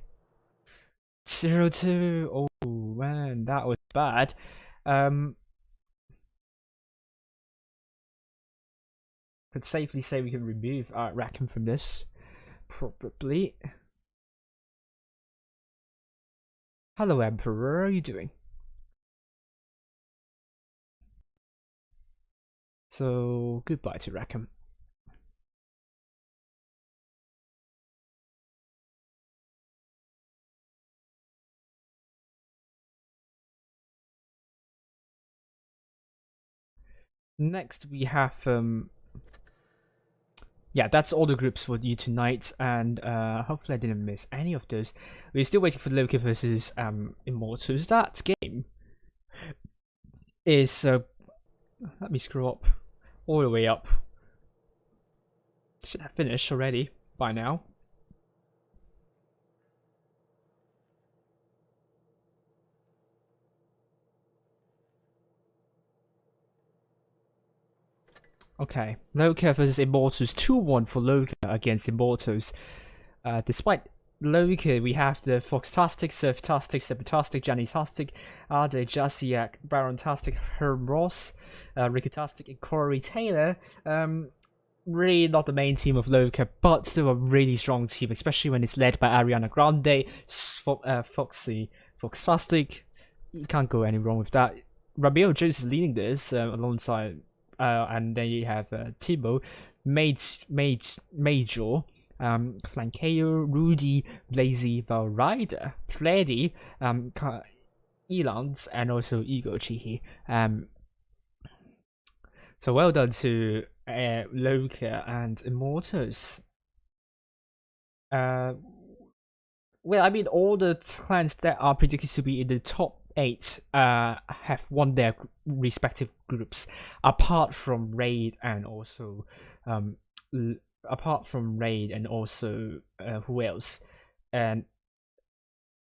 0-2. Oh man, that was bad. Could safely say we can remove Rackham from this, probably. Hello Emperor, how are you doing? So goodbye to Rackham. Next we have yeah, that's all the groups for you tonight, and hopefully I didn't miss any of those. We're still waiting for Loki versus Immortals. That game is let me scroll up all the way up. Should have finished already by now. Okay, Loka versus Immortals, 2-1 for Loka against Immortals. Despite Loka, we have the Foxtastic, Surftastic, Sepatastic, Janny-tastic, Ade, Jasiak, Baron-tastic, Herm Ross, Ricketastic, and Corey Taylor. Really not the main team of Loka, but still a really strong team, especially when it's led by Ariana Grande, Foxy, Foxtastic. You can't go any wrong with that. Ramiro Jones is leading this alongside. And then you have Timo, Major, Flankeo, Rudy, Blazy, Valrider, Pledy, Elans, and also Ego Chihi. So well done to Loka and Immortals. Well, I mean, all the clans that are predicted to be in the top 8 have won their respective groups, apart from Raid and also who else? And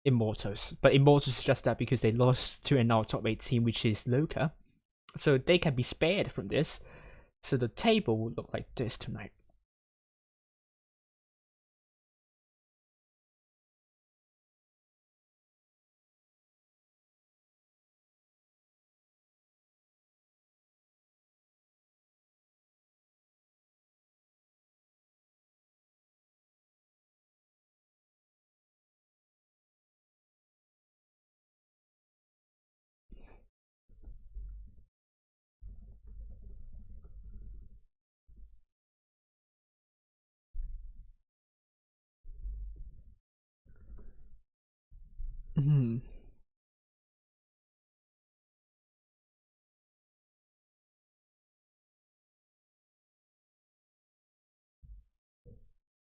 Immortals. But Immortals is just that because they lost to an top 8 team, which is Loka, so they can be spared from this. So the table will look like this tonight.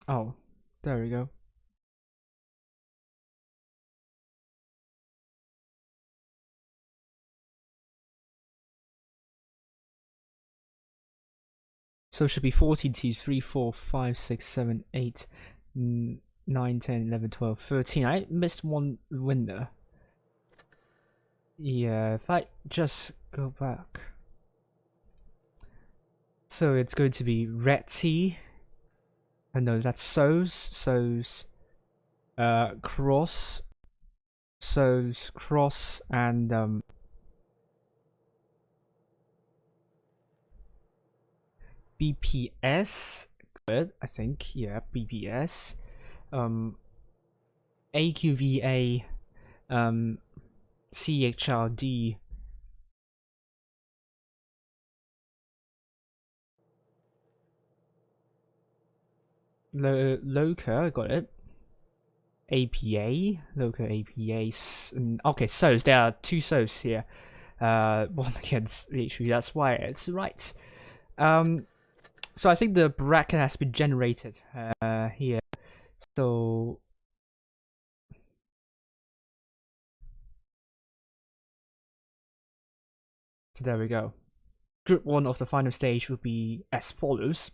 Oh, there we go. So it should be 14 teams, 3, 4, 5, 6, 7, 8, 9, 10, 11, 12, 13. I missed one winner. Yeah, if I just go back. So it's going to be Red T. Oh no, that's So's, Cross, Cross, and BPS. Good, I think. Yeah, BPS. AQVA. CHRD. Loka, got it. APA, Loka APA. Okay, SOs. There are 2 SOs here. One against HV. That's why it's right. So I think the bracket has been generated here. So there we go. Group 1 of the final stage will be as follows.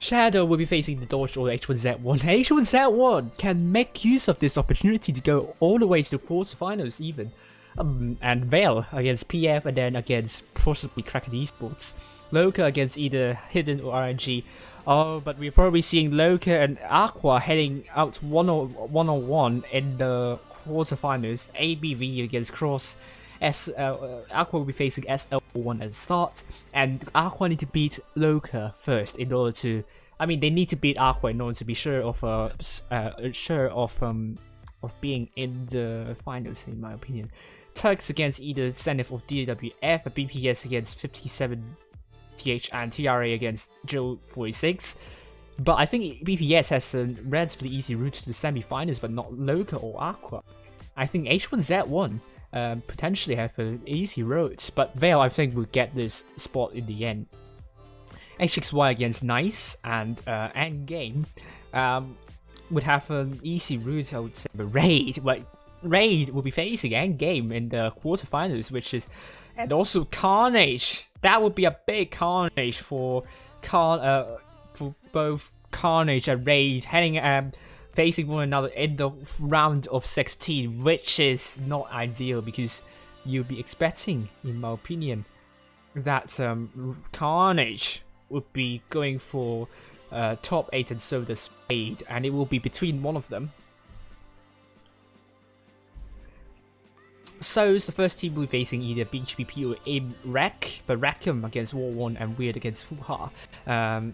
Shadow will be facing the Dodge or H1Z1. H1Z1 can make use of this opportunity to go all the way to the quarterfinals even. And Vale against PF, and then against possibly Kraken Esports. Loka against either Hidden or RNG. Oh, but we're probably seeing Loka and Aqua heading out one-on-one in the quarterfinals. ABV against Cross. Aqua will be facing SL1 at the start, and Aqua need to beat Loka first in order to. I mean, they need to beat Aqua in order to be sure of being in the finals, in my opinion. Tugs against either Zenith or DWF, a BPS against 57TH, and TRA against Jill 46. But I think BPS has a relatively easy route to the semi-finals, but not Loca or Aqua. I think H1Z1 potentially have an easy road, but Veil I think will get this spot in the end. HXY against Nice and Endgame would have an easy route, I would say. But Raid will be facing Endgame in the quarterfinals, and also Carnage. That would be a big Carnage for both Carnage and Raid facing one another in the round of 16, which is not ideal because you'll be expecting, in my opinion, that Carnage would be going for top 8 and so does Raid, and it will be between one of them. So the first team will be facing either BHBP or IMREC, but Rackham against War 1 and Weird against Fuja.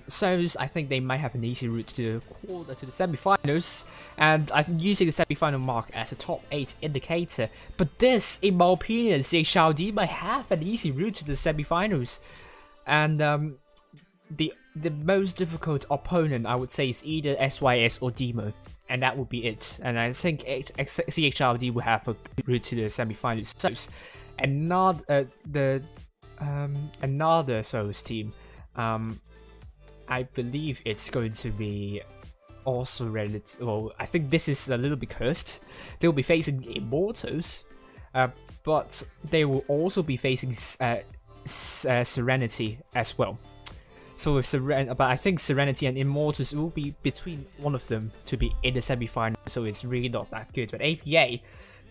So I think they might have an easy route to the semi-finals, and I'm using the semi-final mark as a top 8 indicator. But this, in my opinion, CHRD might have an easy route to the semi-finals, and the most difficult opponent I would say is either SYS or Demo. And that would be it. And I think CHRD will have a good route to the semi-finals. So, another Souls team, I believe it's going to be also relative. Well, I think this is a little bit cursed. They will be facing Immortals, but they will also be facing Serenity as well. So with but I think Serenity and Immortals will be between one of them to be in the semi-final, so it's really not that good. But APA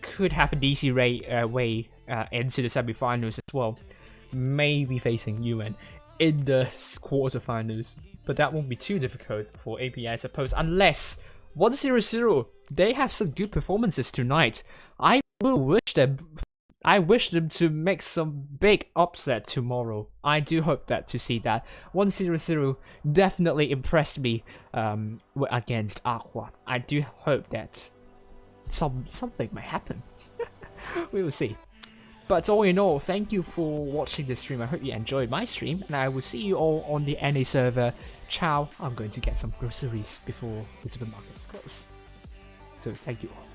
could have an easy way into the semi-finals as well. Maybe facing UN in the quarterfinals, but that won't be too difficult for APA, I suppose, unless 1-0-0, they have some good performances tonight. I wish them to make some big upset tomorrow. I do hope to see that. 1-0-0 definitely impressed me against Aqua. I do hope that something might happen. We will see. But all in all, thank you for watching this stream. I hope you enjoyed my stream, and I will see you all on the NA server. Ciao. I'm going to get some groceries before the supermarkets close. So thank you all.